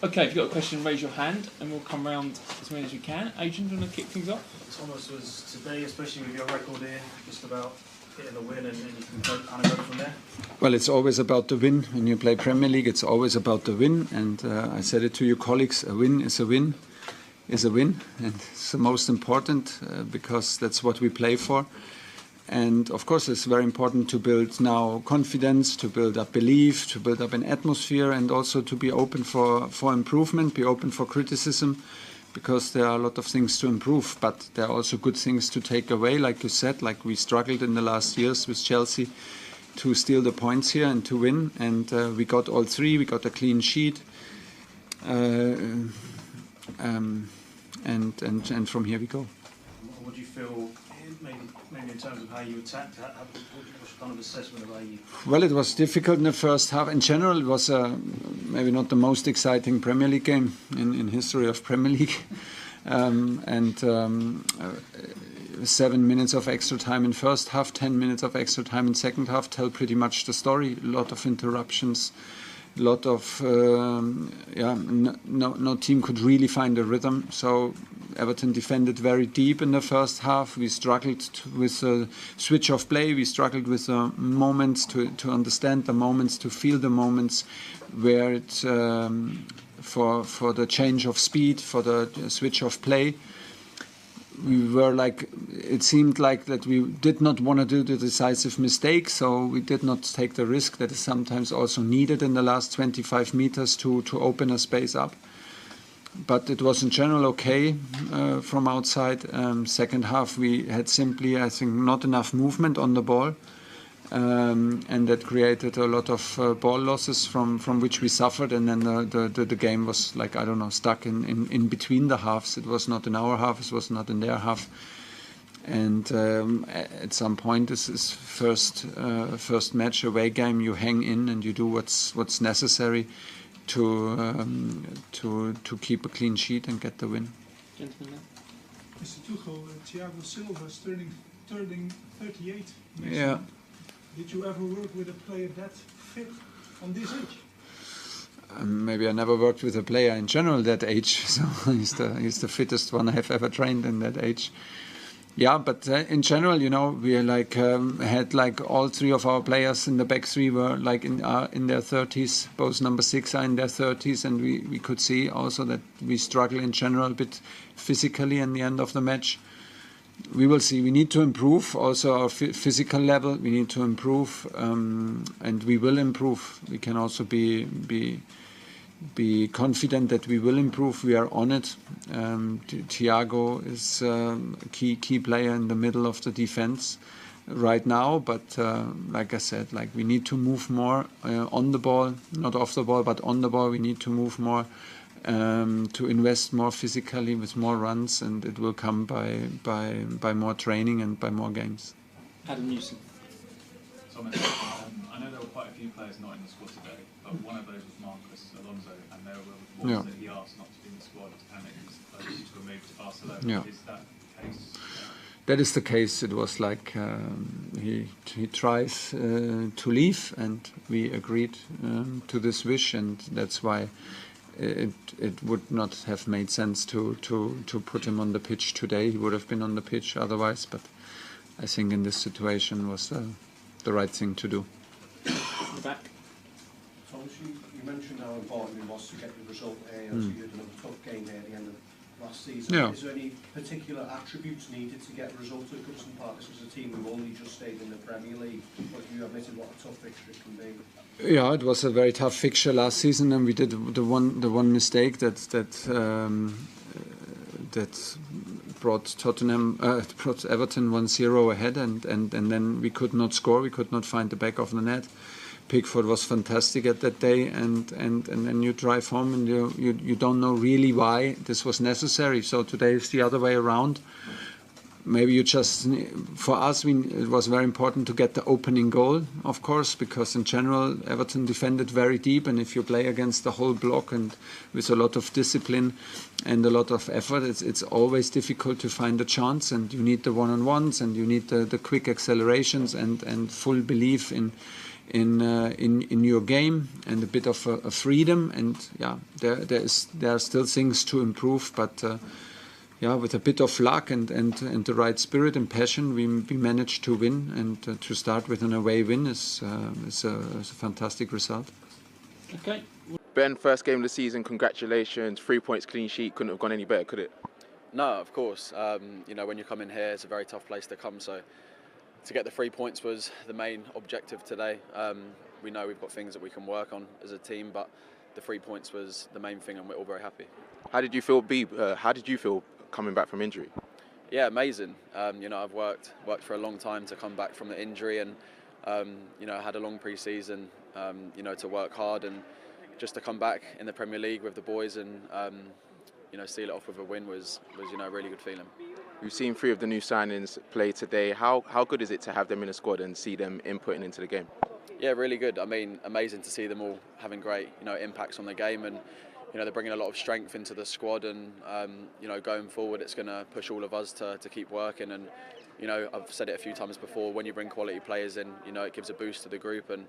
Okay, if you've got a question, raise your hand and we'll come round as many as we can. Adrian, do you want to kick things off? Thomas, was today, especially with your record here, just about getting the win and you can go from there? Well, it's always about the win. When you play Premier League, it's always about the win. And I said it to your colleagues, a win is a win, is a win. And it's the most important because that's what we play for. And of course, it's very important to build now confidence, to build up belief, to build up an atmosphere, and also to be open for improvement, be open for criticism, because there are a lot of things to improve, but there are also good things to take away. Like you said, like we struggled in the last years with Chelsea to steal the points here and to win, and we got all three. We got a clean sheet, and from here we go. What do you feel? Maybe in terms of how you attacked, what's your kind of assessment of how you... Well, it was difficult in the first half. In general, it was maybe not the most exciting Premier League game in history of Premier League. 7 minutes of extra time in first half, 10 minutes of extra time in second half tell pretty much the story. A lot of interruptions, a lot of... no team could really find a rhythm. So Everton defended very deep in the first half. We struggled with the switch of play. We struggled with the moments to understand the moments, to feel the moments where it for the change of speed, for the switch of play. We were like, it seemed like that we did not want to do the decisive mistake, so we did not take the risk that is sometimes also needed in the last 25 meters to open a space up. But it was in general okay from outside. Second half we had simply, I think, not enough movement on the ball, and that created a lot of ball losses from which we suffered. And then the game was like, I don't know, stuck in between the halves. It was not in our half, it was not in their half. And at some point, this is first match, away game. You hang in and you do what's necessary to keep a clean sheet and get the win. Gentlemen. Mr. Tuchel, Thiago Silva is turning 38 next Yeah. month. Did you ever work with a player that fit on this age? Maybe I never worked with a player in general that age, so he's the fittest one I have ever trained in that age. Yeah, but in general, you know, we had like all three of our players in the back three were like in their 30s. Both number 6 are in their 30s, and we could see also that we struggle in general a bit physically in the end of the match. We will see. We need to improve also our physical level. We need to improve, and we will improve. We can also be confident that we will improve. We are on it. Thiago is a key player in the middle of the defense right now, but like I said, like we need to move more on the ball, not off the ball, but on the ball. We need to move more, to invest more physically with more runs, and it will come by more training and by more games. Adam Newson. Thomas, I know there were quite a few players not in the squad today, but one of those was Marcus Alonso, and there were reports that he asked not to be in the squad and it was supposed to move to Barcelona. Yeah. Is that the case? That is the case. It was like he tries to leave, and we agreed to this wish, and that's why it would not have made sense to put him on the pitch today. He would have been on the pitch otherwise, but I think in this situation was the right thing to do. Back. Thomas, you mentioned how important it was to get the result here. You had another tough game there at the end of last season. Yeah. Is there any particular attributes needed to get a result at Goodison Park? This was a team who only just stayed in the Premier League, but you admitted what a tough fixture it can be. Yeah, it was a very tough fixture last season, and we did the one mistake that brought Everton 1-0 ahead, and then we could not score. We could not find the back of the net. Pickford was fantastic at that day, and then you drive home and you don't know really why this was necessary. So today is the other way around. Maybe you just, for us, it was very important to get the opening goal, of course, because in general Everton defended very deep, and if you play against the whole block and with a lot of discipline and a lot of effort, it's always difficult to find a chance, and you need the one-on-ones, and you need the quick accelerations and full belief in in your game and a bit of a freedom. And yeah, there are still things to improve, but yeah, with a bit of luck and the right spirit and passion, we managed to win, and to start with an away win is a fantastic result. Okay. Ben, first game of the season, congratulations. 3 points, clean sheet, couldn't have gone any better, could it? No, of course. You know, when you come in here, it's a very tough place to come. So to get the 3 points was the main objective today. We know we've got things that we can work on as a team, but the 3 points was the main thing, and we're all very happy. How did you feel, how did you feel coming back from injury? Yeah, amazing. You know, I've worked for a long time to come back from the injury, and you know, I had a long pre-season, you know, to work hard, and just to come back in the Premier League with the boys and you know, seal it off with a win was you know, a really good feeling. We've seen 3 of the new signings play today. How good is it to have them in the squad and see them inputting into the game? Yeah, really good. I mean, amazing to see them all having great, you know, impacts on the game, and you know, they're bringing a lot of strength into the squad, and you know, going forward, it's going to push all of us to keep working. And you know, I've said it a few times before, when you bring quality players in, you know, it gives a boost to the group, and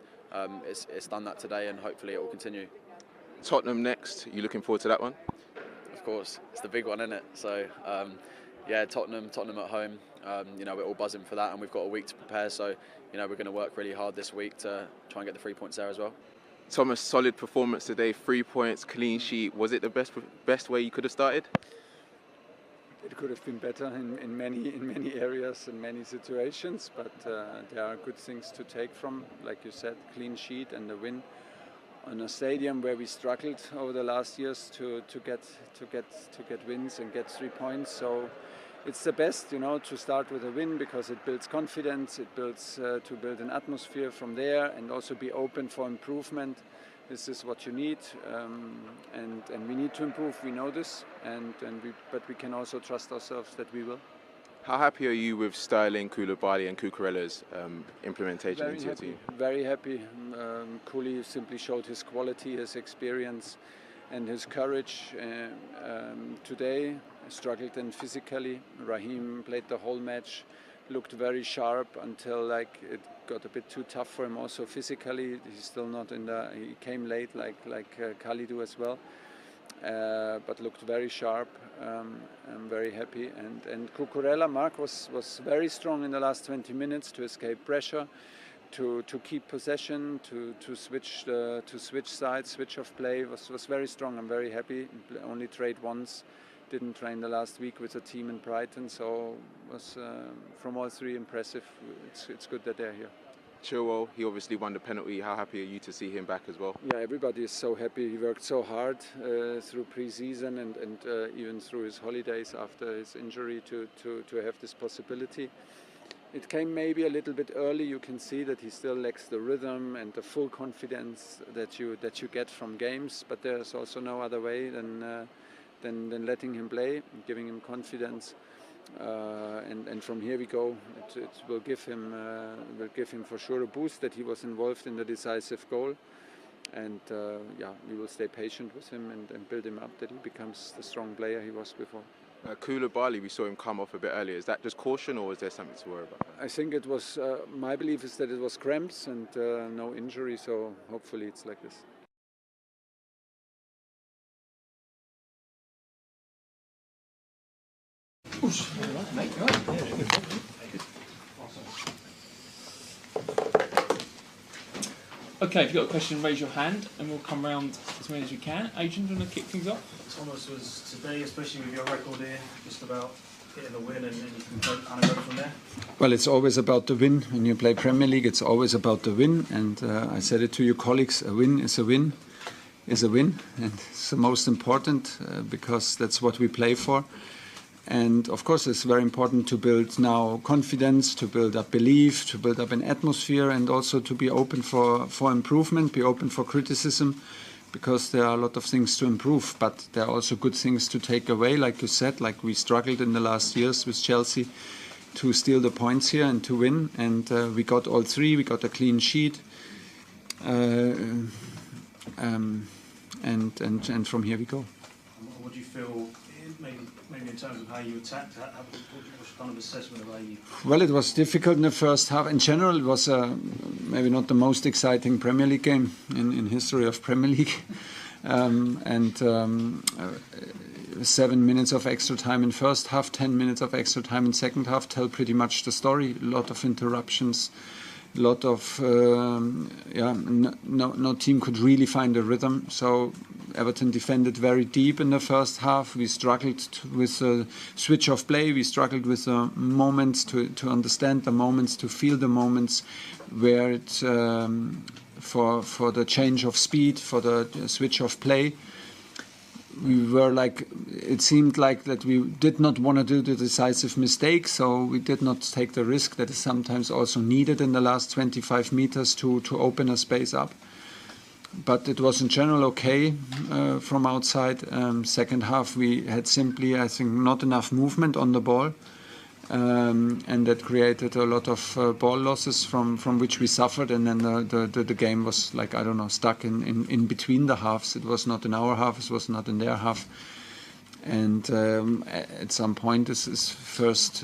it's done that today, and hopefully it will continue. Tottenham next. You looking forward to that one? Of course, it's the big one, isn't it? So yeah, Tottenham at home. You know, we're all buzzing for that, and we've got a week to prepare. So you know, we're going to work really hard this week to try and get the 3 points there as well. Thomas, solid performance today. 3 points, clean sheet. Was it the best way you could have started? It could have been better in many areas and many situations, but there are good things to take from, like you said, clean sheet and the win on a stadium where we struggled over the last years to get wins and get 3 points. So it's the best, you know, to start with a win, because it builds confidence, it builds to build an atmosphere from there, and also be open for improvement. This is what you need, and we need to improve. We know this, but we can also trust ourselves that we will. How happy are you with Sterling, Koulibaly and Cucurella's implementation into your team? Very happy. Koulibaly simply showed his quality, his experience and his courage. Today struggled then physically. Raheem played the whole match, looked very sharp until like it got a bit too tough for him also physically. He's still not in the, he came late like Kalidou as well. But looked very sharp. I'm very happy, and Cucurella, Mark was very strong in the last 20 minutes to escape pressure, to keep possession, to switch sides, switch of play. Was very strong. I'm very happy. Only trained once, didn't train the last week with a team in Brighton, so was from all 3 impressive. It's good that they're here. Chilwell, he obviously won the penalty. How happy are you to see him back as well? Yeah, everybody is so happy. He worked so hard through pre-season and even through his holidays after his injury to have this possibility. It came maybe a little bit early. You can see that he still lacks the rhythm and the full confidence that you get from games. But there's also no other way than letting him play, giving him confidence. And from here we go. It will give him for sure a boost that he was involved in the decisive goal, and yeah, we will stay patient with him and build him up that he becomes the strong player he was before. Koulibaly, we saw him come off a bit earlier. Is that just caution, or is there something to worry about? I think it was. My belief is that it was cramps and no injury, so hopefully it's like this. Okay, if you've got a question, raise your hand and we'll come round as many as we can. Adrian, do you want to kick things off? Thomas, was today, especially with your record here, just about getting the win, and you can kind of go from there? Well, it's always about the win. When you play Premier League, it's always about the win. And I said it to your colleagues, a win is a win, is a win. And it's the most important because that's what we play for. And of course, it's very important to build now confidence, to build up belief, to build up an atmosphere, and also to be open for improvement, be open for criticism, because there are a lot of things to improve. But there are also good things to take away, like you said, like we struggled in the last years with Chelsea to steal the points here and to win. And we got all 3, we got a clean sheet. And from here we go. What do you feel, maybe in terms of how you attacked, what's your kind of assessment of how you... Well, it was difficult in the first half. In general, it was maybe not the most exciting Premier League game in history of Premier League. 7 minutes of extra time in first half, 10 minutes of extra time in second half tell pretty much the story. A lot of interruptions, a lot of no team could really find a rhythm. So Everton defended very deep in the first half. We struggled with a switch of play. We struggled with the moments to understand the moments, to feel the moments where it for the change of speed, for the switch of play. We were like, it seemed like that we did not want to do the decisive mistake, so we did not take the risk that is sometimes also needed in the last 25 meters to open a space up. But it was in general okay from outside. Second half we had simply, I think, not enough movement on the ball, and that created a lot of ball losses from which we suffered, and then the game was like, I don't know, stuck in between the halves. It was not in our half, it was not in their half. And at some point, this is first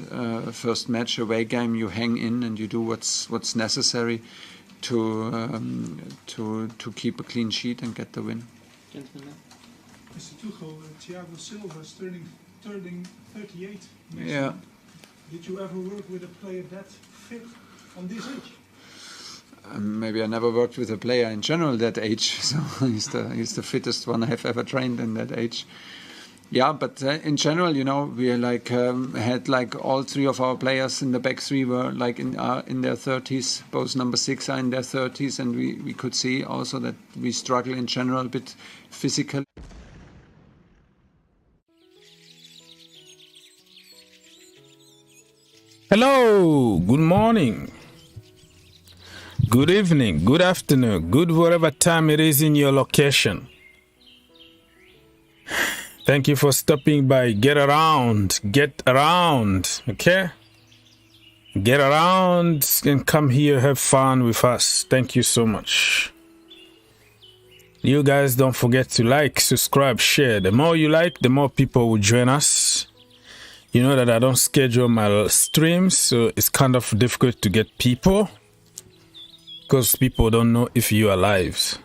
match, away game, you hang in and you do what's necessary to keep a clean sheet and get the win. Gentlemen, Mr. Tuchel, Thiago Silva is turning 38 next Yeah. month. Did you ever work with a player that fit on this age? Maybe I never worked with a player in general that age, so he's the fittest one I have ever trained in that age. Yeah, but in general, you know, we had like all three of our players in the back three were like in their 30s. Both number 6 are in their 30s, and we could see also that we struggle in general a bit physically. Hello, good morning, good evening, good afternoon, good whatever time it is in your location. Thank you for stopping by. Get around, okay? Get around and come here, have fun with us. Thank you so much. You guys don't forget to like, subscribe, share. The more you like, the more people will join us. You know that I don't schedule my streams, so it's kind of difficult to get people because people don't know if you are live.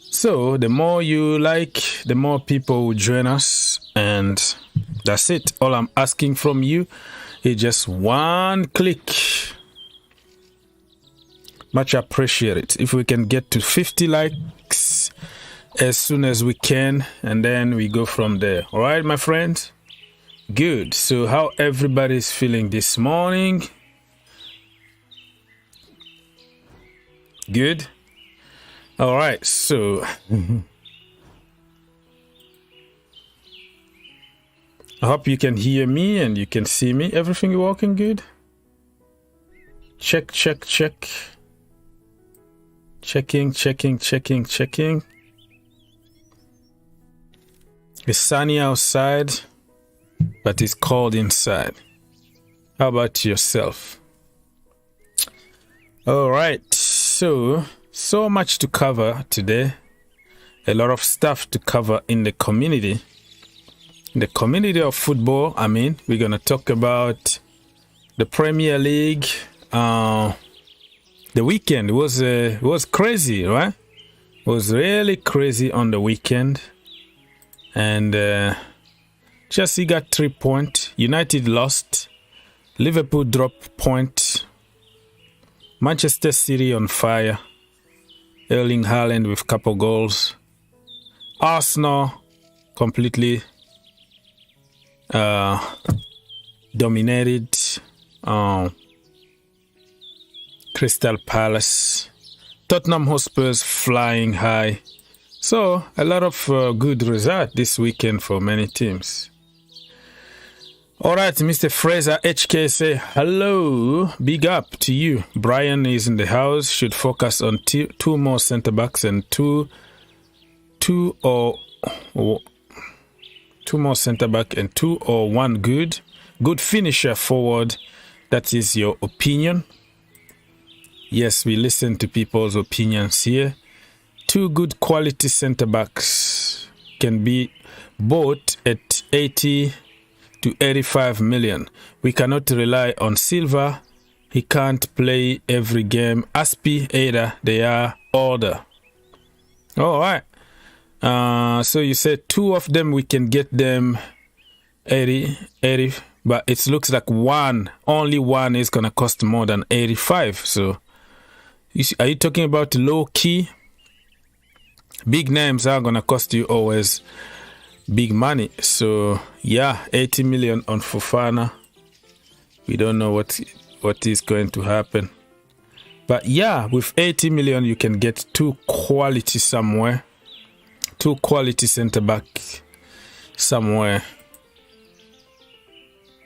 So the more you like, the more people will join us, and that's it. All I'm asking from you is just one click. Much appreciated. If we can get to 50 likes as soon as we can, and then we go from there. All right, my friends? Good. So how everybody's feeling this morning? Good. All right. So I hope you can hear me and you can see me. Everything working good? Check. Checking. It's sunny outside, but it's cold inside. How about yourself? All right, so much to cover today. A lot of stuff to cover in the community. In the community of football, I mean, we're going to talk about the Premier League. The weekend was crazy, right? It was really crazy on the weekend. And Chelsea got 3 points. United lost. Liverpool dropped point. Manchester City on fire. Erling Haaland with couple goals. Arsenal completely dominated. Crystal Palace. Tottenham Hotspurs flying high. So, a lot of good result this weekend for many teams. All right, Mr. Fraser HK say hello. Big up to you. Brian is in the house. Should focus on two more centre backs and two more centre back and 2 or 1 good finisher forward. That is your opinion. Yes, we listen to people's opinions here. 2 good quality centre backs can be bought at 80 to 85 million. We cannot rely on Silva. He can't play every game. Aspi, Ada, they are older. All right. So you said 2 of them, we can get them 80, but it looks like only one is going to cost more than 85. So are you talking about low key? Big names are going to cost you always big money. So yeah, 80 million on Fofana. We don't know what is going to happen. But yeah, with 80 million, you can get 2 quality somewhere. 2 quality centre back somewhere.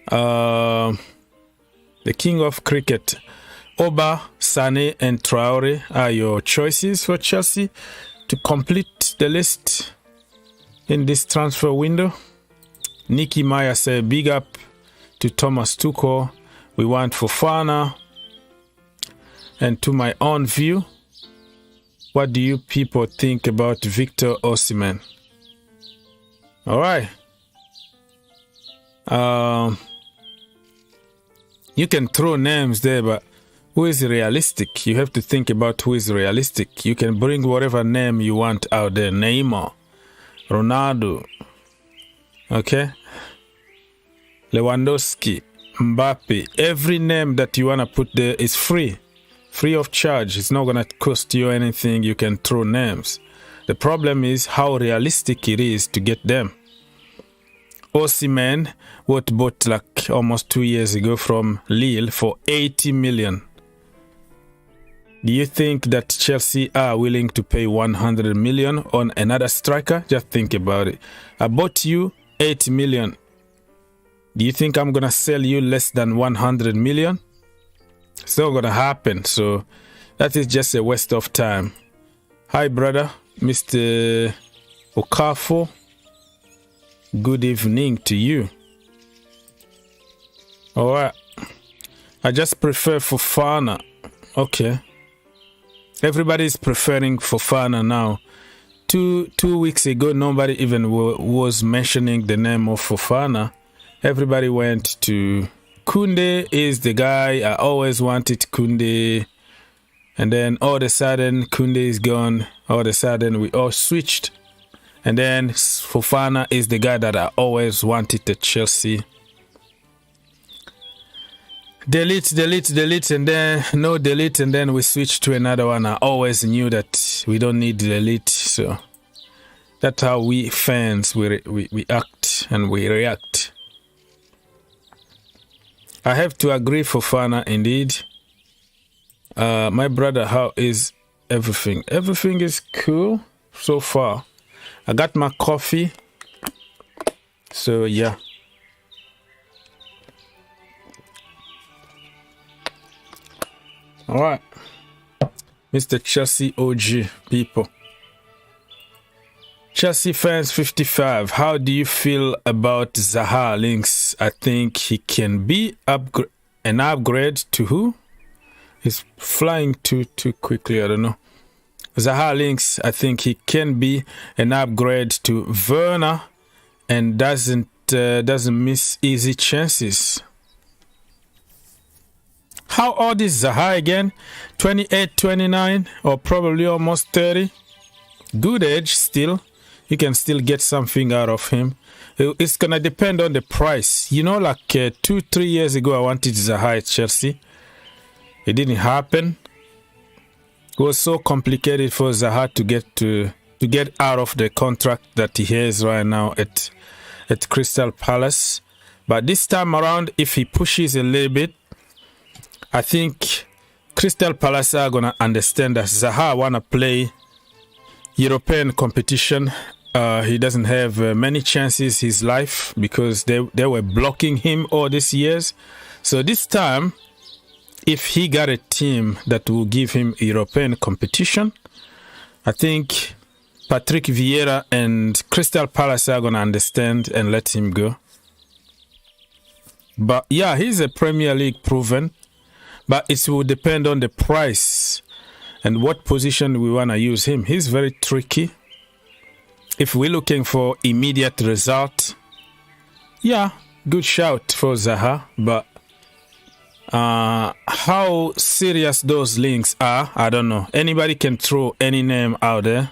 The king of cricket, Oba, Sane and Traore are your choices for Chelsea to complete the list in this transfer window. Nikki Maya said, big up to Thomas Tuchel. We want Fofana. And to my own view, what do you people think about Victor Osimhen? All right. You can throw names there, but who is realistic? You have to think about who is realistic. You can bring whatever name you want out there. Neymar, Ronaldo, okay? Lewandowski, Mbappe. Every name that you want to put there is free. Free of charge. It's not going to cost you anything. You can throw names. The problem is how realistic it is to get them. Osimhen was bought like almost 2 years ago from Lille for 80 million. Do you think that Chelsea are willing to pay 100 million on another striker? Just think about it. I bought you 80 million. Do you think I'm going to sell you less than 100 million? It's not going to happen. So that is just a waste of time. Hi, brother, Mr. Okafo. Good evening to you. All right. I just prefer Fofana. Okay. Everybody's preferring Fofana now. Two weeks ago, nobody even was mentioning the name of Fofana. Everybody went to Koundé is the guy. I always wanted Koundé. And then all of a sudden, Koundé is gone. All of a sudden, we all switched. And then Fofana is the guy that I always wanted at Chelsea. Delete, and then no delete, and then we switch to another one. I always knew that we don't need delete. So that's how we fans, we act and we react. I have to agree, Fofana, indeed. My brother, how is everything? Everything is cool so far. I got my coffee. So, yeah. All right. Mr. Chelsea OG people. Chelsea fans 55. How do you feel about Zaha Links? I think he can be an upgrade to who? He's flying too quickly. I don't know. Zaha Links, I think he can be an upgrade to Werner and doesn't miss easy chances. How old is Zaha again? 28, 29, or probably almost 30. Good age still. You can still get something out of him. It's going to depend on the price. You know, like 2-3 years ago, I wanted Zaha at Chelsea. It didn't happen. It was so complicated for Zaha to get out of the contract that he has right now at Crystal Palace. But this time around, if he pushes a little bit, I think Crystal Palace are going to understand that Zaha want to play European competition. He doesn't have many chances in his life because they were blocking him all these years. So this time, if he got a team that will give him European competition, I think Patrick Vieira and Crystal Palace are going to understand and let him go. But yeah, he's a Premier League proven, but it will depend on the price and what position we want to use him. He's very tricky. If we're looking for immediate result, yeah, good shout for Zaha, but how serious those links are, I don't know. Anybody can throw any name out there.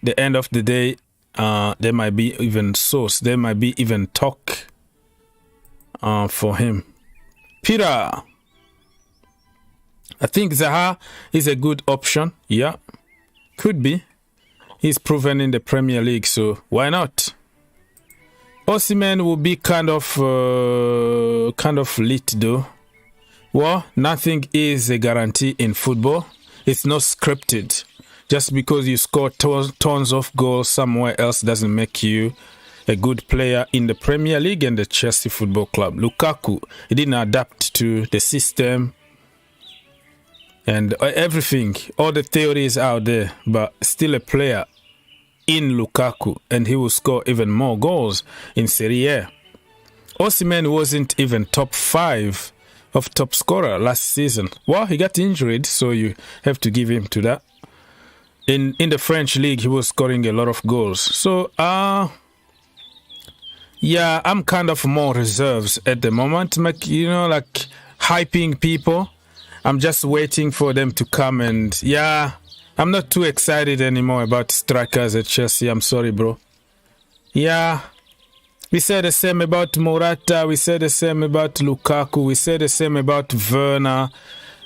The end of the day, there might be even source, there might be even talk for him. Peter, I think Zaha is a good option. Yeah, could be. He's proven in the Premier League, so why not? Osimhen will be kind of lit though. Well, nothing is a guarantee in football. It's not scripted. Just because you score tons of goals somewhere else doesn't make you a good player in the Premier League and the Chelsea Football Club. Lukaku, he didn't adapt to the system and everything. All the theories out there, but still a player in Lukaku, and he will score even more goals in Serie A. Osimhen wasn't even top 5 of top scorer last season. Well, he got injured, so you have to give him to that. In the French league, he was scoring a lot of goals. So, yeah, I'm kind of more reserves at the moment, like hyping people. I'm just waiting for them to come, and yeah, I'm not too excited anymore about strikers at Chelsea. I'm sorry, bro. Yeah, we said the same about Morata. We said the same about Lukaku. We said the same about Werner.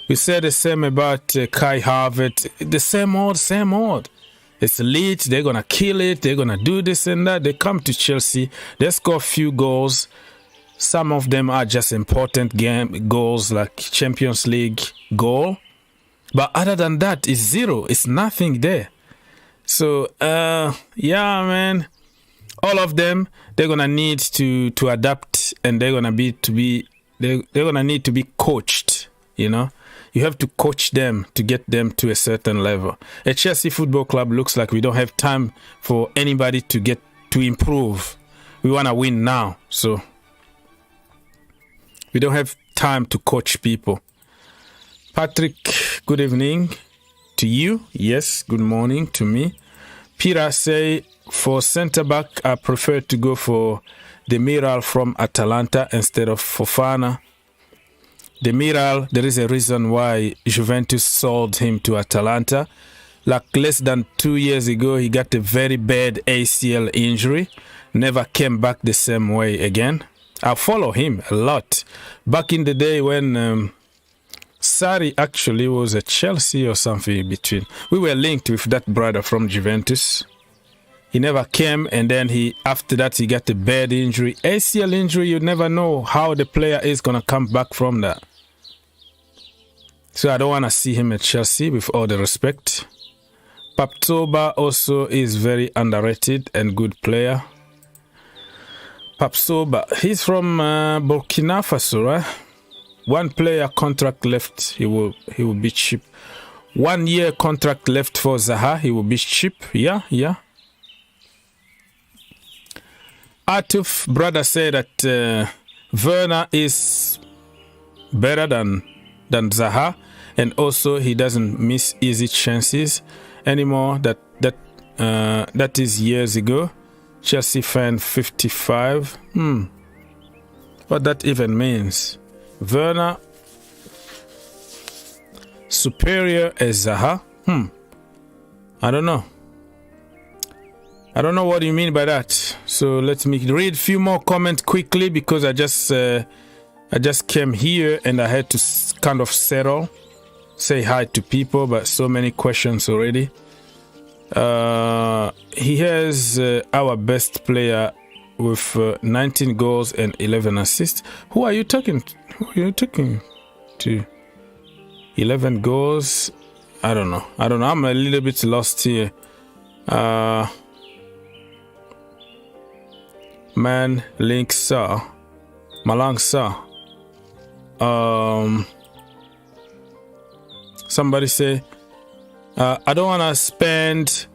We said the same about Kai Havertz. The same old. It's elite. They're going to kill it. They're going to do this and that. They come to Chelsea. They score a few goals. Some of them are just important goals like Champions League goal. But other than that, it's zero. It's nothing there. So, yeah, man. All of them, they're going to need to adapt, and they're going to need to be coached, you know. You have to coach them to get them to a certain level. At Chelsea Football Club, looks like we don't have time for anybody to improve. We want to win now. So we don't have time to coach people. Patrick, good evening to you. Yes, good morning to me. Peter say, for centre-back, I prefer to go for Demiral from Atalanta instead of Fofana. Demiral, there is a reason why Juventus sold him to Atalanta. Like less than 2 years ago, he got a very bad ACL injury. Never came back the same way again. I follow him a lot. Back in the day when Sarri actually was at Chelsea or something in between. We were linked with that brother from Juventus. He never came, and then after that he got a bad injury. ACL injury, you never know how the player is going to come back from that. So I don't want to see him at Chelsea, with all the respect. Paptoba also is very underrated and good player. Papsoba, he's from Burkina Faso, right? 1 player contract left, he will be cheap. 1 year contract left for Zaha, he will be cheap. Yeah. Atuf brother said that Werner is better than Zaha, and also he doesn't miss easy chances anymore. That is years ago. Chelsea fan 55. What that even means? Werner superior as Zaha? I don't know. I don't know what you mean by that. So let me read a few more comments quickly, because I just came here and I had to kind of say hi to people, but so many questions already. He has our best player with 19 goals and 11 assists. Who are you talking to? 11 goals? I don't know. I'm a little bit lost here. Man, Link Sa, Malang Sa. Somebody say, I don't want to spend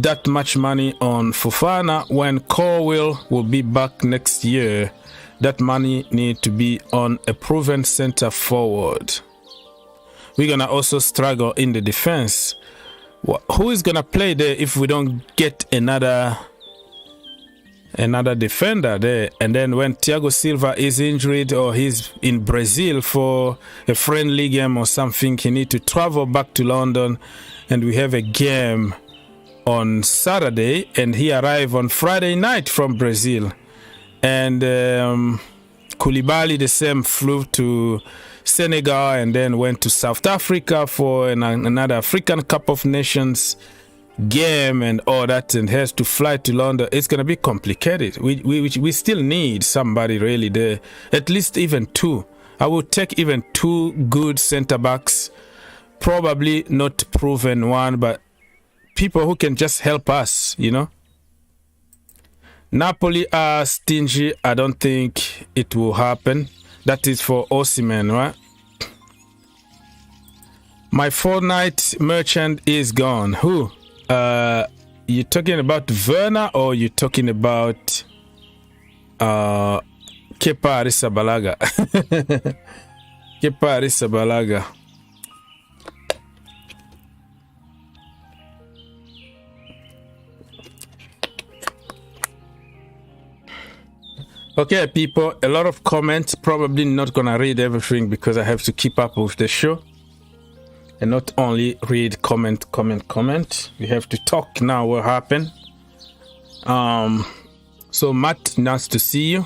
that much money on Fofana when Colwill will be back next year. That money need to be on a proven center forward. We're gonna also struggle in the defense. Who is gonna play there if we don't get another another defender there. And then when Thiago Silva is injured or he's in Brazil for a friendly game or something, he need to travel back to London, and we have a game on Saturday, and he arrived on Friday night from Brazil. And Koulibaly the same flew to Senegal and then went to South Africa for another African Cup of Nations game and all that, and has to fly to London. It's going to be complicated. We still need somebody really there, at least even two. I would take even two good center backs, probably not proven one, but people who can just help us, you know. Napoli are stingy. I don't think it will happen. That is for Osimhen, right? My Fortnite merchant is gone. Who? You talking about Werner or you talking about Kepa Arrizabalaga? Kepa Arrizabalaga. Okay, people, a lot of comments. Probably not gonna read everything because I have to keep up with the show. And not only read comment. We have to talk now what happened. So Matt, nice to see you.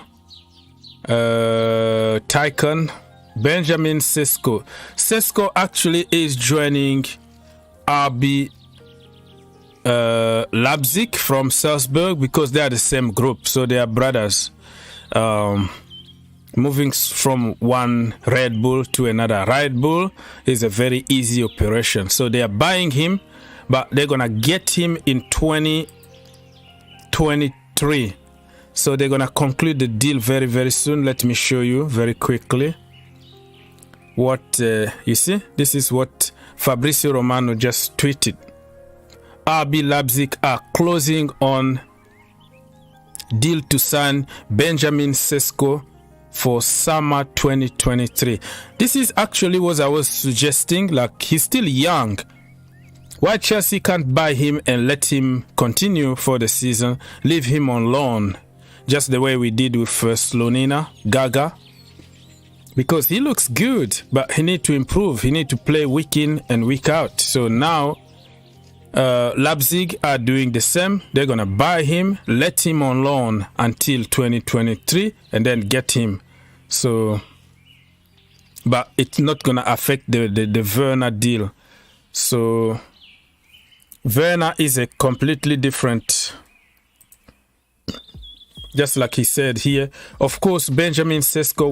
Tycon, Benjamin Sesko. Sesko actually is joining RB Leipzig from Salzburg because they are the same group, so they are brothers. Moving from one Red Bull to another Red Bull is a very easy operation. So they are buying him, but they're gonna get him in 2023. So they're gonna conclude the deal very, very soon. Let me show you very quickly what you see. This is what Fabrizio Romano just tweeted. RB Leipzig are closing on deal to sign Benjamin Sesko for summer 2023. This is actually what I was suggesting. Like, he's still young. Why Chelsea can't buy him and let him continue for the season, leave him on loan, just the way we did with Slonina Gaga? Because he looks good, but he need to improve. He need to play week in and week out. So now Leipzig are doing the same. They're gonna buy him, let him on loan until 2023, and then get him. So, but it's not gonna affect the Werner deal. So Werner is a completely different. Just like he said here, of course, Benjamin Sesko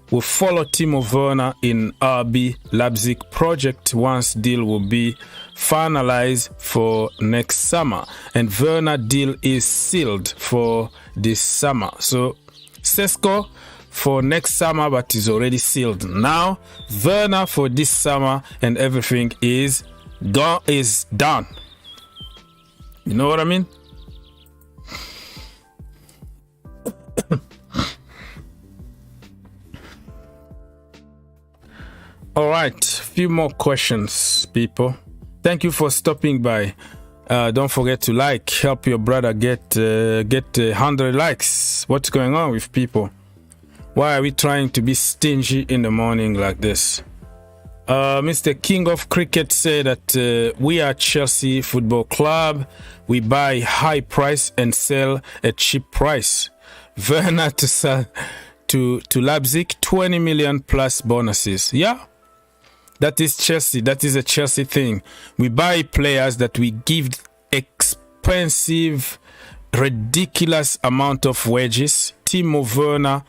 will follow Timo Werner in RB Leipzig project once deal will be finalized for next summer, and Werner deal is sealed for this summer. So Sesko for next summer, but is already sealed now. Werner for this summer, and everything is done. You know what I mean? All right, few more questions, people. Thank you for stopping by. Don't forget to like, help your brother get 100 likes. What's going on with people? Why are we trying to be stingy in the morning like this? Mr. King of Cricket said that we are Chelsea Football Club. We buy high price and sell at cheap price. Werner to sell to Leipzig, 20 million plus bonuses. Yeah. That is Chelsea. That is a Chelsea thing. We buy players that we give expensive, ridiculous amount of wages. Timo Werner,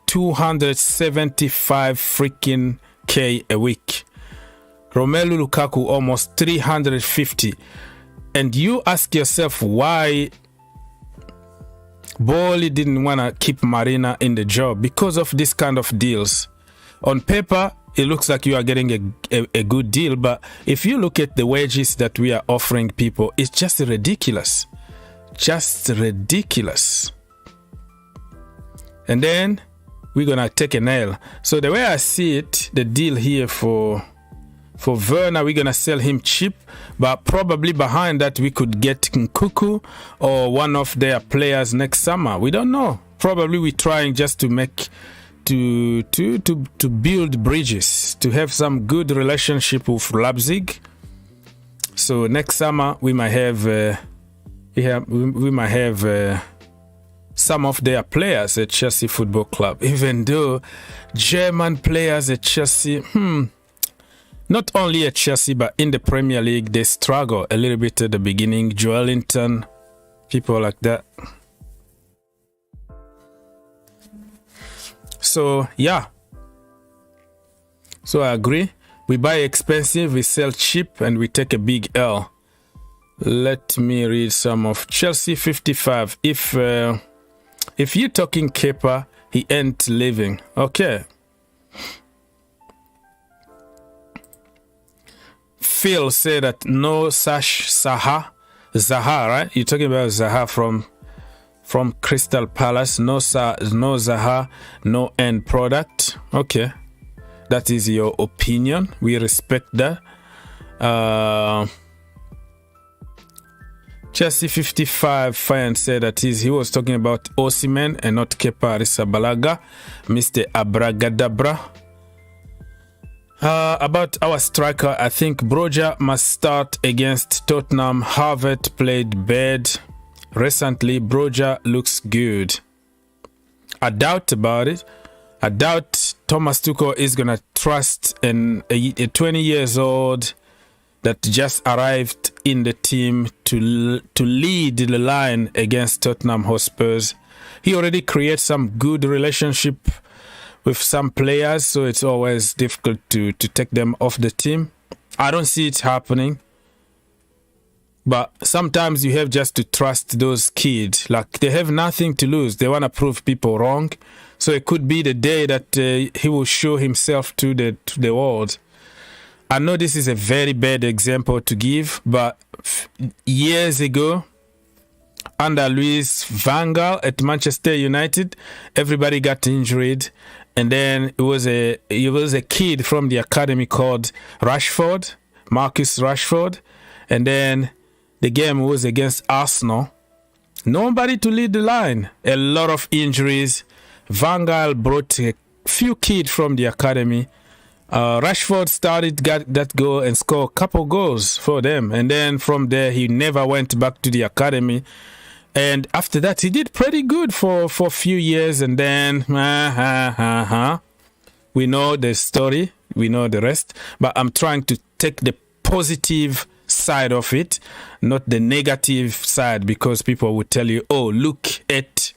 275 freaking K a week. Romelu Lukaku, almost 350. And you ask yourself why Boli didn't want to keep Marina in the job because of this kind of deals. On paper, it looks like you are getting a good deal, but if you look at the wages that we are offering people, it's just ridiculous. Just ridiculous. And then we're going to take an L. So the way I see it, the deal here for For Werner, we're going to sell him cheap, but probably behind that we could get Nkuku or one of their players next summer. We don't know. Probably we're trying just to make to build bridges, to have some good relationship with Leipzig. So next summer we might have some of their players at Chelsea Football Club, even though German players at Chelsea, not only at Chelsea, but in the Premier League, they struggle a little bit at the beginning. Joelinton, people like that. So, yeah. So, I agree. We buy expensive, we sell cheap, and we take a big L. Let me read some of Chelsea 55. If you're talking Kepa, he ain't leaving. Okay. Phil said that no Zaha, right? You're talking about Zaha from Crystal Palace. No Zaha, no end product. Okay, that is your opinion. We respect that. Chelsea 55 fan said that he was talking about Osimhen and not Kepa Arrizabalaga. Mr. Abragadabra. About our striker, I think Broja must start against Tottenham. Harvard played bad recently. Broja looks good. I doubt about it. I doubt Thomas Tuchel is gonna trust a 20 years old that just arrived in the team to lead the line against Tottenham Hotspurs. He already created some good relationship with some players, so it's always difficult to take them off the team. I don't see it happening. But sometimes you have just to trust those kids. Like, they have nothing to lose. They want to prove people wrong. So it could be the day that he will show himself to the world. I know this is a very bad example to give, but years ago, under Louis van Gaal at Manchester United, everybody got injured. And then it was a kid from the academy called Rashford, Marcus Rashford. And then the game was against Arsenal. Nobody to lead the line. A lot of injuries. Van Gaal brought a few kids from the academy. Rashford got that goal and scored a couple goals for them. And then from there, he never went back to the academy. And after that, he did pretty good for a few years. And then, we know the story. We know the rest. But I'm trying to take the positive side of it, not the negative side, because people would tell you, oh, look at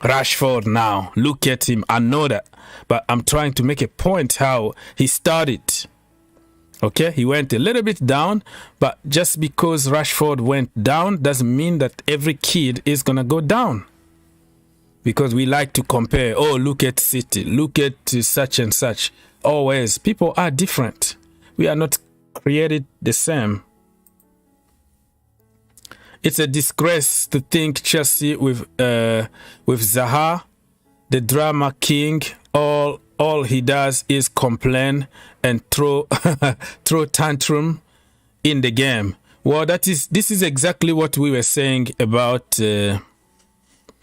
Rashford now. Look at him. I know that. But I'm trying to make a point how he started. Okay, he went a little bit down, but just because Rashford went down doesn't mean that every kid is going to go down. Because we like to compare, oh, look at City, look at such and such. Always, people are different. We are not created the same. It's a disgrace to think Chelsea with Zaha, the drama king, all he does is complain and throw tantrum in the game. Well, this is exactly what we were saying about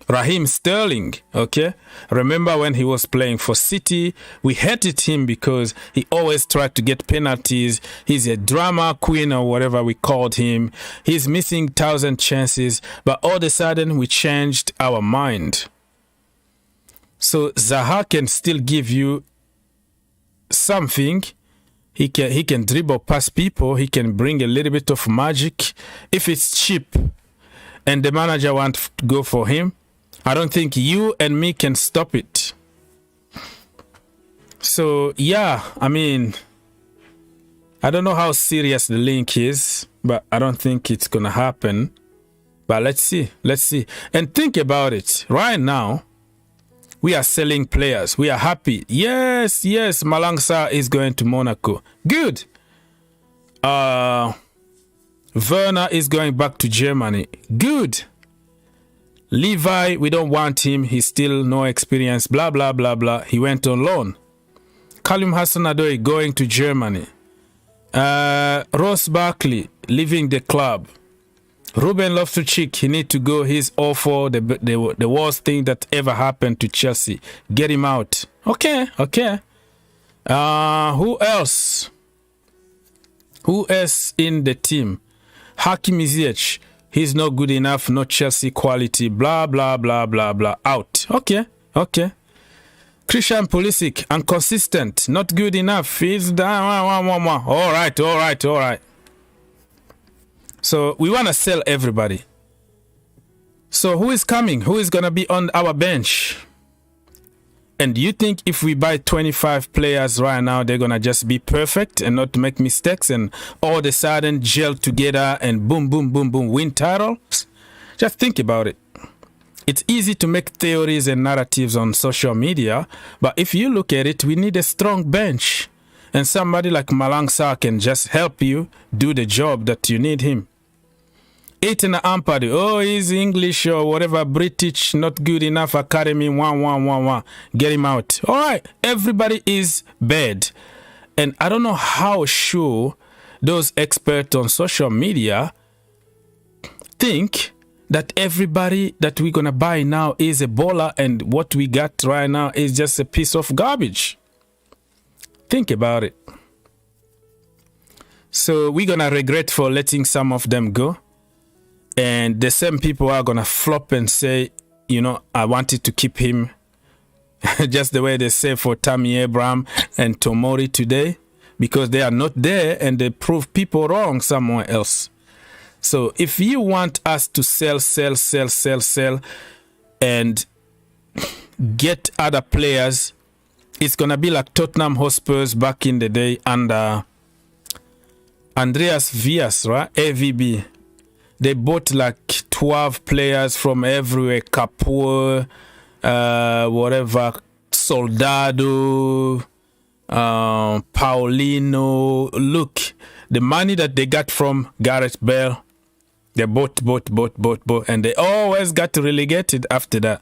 Raheem Sterling. Okay, remember when he was playing for City, we hated him because he always tried to get penalties. He's a drama queen or whatever we called him. He's missing 1,000 chances, but all of a sudden we changed our mind. So Zaha can still give you something. He can dribble past people. He can bring a little bit of magic. If it's cheap and the manager wants to go for him, I don't think you and me can stop it. So, yeah, I mean, I don't know how serious the link is, but I don't think it's going to happen. But let's see. And think about it. Right now, we are selling players. We are happy. Yes, Malang Sarr is going to Monaco. Good. Werner is going back to Germany. Good. Levi, we don't want him. He's still no experience. Blah, blah, blah, blah. He went on loan. Kalim Hassan-Odoi going to Germany. Ross Barkley leaving the club. Ruben Loftus-Cheek, he need to go. He's awful. The worst thing that ever happened to Chelsea. Get him out. Okay. Who else? Who else in the team? Hakim Ziyech. He's not good enough. Not Chelsea quality. Blah, blah, blah, blah, blah. Out. Okay. Christian Pulisic, inconsistent. Not good enough. He's down. All right. So we want to sell everybody. So who is coming? Who is going to be on our bench? And do you think if we buy 25 players right now, they're going to just be perfect and not make mistakes and all of a sudden gel together and boom, win titles? Just think about it. It's easy to make theories and narratives on social media, but if you look at it, we need a strong bench. And somebody like Malang Sarr can just help you do the job that you need him. Ethan Ampadu, he's English or whatever, British, not good enough, academy, 1. Get him out. All right, everybody is bad. And I don't know how sure those experts on social media think that everybody that we're going to buy now is a baller and what we got right now is just a piece of garbage. Think about it. So we're going to regret for letting some of them go. And the same people are going to flop and say, I wanted to keep him. Just the way they say for Tammy Abraham and Tomori today. Because they are not there and they prove people wrong somewhere else. So if you want us to sell and get other players, it's going to be like Tottenham Hotspurs back in the day under Andreas Vias, right? AVB. They bought like 12 players from everywhere. Capua, whatever, Soldado, Paulino. Look, the money that they got from Gareth Bale, they bought, and they always got relegated after that.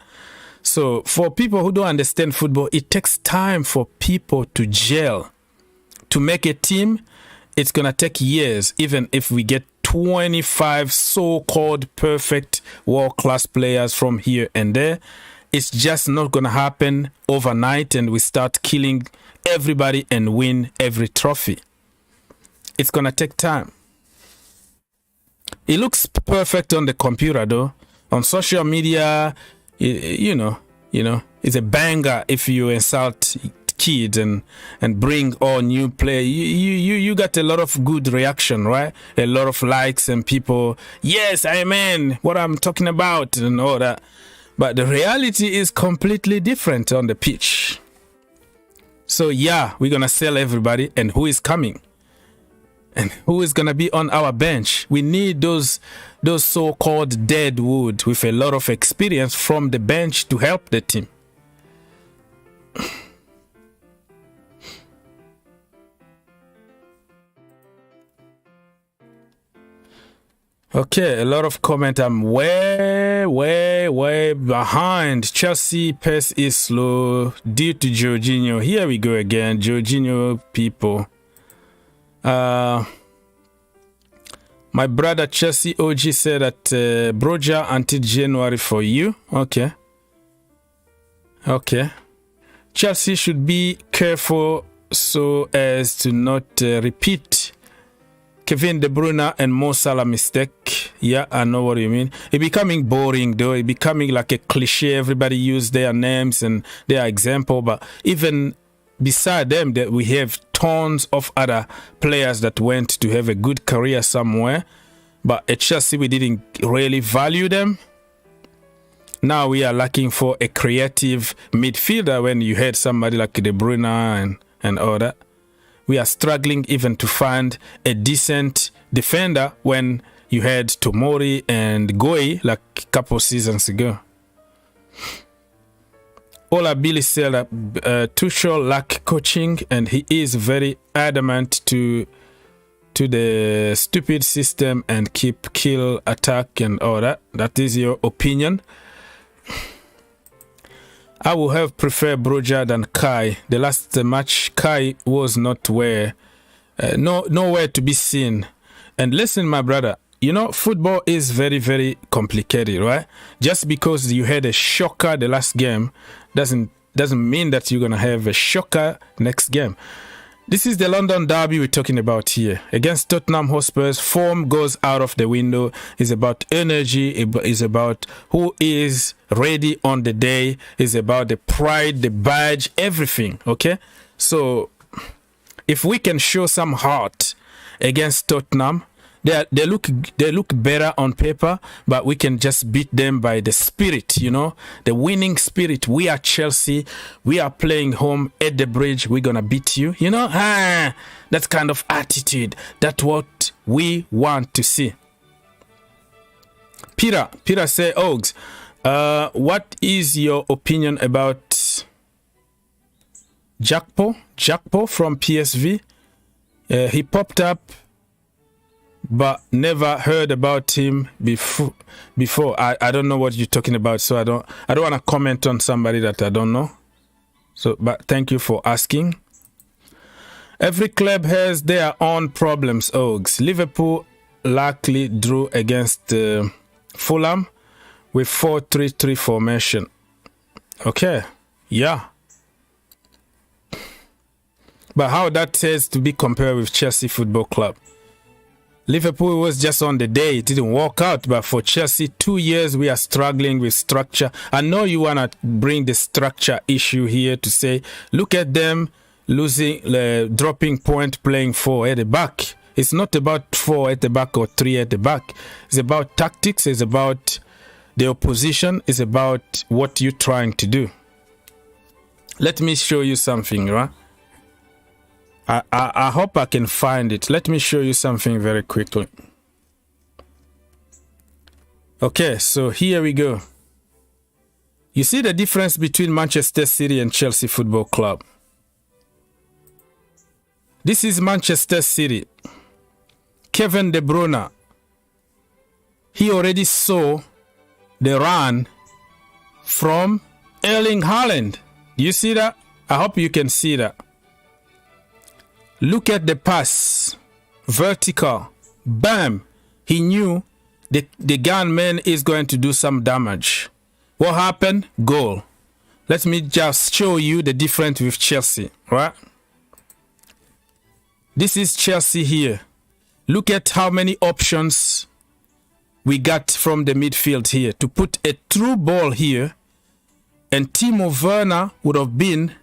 So for people who don't understand football, it takes time for people to gel. To make a team, it's going to take years, even if we get 25 so-called perfect world-class players from here and there. It's just not going to happen overnight and we start killing everybody and win every trophy. It's going to take time. It looks perfect on the computer though. On social media, you know, it's a banger if you insult kids and bring all new play. You got a lot of good reaction, right? A lot of likes and people, yes, amen, what I'm talking about and all that. But the reality is completely different on the pitch. So yeah, we're going to sell everybody. And who is coming? And who is going to be on our bench? We need those so-called dead wood with a lot of experience from the bench to help the team. Okay, a lot of comment. I'm way behind. Chelsea pace is slow due to Jorginho. Here we go again. Jorginho people. My brother Chelsea OG said that Broja until January for you. Okay. Chelsea should be careful so as to not repeat Kevin De Bruyne and Mo Salah mistake. Yeah, I know what you mean. It's becoming boring though. It's becoming like a cliche. Everybody use their names and their example. But even beside them, that we have tons of other players that went to have a good career somewhere. But at Chelsea, we didn't really value them. Now we are looking for a creative midfielder when you had somebody like De Bruyne and all that. We are struggling even to find a decent defender when you had Tomori and Goi like a couple seasons ago. Ola Billy said that Tuchel lack coaching and he is very adamant to the stupid system and kill, attack and all that. That is your opinion. I would have preferred Broja than Kai. The last match, Kai was not where nowhere to be seen. And listen, my brother, you know, football is very, very complicated, right? Just because you had a shocker the last game doesn't mean that you're going to have a shocker next game. This is the London derby we're talking about here. Against Tottenham Hotspurs, form goes out of the window. It's about energy. It's about who is ready on the day. It's about the pride, the badge, everything, okay? So if we can show some heart against Tottenham, they look better on paper, but we can just beat them by the spirit, you know, the winning spirit. We are Chelsea. We are playing home at the Bridge. We're gonna beat you, you know. That kind of attitude. That's what we want to see. Peter say, Ogs, what is your opinion about Jakpo from PSV? He popped up, but never heard about him before. I don't know what you're talking about, so I don't want to comment on somebody that I don't know. So, but thank you for asking. Every club has their own problems, Ogs. Liverpool luckily drew against Fulham with 4-3-3 formation. Okay, yeah. But how that says to be compared with Chelsea Football Club? Liverpool was just on the day. It didn't work out. But for Chelsea, 2 years, we are struggling with structure. I know you want to bring the structure issue here to say, look at them losing, dropping point, playing 4 at the back. It's not about 4 at the back or 3 at the back. It's about tactics. It's about the opposition. It's about what you're trying to do. Let me show you something, right? I hope I can find it. Let me show you something very quickly. Okay, so here we go. You see the difference between Manchester City and Chelsea Football Club. This is Manchester City. Kevin De Bruyne. He already saw the run from Erling Haaland. You see that? I hope you can see that. Look at the pass. Vertical. Bam. He knew the gunman is going to do some damage. What happened? Goal. Let me just show you the difference with Chelsea, right? This is Chelsea here. Look at how many options we got from the midfield here to put a through ball here, and Timo Werner would have been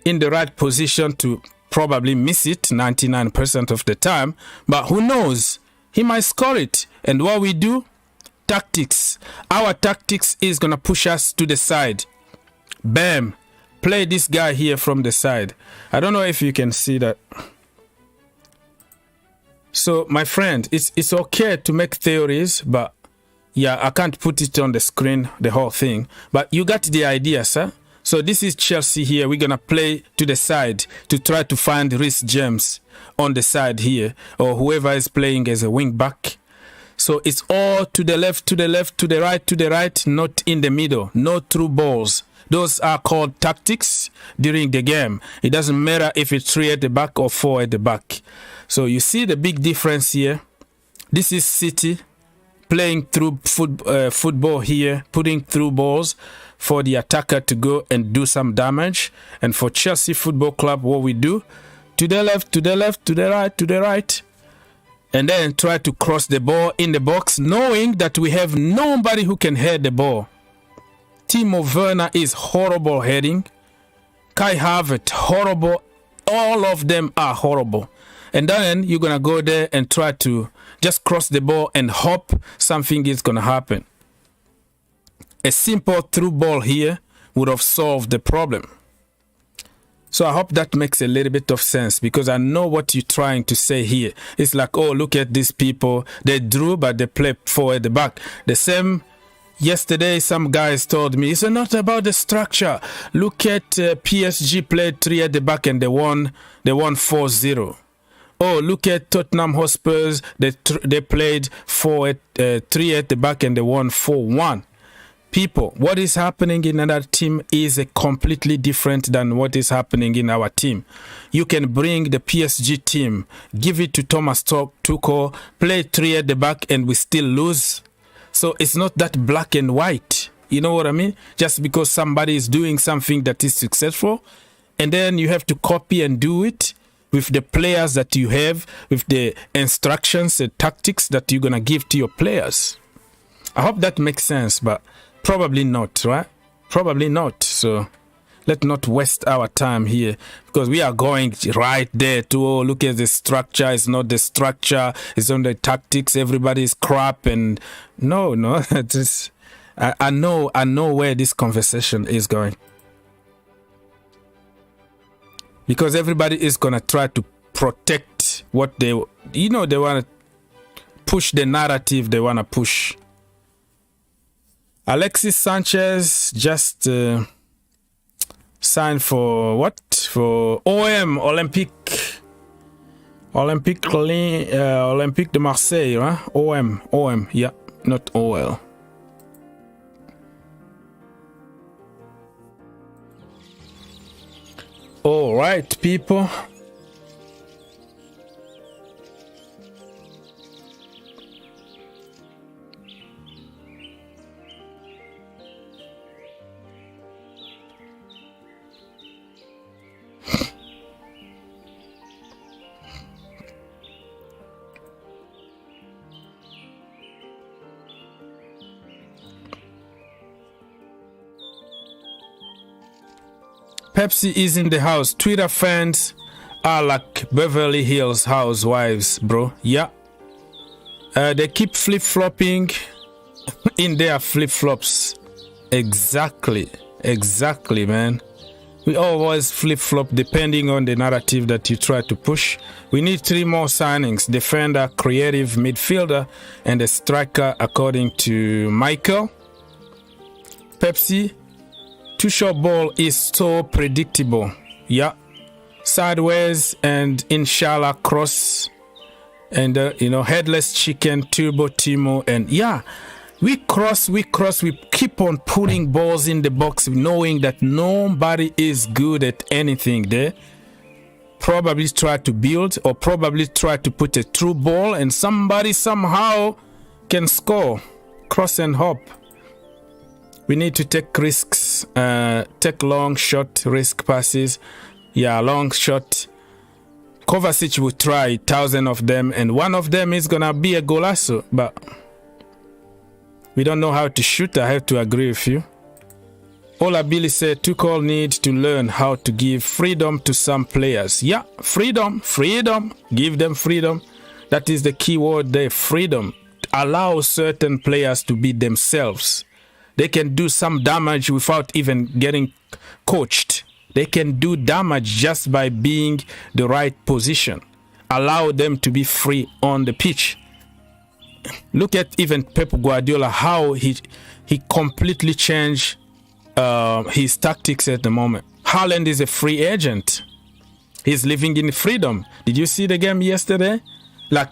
in the right position to probably miss it 99% of the time, but who knows? He might score it. And what we do? Tactics. Our tactics is going to push us to the side. Bam. Play this guy here from the side. I don't know if you can see that. So, my friend, it's okay to make theories, but yeah, I can't put it on the screen, the whole thing. But you got the idea, sir. So this is Chelsea here. We're going to play to the side to try to find Reece James on the side here, or whoever is playing as a wing back. So it's all to the left, to the left, to the right, not in the middle. No through balls. Those are called tactics during the game. It doesn't matter if it's 3 at the back or 4 at the back. So you see the big difference here. This is City playing through football here, putting through balls for the attacker to go and do some damage. And for Chelsea Football Club, what we do, to the left, to the left, to the right, to the right, and then try to cross the ball in the box, knowing that we have nobody who can head the ball. Timo Werner is horrible heading. Kai Havertz, horrible. All of them are horrible. And then you're going to go there and try to just cross the ball and hope something is going to happen. A simple through ball here would have solved the problem. So I hope that makes a little bit of sense, because I know what you're trying to say here. It's like, oh, look at these people. They drew, but they play 4 at the back. The same yesterday, some guys told me, it's not about the structure. Look at PSG played 3 at the back and they won 4-0. Oh, look at Tottenham Hotspurs. They played 3 at the back and they won 4-1. People, what is happening in another team is a completely different than what is happening in our team. You can bring the PSG team, give it to Thomas Tuchel, play 3 at the back, and we still lose. So it's not that black and white. You know what I mean? Just because somebody is doing something that is successful, and then you have to copy and do it with the players that you have, with the instructions and tactics that you're going to give to your players. I hope that makes sense, but probably not, right? Probably not. So let's not waste our time here, because we are going right there to, oh, look at the structure. It's not the structure. It's on the tactics. Everybody is crap. And no. I know where this conversation is going. Because everybody is going to try to protect what they want to push the narrative they want to push. Alexis Sanchez just signed for what? For Olympique de Marseille, right? OM, yeah, not OL. All right, people. Pepsi is in the house. Twitter fans are like Beverly Hills housewives, bro. Yeah. They keep flip-flopping in their flip-flops. Exactly, man. We always flip-flop depending on the narrative that you try to push. We need 3 more signings. Defender, creative midfielder, and a striker, according to Michael. Pepsi. Tuchel ball is so predictable. Yeah. Sideways and inshallah cross. And, headless chicken, turbo Timo. And yeah, we cross. We keep on putting balls in the box, knowing that nobody is good at anything there. Probably try to build, or probably try to put a through ball, and somebody somehow can score. Cross and hop. We need to take risks, take long shot risk passes. Yeah, long shot. Kovacic will try 1,000 of them, and one of them is gonna be a golazo, but we don't know how to shoot. I have to agree with you. Ola Billy said Tuchel needs to learn how to give freedom to some players. Yeah, freedom. Give them freedom. That is the key word there, freedom. Allow certain players to be themselves. They can do some damage without even getting coached. They can do damage just by being the right position. Allow them to be free on the pitch. Look at even Pep Guardiola, how he completely changed his tactics at the moment. Haaland is a free agent. He's living in freedom. Did you see the game yesterday? Like,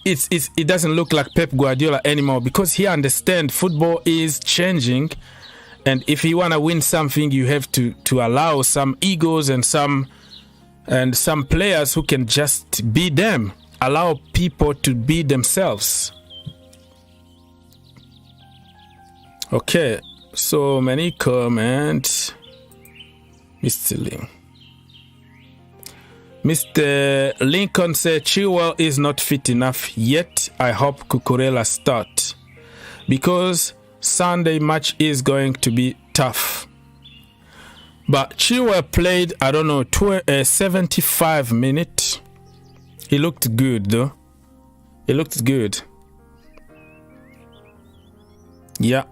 it doesn't look like Pep Guardiola anymore, because he understands football is changing, and if you want to win something, you have to allow some egos and some players who can just be them. Allow people to be themselves. Okay, so many comments. Mr. Lincoln said Chilwell is not fit enough yet. I hope Cucurella start, because Sunday match is going to be tough. But Chilwell played, 75 minutes. He looked good though. He looked good. Yeah.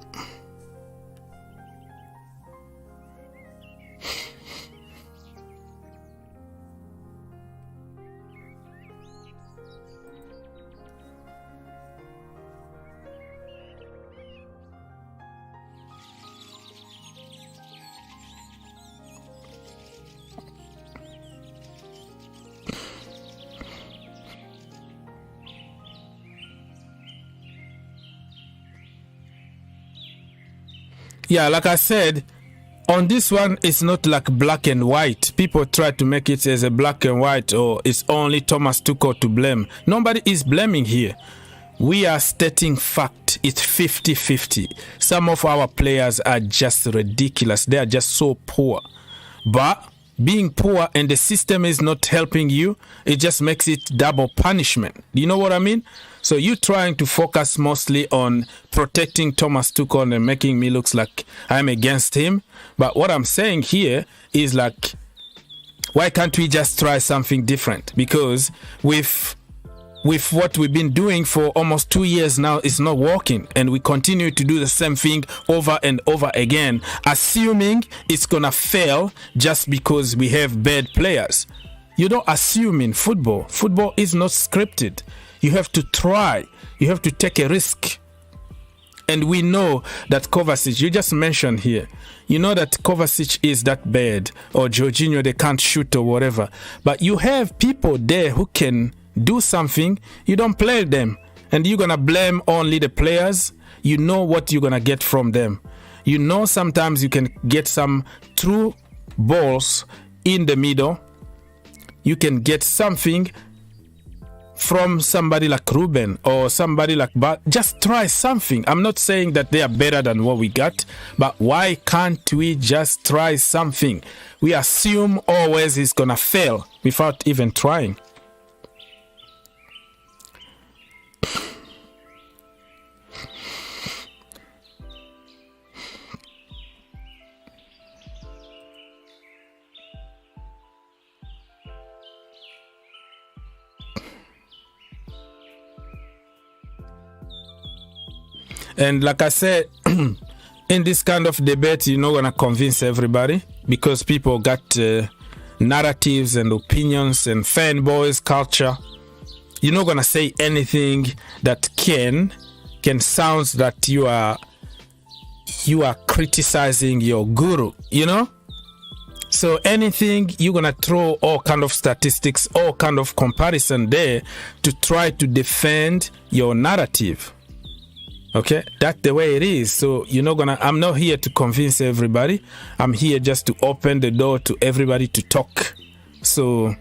Yeah, like I said, on this one, it's not like black and white. People try to make it as a black and white, or it's only Thomas Tuchel to blame. Nobody is blaming here. We are stating fact. It's 50-50. Some of our players are just ridiculous. They are just so poor. But being poor and the system is not helping you, it just makes it double punishment. You know what I mean? So you're trying to focus mostly on protecting Thomas Tuchel and making me look like I'm against him. But what I'm saying here is like, why can't we just try something different? Because with what we've been doing for almost 2 years now, it's not working, and we continue to do the same thing over and over again, assuming it's gonna fail just because we have bad players. You don't assume in football. Football is not scripted. You have to try. You have to take a risk. And we know that Kovacic, you just mentioned here, you know that Kovacic is that bad, or Jorginho, they can't shoot or whatever, but you have people there who can do something. You don't play them, and you're gonna blame only the players. You know what you're gonna get from them. You know sometimes you can get some true balls in the middle. You can get something from somebody like Ruben or somebody like just try something. I'm not saying that they are better than what we got, but why can't we just try something? We assume always it's gonna fail without even trying. And like I said, in this kind of debate, you're not going to convince everybody, because people got narratives and opinions and fanboys culture. You're not going to say anything that can sound that you are criticizing your guru, you know? So anything, you're going to throw all kind of statistics, all kind of comparison there to try to defend your narrative. Okay, that's the way it is. So I'm not here to convince everybody. I'm here just to open the door to everybody to talk. So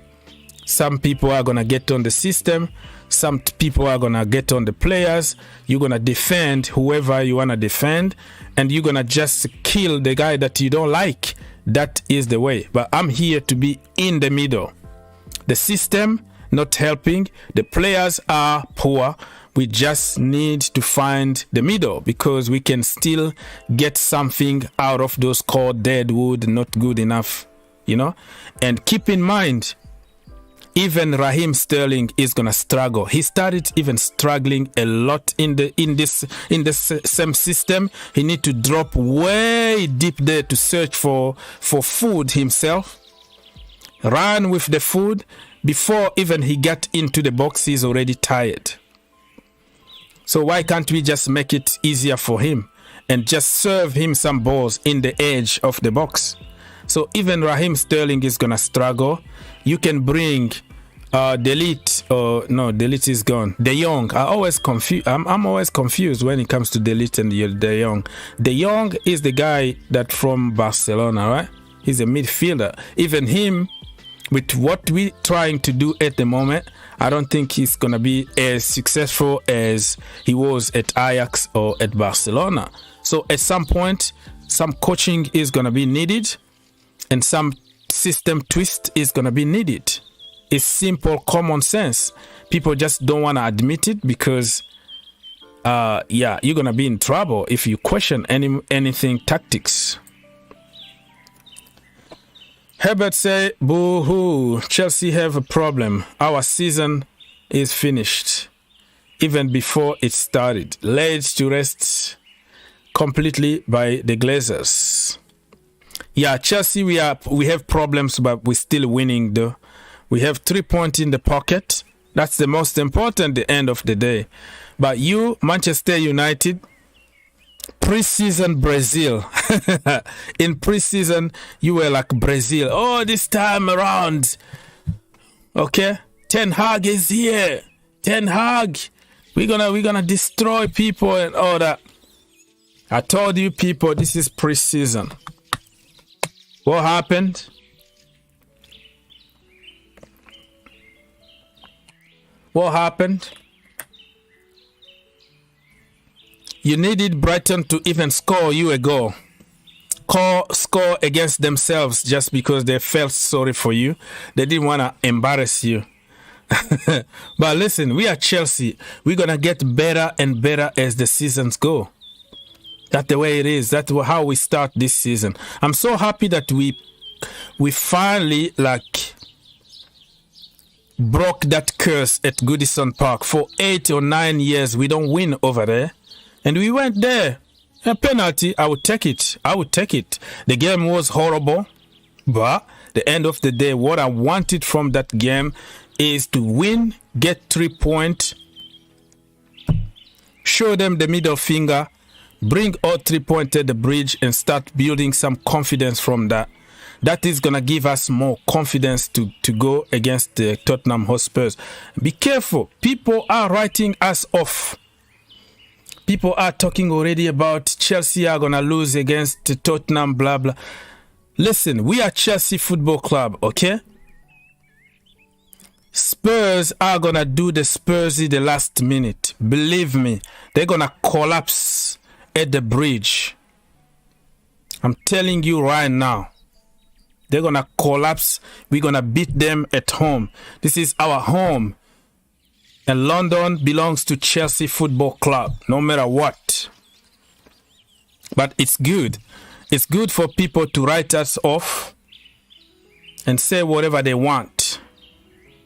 some people are gonna get on the system, some people are gonna get on the players. You're gonna defend whoever you wanna defend, and you're gonna just kill the guy that you don't like. That is the way. But I'm here to be in the middle. The system not helping, the players are poor. We just need to find the middle, because we can still get something out of those called dead wood, not good enough, you know. And keep in mind, even Raheem Sterling is gonna struggle. He started even struggling a lot in this same system. He need to drop way deep there to search for food himself. Run with the food. Before even he got into the box, he's already tired. So why can't we just make it easier for him and just serve him some balls in the edge of the box? So even Raheem Sterling is gonna struggle. You can bring Delete, or no, Delete is gone. De Jong. I'm always confused when it comes to Delete and De Jong. De Jong is the guy that from Barcelona, right? He's a midfielder. Even him, with what we're trying to do at the moment, I don't think he's going to be as successful as he was at Ajax or at Barcelona. So at some point, some coaching is going to be needed, and some system twist is going to be needed. It's simple common sense. People just don't want to admit it, because you're going to be in trouble if you question anything tactics. Herbert say, boo-hoo, Chelsea have a problem. Our season is finished, even before it started. Laid to rest completely by the Glazers. Yeah, Chelsea, we have problems, but we're still winning though. We have 3 points in the pocket. That's the most important at the end of the day. But you, Manchester United, pre-season Brazil. In pre-season, you were like Brazil. Oh, this time around, okay, Ten Hag is here. Ten Hag, we're gonna destroy people and all that. I told you people, this is pre-season. What happened? What happened? You needed Brighton to even score you a goal. Score against themselves just because they felt sorry for you. They didn't want to embarrass you. But listen, we are Chelsea. We're going to get better and better as the seasons go. That's the way it is. That's how we start this season. I'm so happy that we finally broke that curse at Goodison Park. For 8 or 9 years, we don't win over there. And we went there. A penalty, I would take it. I would take it. The game was horrible. But at the end of the day, what I wanted from that game is to win, get 3 points, show them the middle finger, bring all 3 points at the bridge, and start building some confidence from that. That is going to give us more confidence to go against the Tottenham Hotspurs. Be careful. People are writing us off. People are talking already about Chelsea are going to lose against Tottenham, blah, blah. Listen, we are Chelsea Football Club, okay? Spurs are going to do the Spursy the last minute. Believe me, they're going to collapse at the bridge. I'm telling you right now. They're going to collapse. We're going to beat them at home. This is our home. And London belongs to Chelsea Football Club, no matter what. But it's good. It's good for people to write us off and say whatever they want.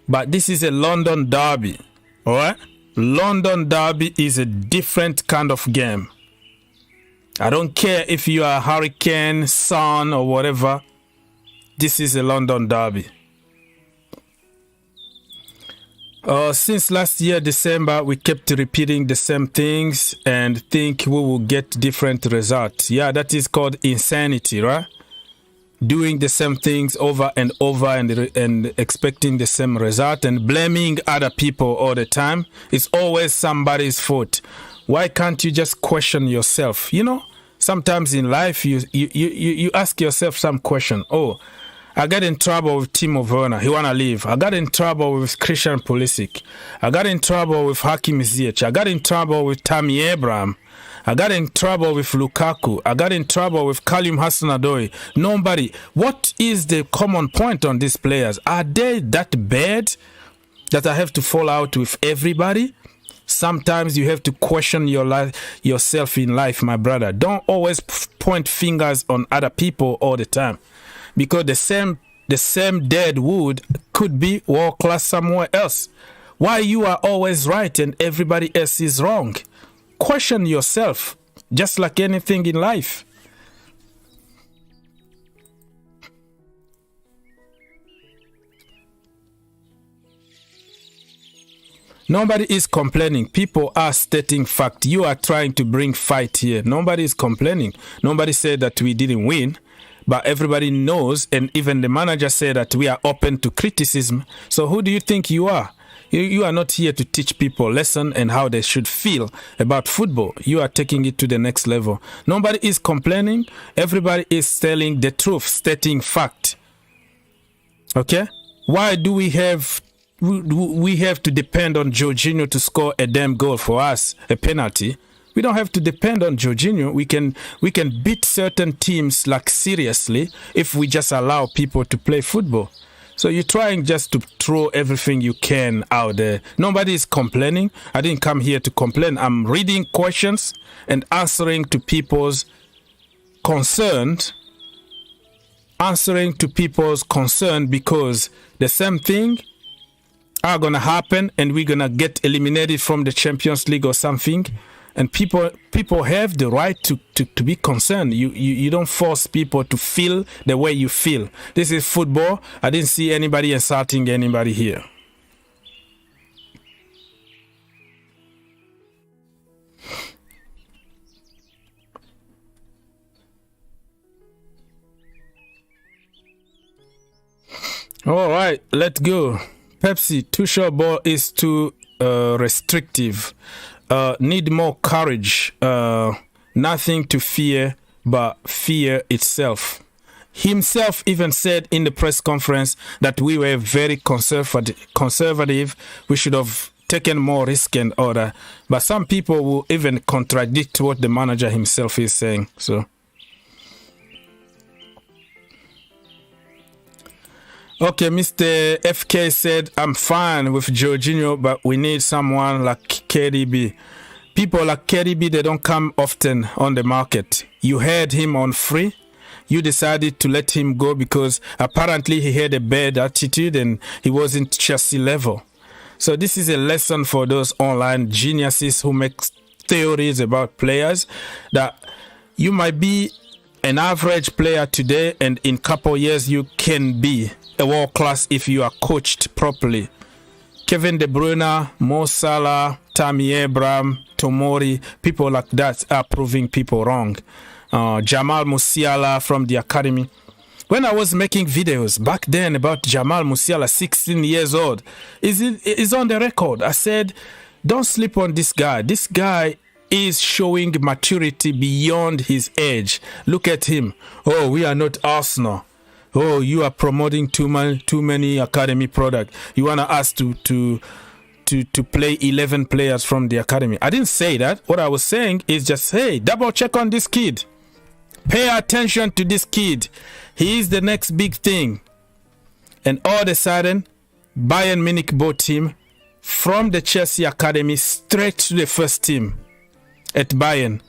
But this is a London derby, all right? London derby is a different kind of game. I don't care if you are Hurricane, Sun, or whatever. This is a London derby. Since last year, December, we kept repeating the same things and think we will get different results. Yeah, that is called insanity, right? Doing the same things over and over and expecting the same result and blaming other people all the time. It's always somebody's fault. Why can't you just question yourself? You know, sometimes in life, you ask yourself some question. Oh, I got in trouble with Timo Werner. He want to leave. I got in trouble with Christian Pulisic. I got in trouble with Hakim Ziyech. I got in trouble with Tammy Abraham. I got in trouble with Lukaku. I got in trouble with Callum Hudson-Odoi. Nobody. What is the common point on these players? Are they that bad that I have to fall out with everybody? Sometimes you have to question yourself in life, my brother. Don't always point fingers on other people all the time. Because the same dead wood could be world class somewhere else. Why you are always right and everybody else is wrong? Question yourself, just like anything in life. Nobody is complaining. People are stating fact. You are trying to bring fight here. Nobody is complaining. Nobody said that we didn't win. But everybody knows, and even the manager said that we are open to criticism. So who do you think you are? You are not here to teach people lesson and how they should feel about football. You are taking it to the next level. Nobody is complaining. Everybody is telling the truth, stating fact. Okay? Why do we have to depend on Jorginho to score a damn goal for us, a penalty? We don't have to depend on Jorginho. We can beat certain teams like seriously if we just allow people to play football. So you're trying just to throw everything you can out there. Nobody is complaining. I didn't come here to complain. I'm reading questions and answering to people's concerns. Answering to people's concern because the same thing are going to happen and we're going to get eliminated from the Champions League or something. And people have the right to be concerned. You don't force people to feel the way you feel. This is football. I didn't see anybody insulting anybody here. All right, let's go. Pepsi, Tuchel ball is too restrictive. Need more courage. nothing to fear but fear itself. Himself even said in the press conference that we were very conservative. We should have taken more risk and order. But some people will even contradict what the manager himself is saying. So, okay, Mr. FK said, I'm fine with Jorginho, but we need someone like KDB. People like KDB, they don't come often on the market. You had him on free. You decided to let him go because apparently he had a bad attitude and he wasn't Chelsea level. So this is a lesson for those online geniuses who make theories about players, that you might be an average player today and in couple years you can be a world class if you are coached properly. Kevin De Bruyne, Mo Salah, Tammy Abraham, Tomori, people like that are proving people wrong. Jamal Musiala from the academy. When I was making videos back then about Jamal Musiala, 16 years old, is on the record. I said, don't sleep on this guy. This guy is showing maturity beyond his age. Look at him. Oh, we are not Arsenal. Oh, you are promoting too many academy products. You want us to play 11 players from the academy. I didn't say that. What I was saying is just, hey, double check on this kid. Pay attention to this kid. He is the next big thing. And all of a sudden, Bayern Munich bought him from the Chelsea academy straight to the first team at Bayern.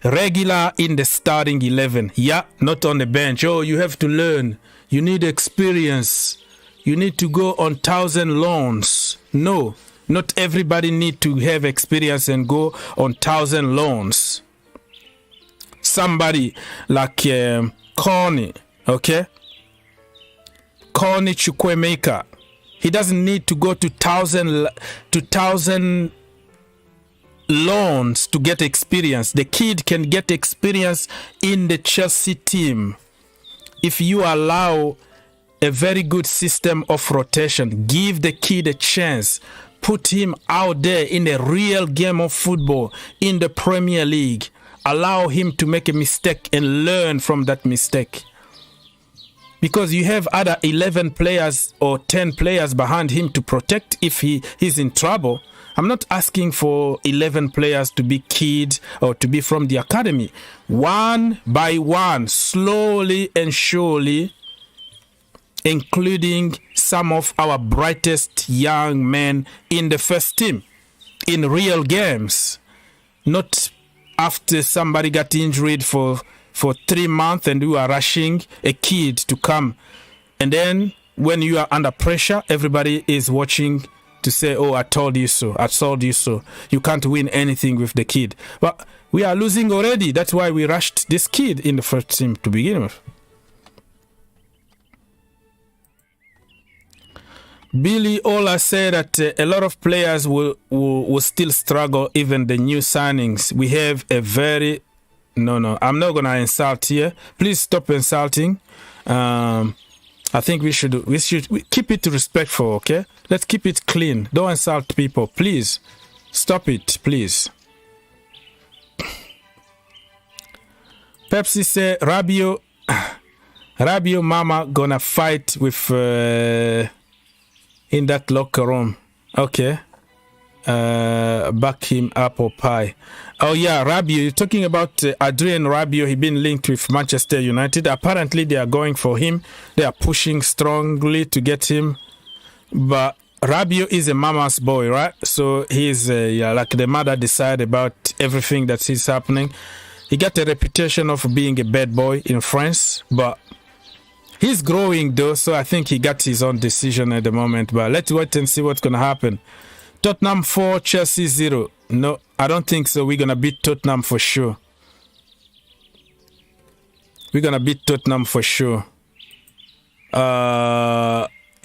Regular in the starting 11. Yeah, not on the bench. Oh, you have to learn. You need experience. You need to go on 1,000 loans. No, not everybody need to have experience and go on 1,000 loans. Somebody like Corny, okay? Corny Chukwuemeka. He doesn't need to go to 1,000 loans to get experience. The kid can get experience in the Chelsea team. If you allow a very good system of rotation, give the kid a chance, put him out there in a real game of football in the Premier League. Allow him to make a mistake and learn from that mistake. Because you have other 11 players or 10 players behind him to protect if he's in trouble. I'm not asking for 11 players to be kid or to be from the academy. One by one, slowly and surely, including some of our brightest young men in the first team, in real games. Not after somebody got injured for 3 months and you are rushing a kid to come. And then when you are under pressure, everybody is watching to say, oh, I told you so. I told you so. You can't win anything with the kid. But we are losing already. That's why we rushed this kid in the first team to begin with. Billy Ola said that a lot of players will still struggle, even the new signings. We have a very... No, I'm not going to insult here. Please stop insulting. I think we should keep it respectful, okay? Let's keep it clean. Don't insult people, please. Stop it, please. Pepsi said, Rabiot mama gonna fight with... in that locker room. Okay. Back him up or pie. Oh yeah, Rabiot. You're talking about Adrien Rabiot. He's been linked with Manchester United. Apparently they are going for him. They are pushing strongly to get him. But Rabiot is a mama's boy, right? So he's like the mother decide about everything that is happening. He got a reputation of being a bad boy in France, but he's growing though, so I think he got his own decision at the moment. But let's wait and see what's going to happen. Tottenham 4, Chelsea 0. No, I don't think so. We're going to beat Tottenham for sure. We're going to beat Tottenham for sure.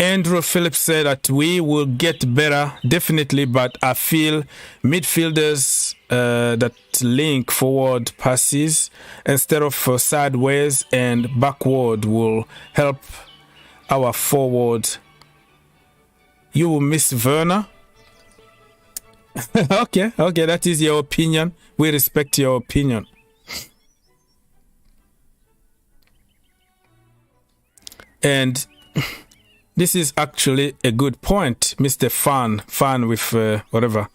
Andrew Phillips said that we will get better, definitely, but I feel midfielders that link forward passes instead of sideways and backward will help our forward. You will miss Werner. Okay, that is your opinion. We respect your opinion. And this is actually a good point, Mr. Fan with whatever.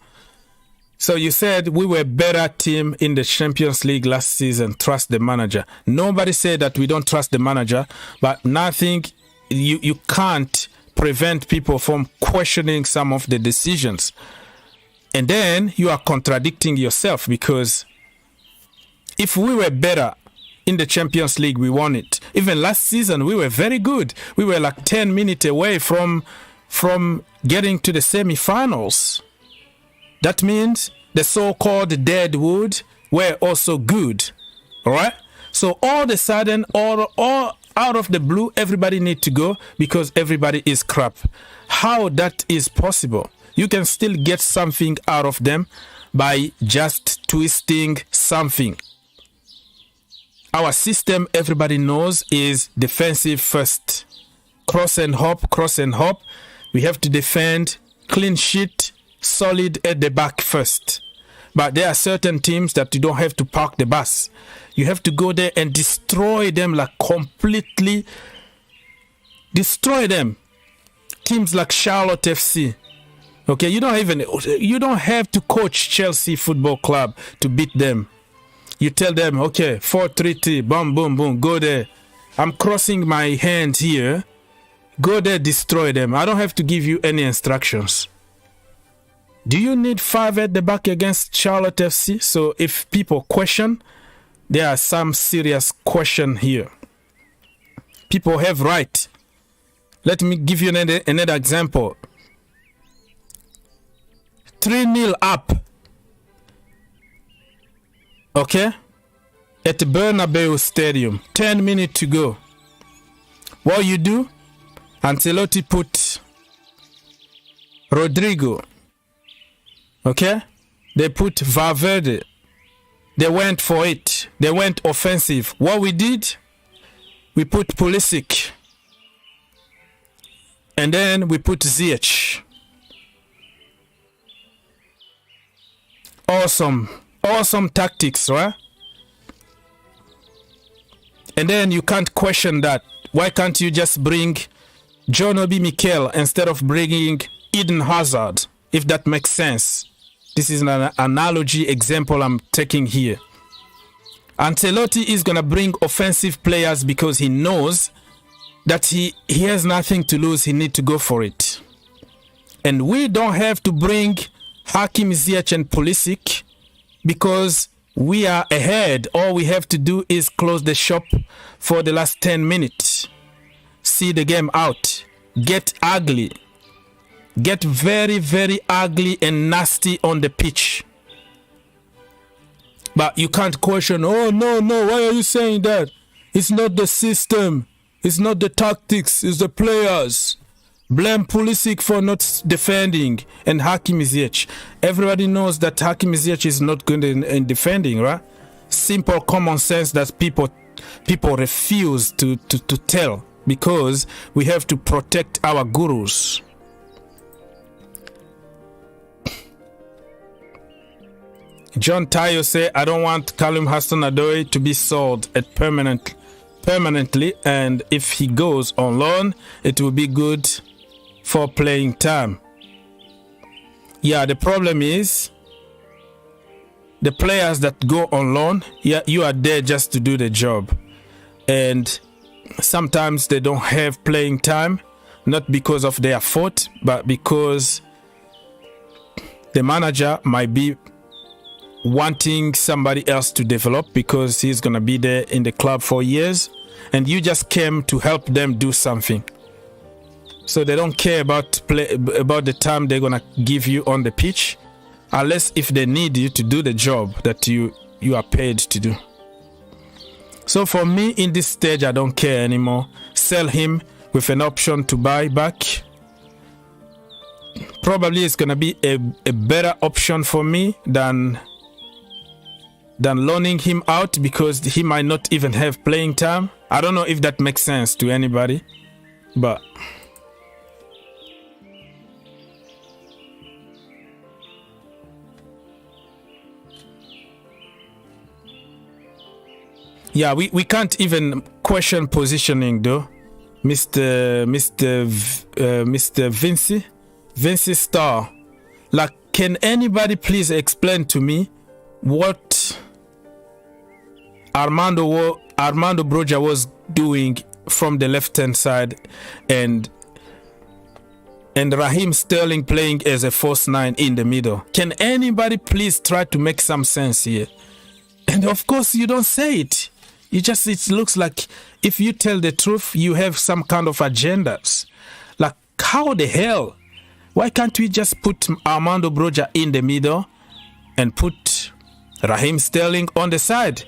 So you said we were a better team in the Champions League last season. Trust the manager. Nobody said that we don't trust the manager, but nothing, you can't prevent people from questioning some of the decisions. And then you are contradicting yourself, because if we were better in the Champions League, we won it. Even last season, we were very good. We were like 10 minutes away from getting to the semi-finals. That means the so-called dead wood were also good. All right? So all of a sudden, all out of the blue, everybody need to go because everybody is crap. How that is possible? You can still get something out of them by just twisting something. Our system, everybody knows, is defensive first. Cross and hop. We have to defend, clean sheet, solid at the back first. But there are certain teams that you don't have to park the bus. You have to go there and destroy them, like completely destroy them. Teams like Charlotte FC. Okay, you don't have to coach Chelsea Football Club to beat them. You tell them, okay, 4-3-3, boom, boom, boom, go there. I'm crossing my hand here. Go there, destroy them. I don't have to give you any instructions. Do you need 5 at the back against Charlotte FC? So if people question, there are some serious question here. People have right. Let me give you another example. 3-0 up. Okay? At the Bernabeu Stadium. 10 minutes to go. What you do? Ancelotti put Rodrigo. Okay? They put Valverde. They went for it. They went offensive. What we did? We put Pulisic. And then we put Ziyech. Awesome tactics, right? And then you can't question that. Why can't you just bring John Obi Mikel instead of bringing Eden Hazard, if that makes sense? This is an analogy example I'm taking here. Ancelotti is going to bring offensive players because he knows that he has nothing to lose. He needs to go for it. And we don't have to bring Hakim Ziyech and Pulisic because we are ahead. All we have to do is close the shop for the last 10 minutes. See the game out. Get ugly. Get very, very ugly and nasty on the pitch. But you can't question, oh, no, why are you saying that? It's not the system. It's not the tactics. It's the players. Blame Pulisic for not defending and Hakim Ziyech. Everybody knows that Hakim Ziyech is not good in defending, right? Simple common sense that people refuse to tell because we have to protect our gurus. John Tayo say, I don't want Callum Hudson-Odoi to be sold at permanently, and if he goes on loan, it will be good for playing time. Yeah, the problem is the players that go on loan, yeah, you are there just to do the job. And sometimes they don't have playing time, not because of their fault, but because the manager might be wanting somebody else to develop because he's going to be there in the club for years, and you just came to help them do something. So they don't care about the time they're going to give you on the pitch, unless if they need you to do the job that you are paid to do. So for me, in this stage, I don't care anymore. Sell him with an option to buy back. Probably it's going to be a better option for me than loaning him out because he might not even have playing time. I don't know if that makes sense to anybody, but yeah, we can't even question positioning though. Mr. Vinci Star. Like, can anybody please explain to me what Armando Broja was doing from the left-hand side and Raheem Sterling playing as a false 9 in the middle? Can anybody please try to make some sense here? And of course, you don't say it. It looks like if you tell the truth, you have some kind of agendas. Like, how the hell? Why can't we just put Armando Broja in the middle and put Raheem Sterling on the side?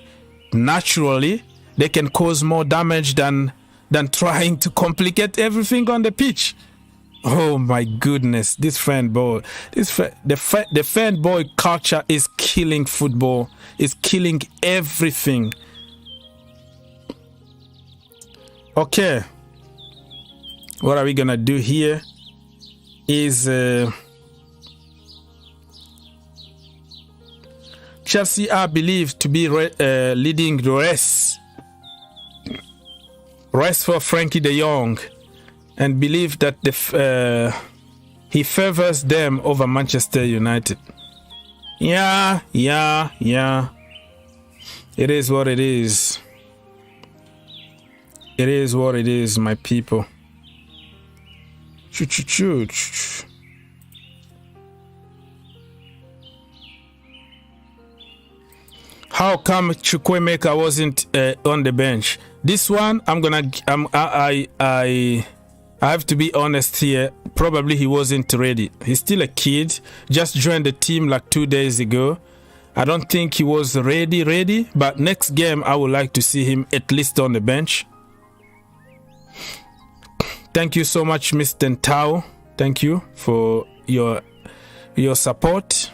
Naturally, they can cause more damage than trying to complicate everything on the pitch. Oh my goodness, this fanboy, the fanboy culture is killing football, is killing everything. Okay, what are we gonna do here is Chelsea are believed to be leading the race for Frenkie De Jong, and believe that he favors them over Manchester United. Yeah. It is what it is. It is what it is, my people. How come Chukwuemeka wasn't on the bench? This one, I have to be honest here. Probably he wasn't ready. He's still a kid. Just joined the team like 2 days ago. I don't think he was ready. But next game, I would like to see him at least on the bench. Thank you so much, Mr. Tao. Thank you for your support.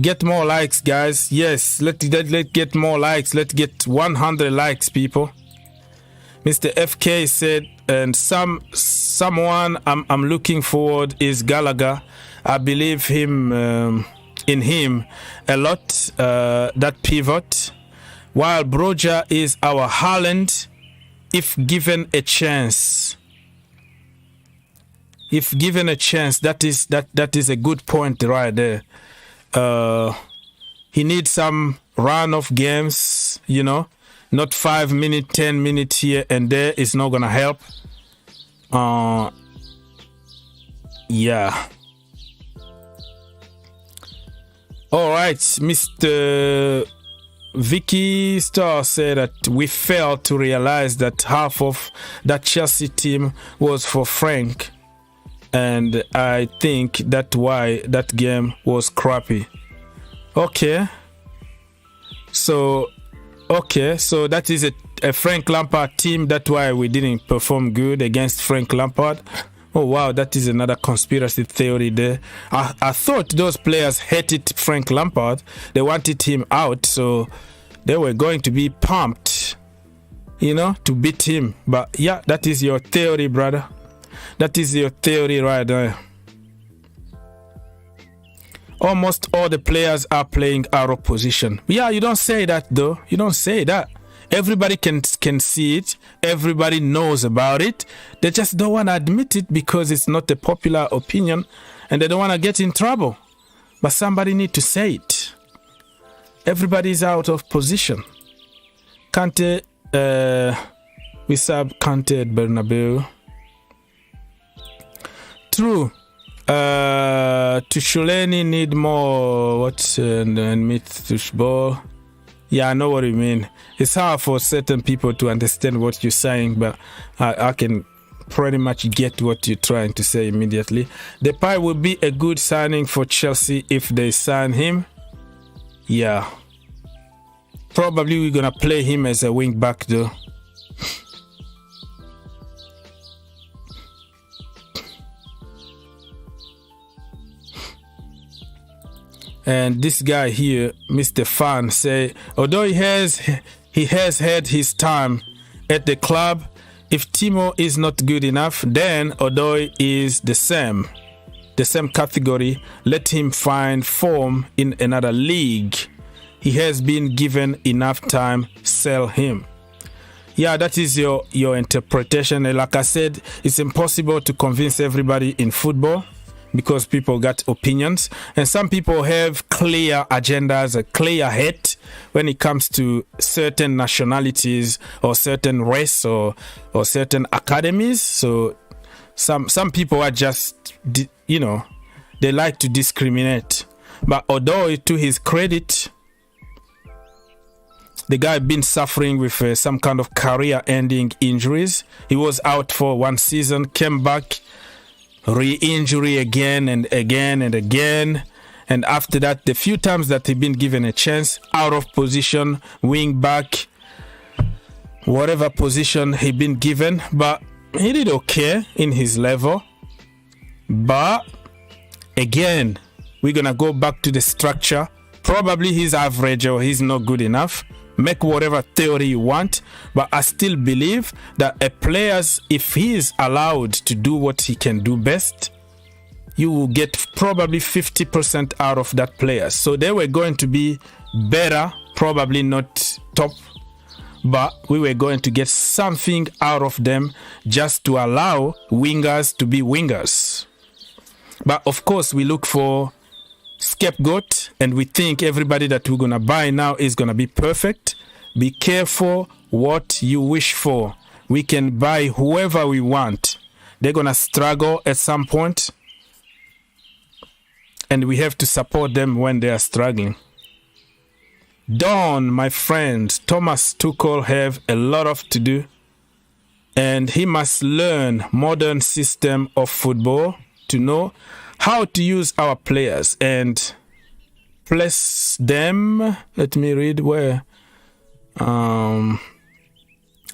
Get more likes, guys. Yes, let's get more likes. Let's get 100 likes, people. Mr. FK said, and someone I'm looking forward is Gallagher. I believe in him a lot. That pivot. While Broja is our Haaland, if given a chance. If given a chance, that is a good point right there. He needs some run of games, you know, not 5 minutes, 10 minutes here and there is not gonna help. Yeah. All right, Mr. Vicky Star said that we failed to realize that half of that Chelsea team was for Frank. And I think that's why that game was crappy. Okay. So that is a Frank Lampard team. That's why we didn't perform good against Frank Lampard. Oh wow, that is another conspiracy theory there. I thought those players hated Frank Lampard. They wanted him out, so they were going to be pumped, you know, to beat him. But yeah, that is your theory, brother. That is your theory right there. Almost all the players are playing out of position. Yeah, you don't say that though. You don't say that. Everybody can see it. Everybody knows about it. They just don't want to admit it because it's not a popular opinion and they don't want to get in trouble. But somebody need to say it. Everybody is out of position. Kante, we sub Kante at Bernabeu. True. Tuchuleni need more and meet Tuchball. Yeah, I know what you mean. It's hard for certain people to understand what you're saying, but I can pretty much get what you're trying to say immediately. Depay will be a good signing for Chelsea if they sign him. Yeah. Probably we're gonna play him as a wing back though. And this guy here, Mr. Fan, say, although he has had his time at the club, if Timo is not good enough, then Odoi is the same category. Let him find form in another league. He has been given enough time. Sell him. Yeah, that is your interpretation. And like I said, it's impossible to convince everybody in football because people got opinions. And some people have clear agendas, a clear hate when it comes to certain nationalities or certain race or certain academies. So some people are just, they like to discriminate. But although to his credit, the guy been suffering with some kind of career-ending injuries. He was out for one season, came back, re-injury again and again and again. And after that, the few times that he been given a chance, out of position, wing back, whatever position he been given. But he did okay in his level. But again, we're going to go back to the structure. Probably he's average or he's not good enough. Make whatever theory you want, but I still believe that a player, if he is allowed to do what he can do best, you will get probably 50% out of that player. So they were going to be better, probably not top, but we were going to get something out of them just to allow wingers to be wingers. But of course, we look for scapegoat and we think everybody that we're going to buy now is going to be perfect. Be careful what you wish for. We can buy whoever we want. They're going to struggle at some point and we have to support them when they are struggling. Don, my friend, Thomas Tuchel have a lot of to do and he must learn modern system of football to know how to use our players and place them. Let me read where. I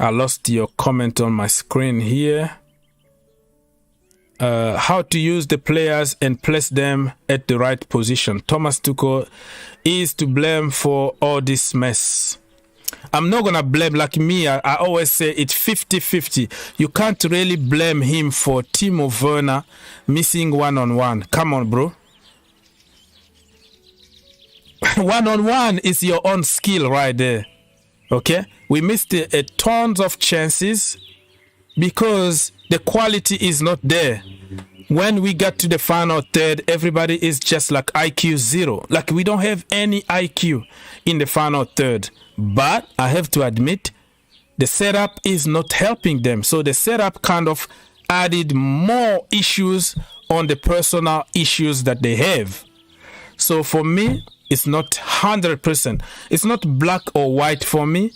lost your comment on my screen here. How to use the players and place them at the right position. Thomas Tuchel is to blame for all this mess. I'm not going to blame, like me, I always say it's 50-50. You can't really blame him for Timo Werner missing one-on-one. Come on, bro. One-on-one is your own skill right there. Okay? We missed tons of chances because the quality is not there. When we got to the final third, everybody is just like IQ 0. Like we don't have any IQ in the final third. But I have to admit, the setup is not helping them. So the setup kind of added more issues on the personal issues that they have. So for me, it's not 100%. It's not black or white for me.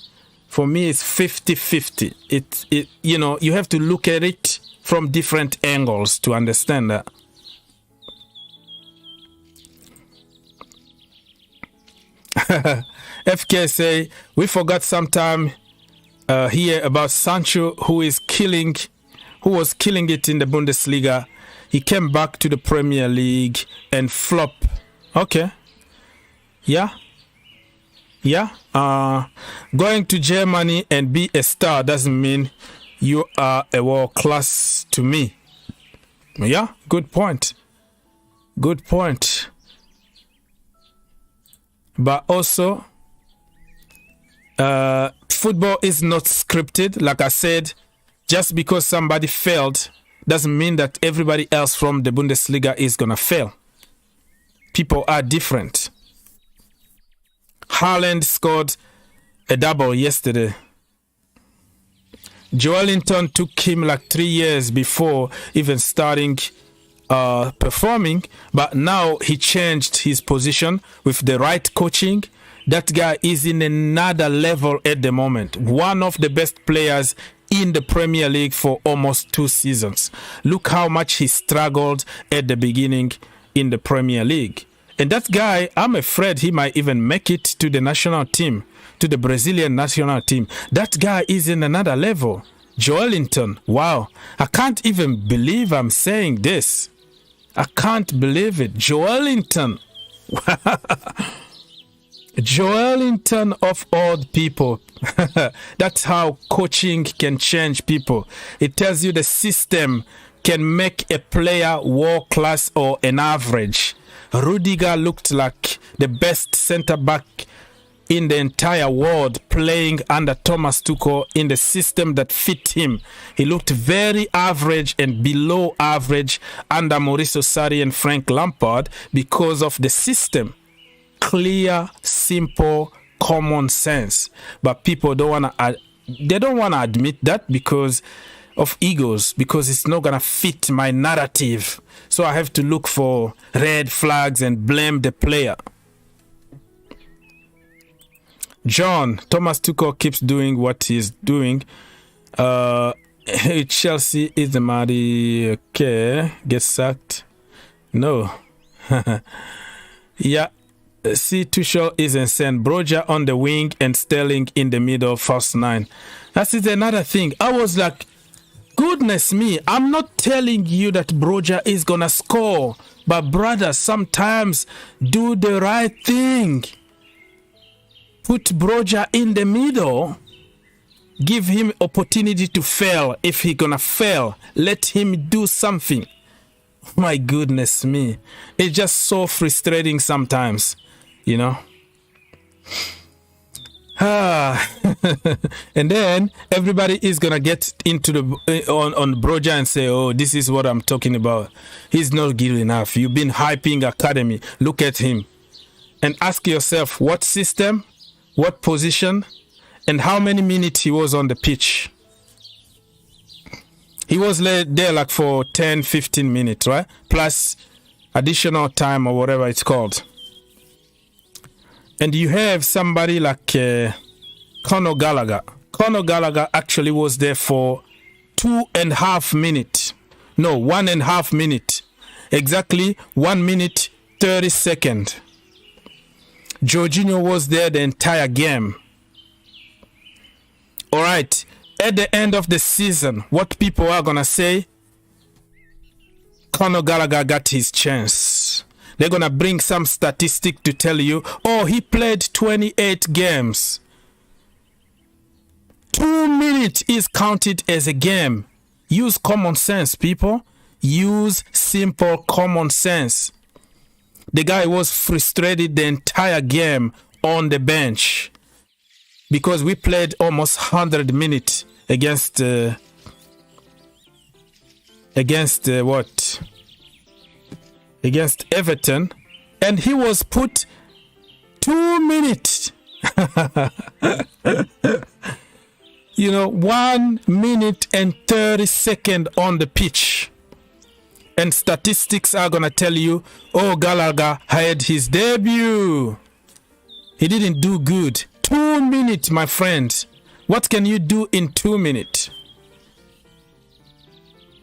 For me, it's 50-50. You have to look at it from different angles to understand that. FK say, we forgot sometime here about Sancho, who was killing it in the Bundesliga. He came back to the Premier League and flop. Okay. Yeah. Going to Germany and be a star doesn't mean you are a world class to me. Yeah, good point. But also, football is not scripted. Like I said, just because somebody failed doesn't mean that everybody else from the Bundesliga is going to fail. People are different. Haaland scored a double yesterday. Joelinton took him like 3 years before even starting performing, but now he changed his position with the right coaching. That guy is in another level at the moment. One of the best players in the Premier League for almost 2 seasons. Look how much he struggled at the beginning in the Premier League. And that guy, I'm afraid he might even make it to the national team, to the Brazilian national team. That guy is in another level. Joelinton, wow. I can't even believe I'm saying this. I can't believe it. Joelinton. Joelinton of all people. That's how coaching can change people. It tells you the system can make a player world class or an average. Rudiger looked like the best centre back in the entire world playing under Thomas Tuchel in the system that fit him. He looked very average and below average under Mauricio Sarri and Frank Lampard because of the system. Clear, simple, common sense. But people don't want to admit that because of egos, because it's not gonna fit my narrative. So I have to look for red flags and blame the player. John, Thomas Tuchel keeps doing what he's doing. Chelsea is the mighty. Okay, get sacked. No. Yeah. See, Tuchel is insane. Broja on the wing and Sterling in the middle, first 9. That is another thing. I was like, goodness me, I'm not telling you that Broja is gonna score, but brother, sometimes do the right thing. Put Broja in the middle. Give him opportunity to fail. If he gonna fail, let him do something. My goodness me. It's just so frustrating sometimes, you know. And then everybody is gonna get into the on Broja and say, oh, this is what I'm talking about. He's not good enough. You've been hyping academy. Look at him. And ask yourself, what system, what position, and how many minutes he was on the pitch. He was there like for 10, 15 minutes, right? Plus additional time or whatever it's called. And you have somebody like Conor Gallagher. Conor Gallagher actually was there for 2.5 minutes. No, 1.5 minutes. Exactly 1 minute, 30 seconds. Jorginho was there the entire game. All right. At the end of the season, what people are going to say, Conor Gallagher got his chance. They're going to bring some statistic to tell you, oh, he played 28 games. 2 minutes is counted as a game. Use common sense, people. Use simple common sense. The guy was frustrated the entire game on the bench because we played almost 100 minutes against Everton, and he was put 2 minutes. 1 minute and 30 seconds on the pitch. And statistics are gonna tell you, oh, Gallagher had his debut. He didn't do good. 2 minutes, my friend. What can you do in 2 minutes?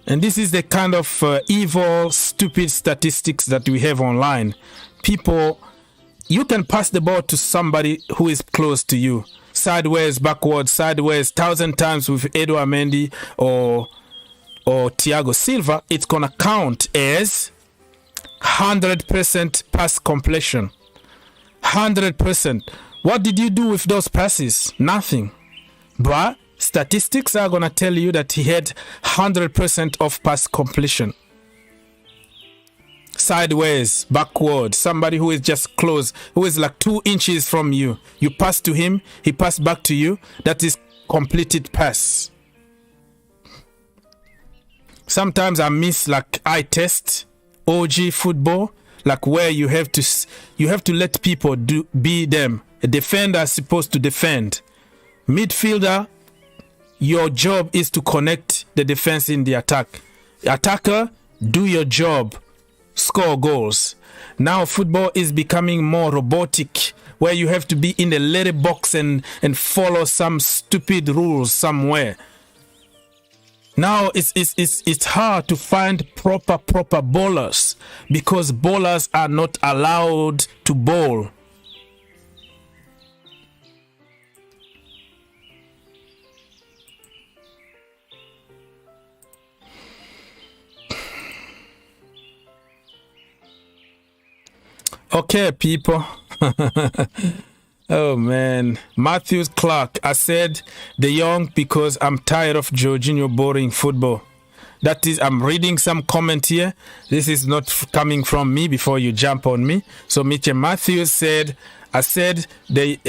And this is the kind of evil, stupid statistics that we have online. People, you can pass the ball to somebody who is close to you. Sideways, backwards, sideways, 1,000 times with Edouard Mendy or Thiago Silva. It's going to count as 100% pass completion. 100%. What did you do with those passes? Nothing. But statistics are going to tell you that he had 100% of pass completion. Sideways, backward, somebody who is just close, who is like 2 inches from you. You pass to him, he passed back to you. That is completed pass. Sometimes I miss like eye test, OG football, like where you have to let people be them. A defender is supposed to defend. Midfielder, your job is to connect the defense in the attack. Attacker, do your job, score goals. Now football is becoming more robotic, where you have to be in the little box and follow some stupid rules somewhere. Now it's hard to find proper bowlers because bowlers are not allowed to bowl. Okay, people. Oh man, Matthews Clark. I said De Jong because I'm tired of Jorginho boring football. That is, I'm reading some comment here. This is not coming from me before you jump on me. So Mitchell Matthews said, I said De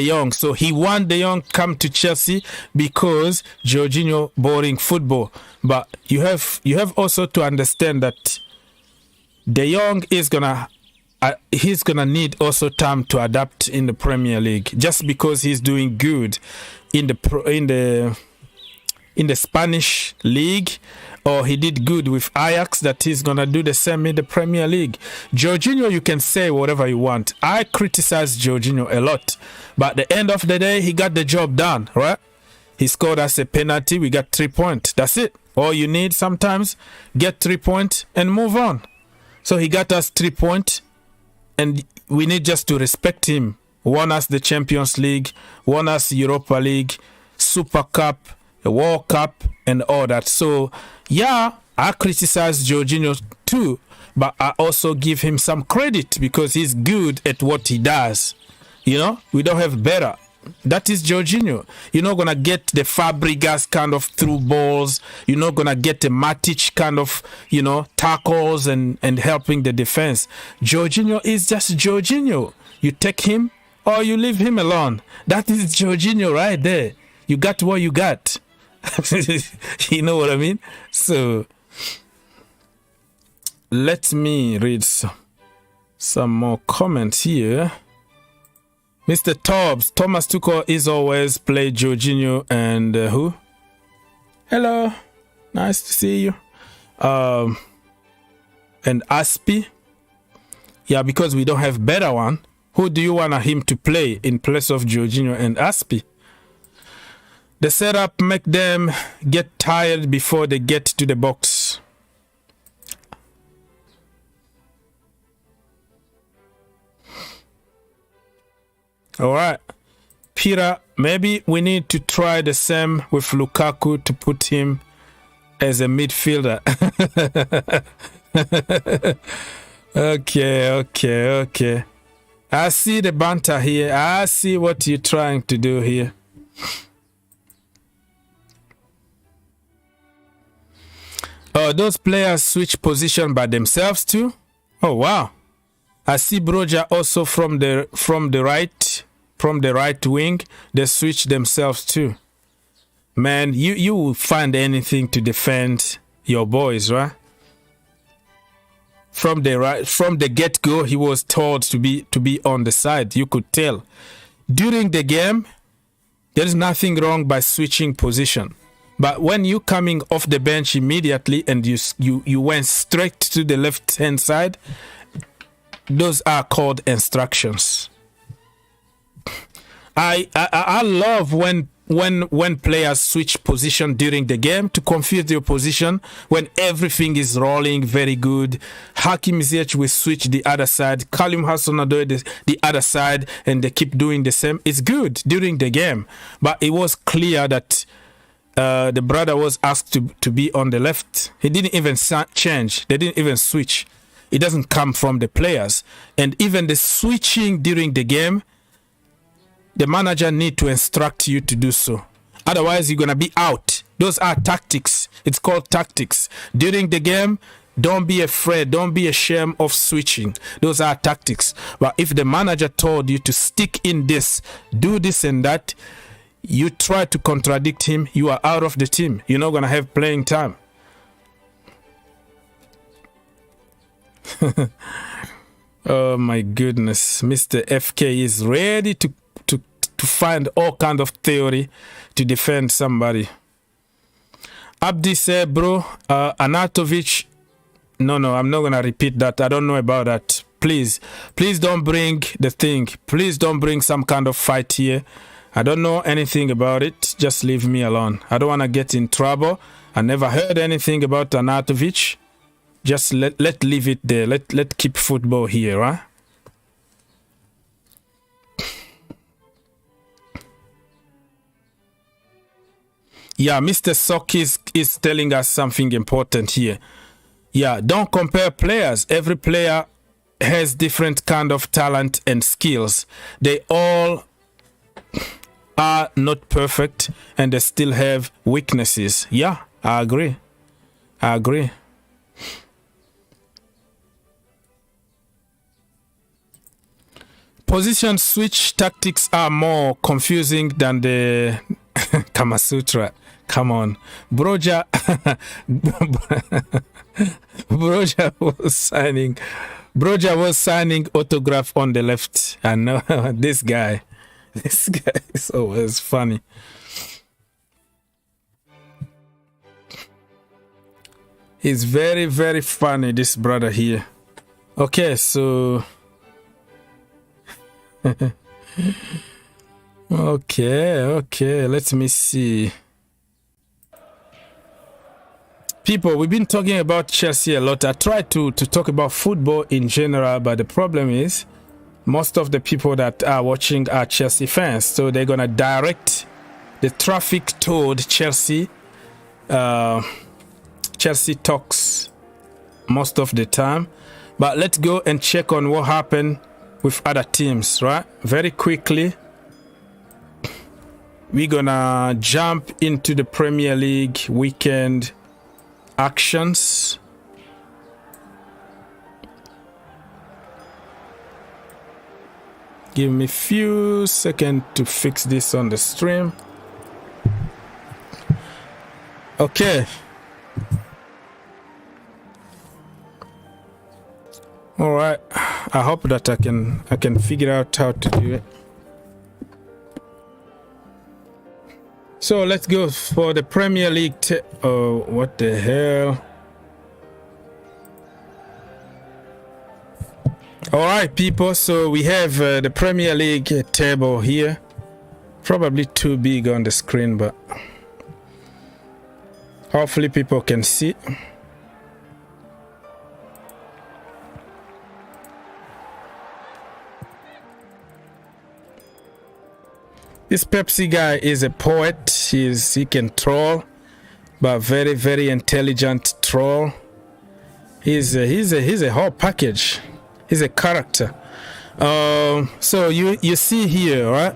Jong. So he want De Jong come to Chelsea because Jorginho boring football. But you have also to understand that De Jong is he's gonna need also time to adapt in the Premier League. Just because he's doing good in the Spanish league, or he did good with Ajax, that he's gonna do the same in the Premier League. Jorginho, you can say whatever you want. I criticize Jorginho a lot, but at the end of the day, he got the job done, right? He scored us a penalty. We got 3 points. That's it. All you need sometimes, get 3 points and move on. So he got us 3 points, and we need just to respect him. Won us the Champions League, won us Europa League, Super Cup, the World Cup, and all that. So, yeah, I criticize Jorginho too, but I also give him some credit because he's good at what he does. You know, we don't have better. That is Jorginho. You're not going to get the Fabregas kind of through balls. You're not going to get the Matic kind of, tackles and helping the defense. Jorginho is just Jorginho. You take him or you leave him alone. That is Jorginho right there. You got what you got. You know what I mean? So, let me read some more comments here. Mr. Thomas Tuchel is always play Jorginho and who? Hello, nice to see you. And Aspi. Yeah, because we don't have better one. Who do you want him to play in place of Jorginho and Aspi? The setup make them get tired before they get to the box. All right, Peter, maybe we need to try the same with Lukaku to put him as a midfielder. Okay. I see the banter here. I see what you're trying to do here. Oh, those players switch position by themselves too? Oh, wow. I see Broja also from the right wing. They switch themselves too. Man, you will find anything to defend your boys, right? From the get-go, he was told to be on the side. You could tell. During the game, there is nothing wrong by switching position. But when you coming off the bench immediately and you went straight to the left-hand side, those are called instructions. I love when players switch position during the game to confuse the opposition when everything is rolling very good. Hakim Ziyech will switch the other side. Callum Hudson-Odoi the other side, and they keep doing the same. It's good during the game, but it was clear that the brother was asked to be on the left. He didn't even change. They didn't even switch. It doesn't come from the players. And even the switching during the game, the manager need to instruct you to do so. Otherwise, you're going to be out. Those are tactics. It's called tactics. During the game, don't be afraid. Don't be ashamed of switching. Those are tactics. But if the manager told you to stick in this, do this and that, you try to contradict him, you are out of the team. You're not going to have playing time. Oh my goodness. Mr. FK is ready to find all kind of theory to defend somebody. Abdi said, bro, Anatovic. No, I'm not going to repeat that. I don't know about that. Please don't bring the thing. Please don't bring some kind of fight here. I don't know anything about it. Just leave me alone. I don't want to get in trouble. I never heard anything about Anatovic. Just let leave it there. Let keep football here, right? Yeah, Mr. Sok is telling us something important here. Yeah, don't compare players. Every player has different kind of talent and skills. They all are not perfect and they still have weaknesses. Yeah, I agree. position switch tactics are more confusing than the Kama Sutra. Come on. Broja was signing autograph on the left. I know this guy is always funny. He's very, very funny, this brother here. Okay, so okay, let me see. People, we've been talking about Chelsea a lot. I try to talk about football in general, but the problem is most of the people that are watching are Chelsea fans, so they're gonna direct the traffic toward Chelsea. Chelsea talks most of the time, but let's go and check on what happened with other teams, right? Very quickly, we're gonna jump into the Premier League weekend actions. Give me a few seconds to fix this on the stream. Okay. All right. I hope that I can figure out how to do it. So let's go for the Premier League. Oh, what the hell? All right, people. So we have the Premier League table here. Probably too big on the screen, but hopefully people can see. This Pepsi guy is a poet. He can troll, but very, very intelligent troll. He's a whole package. He's a character. So you see here, right?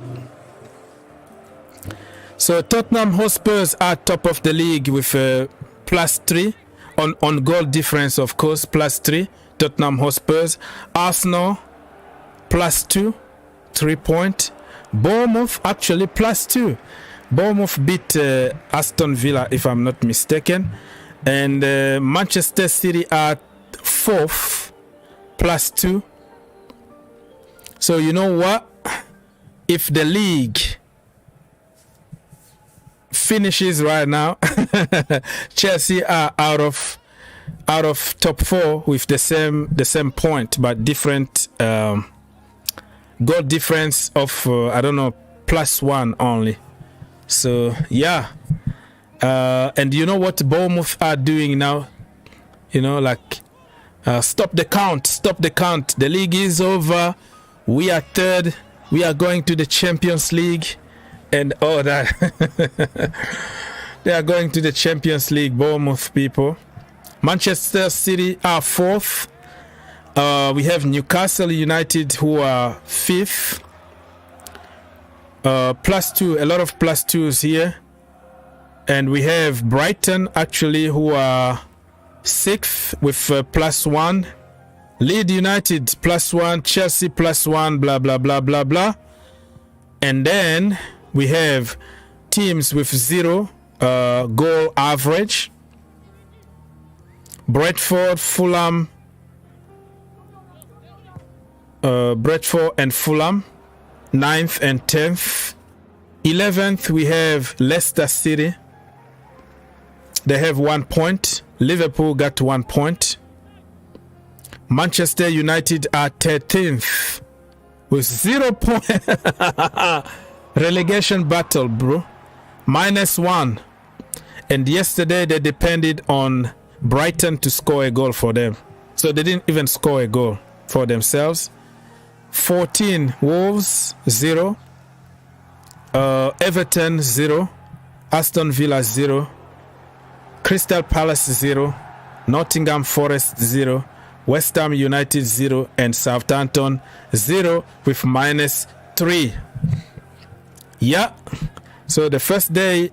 So Tottenham Hotspurs are top of the league with +3 on goal difference, of course, +3. Tottenham Hotspurs. Arsenal +2, 3 points. Bournemouth actually +2. Bournemouth beat Aston Villa, if I'm not mistaken. And Manchester City are 4th, +2. So you know what? If the league finishes right now, Chelsea are out of top 4 with the same point, but different goal difference of I don't know, +1 only. So yeah, and you know what Bournemouth are doing now? You know, like stop the count. The league is over. We are 3rd. We are going to the Champions League, and all that. They are going to the Champions League, Bournemouth people. Manchester City are 4th. We have Newcastle United who are 5th. +2, a lot of +2s here. And we have Brighton actually who are 6th with +1. Leeds United +1, Chelsea +1, blah, blah, blah, blah, blah. And then we have teams with 0 goal average. Brentford, Fulham, Brentford and Fulham, 9th and 10th. 11th, we have Leicester City. They have 1 point. Liverpool got 1 point. Manchester United are 13th with 0 points. Relegation battle, bro. -1. And yesterday they depended on Brighton to score a goal for them. So they didn't even score a goal for themselves. 14, Wolves 0. Everton 0. Aston Villa 0. Crystal Palace 0. Nottingham Forest 0. West Ham United 0. And Southampton 0 with -3. Yeah. So the first day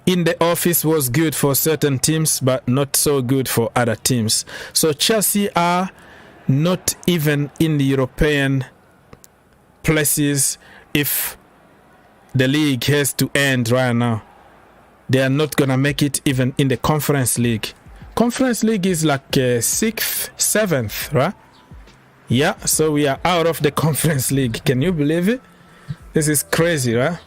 in the office was good for certain teams, but not so good for other teams. So Chelsea are not even in the European places if the league has to end right now. They are not gonna make it even in the Conference League. Conference League is like 6th, 7th, right? Yeah, so we are out of the Conference League. Can you believe it? This is crazy, right?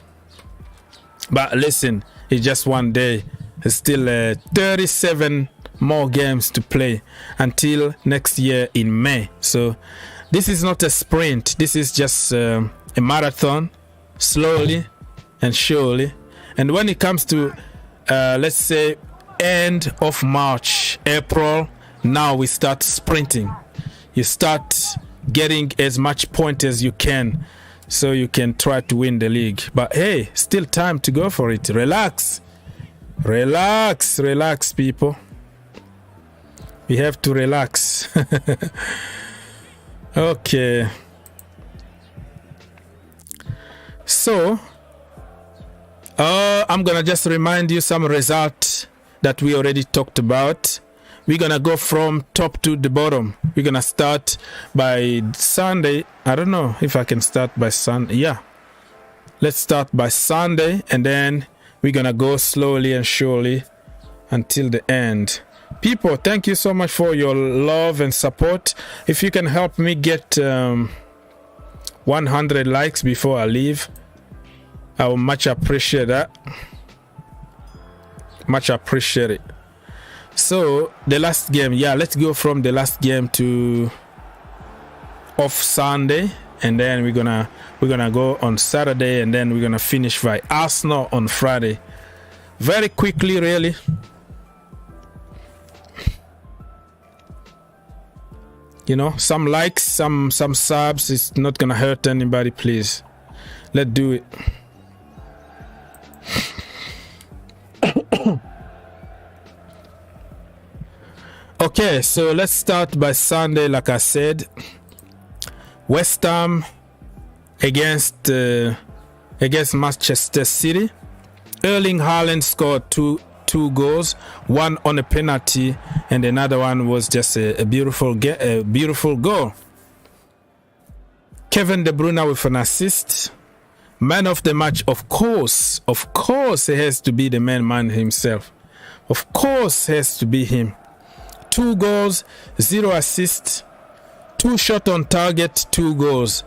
But listen, it's just one day. There's still 37 more games to play until next year in May. So this is not a sprint. This is just a marathon, slowly and surely. And when it comes to, let's say, end of March, April, now we start sprinting. You start getting as much point as you can so you can try to win the league. But hey, still time to go for it. Relax. Relax, relax, people. We have to relax. Okay. So, I'm gonna just remind you some results that we already talked about. We're gonna go from top to the bottom. We're gonna start by Sunday. I don't know if I can start by Sunday. Yeah, let's start by Sunday, and then we're gonna go slowly and surely until the end. People, thank you so much for your love and support. If you can help me get 100 likes before I leave, I will much appreciate that. Much appreciate it. So the last game, yeah, let's go from the last game to off Sunday, and then we're gonna go on Saturday, and then we're gonna finish by Arsenal on Friday. Very quickly, really. You know, some likes, some subs. It's not gonna hurt anybody. Please, let's do it. Okay, so let's start by Sunday. Like I said, West Ham against Manchester City. Erling Haaland scored two goals, one on a penalty, and another one was just a beautiful goal. Kevin De Bruyne with an assist. Man of the match, of course, he has to be the man himself. Of course, has to be him. 2 goals, 0 assists, 2 shots on target, 2 goals.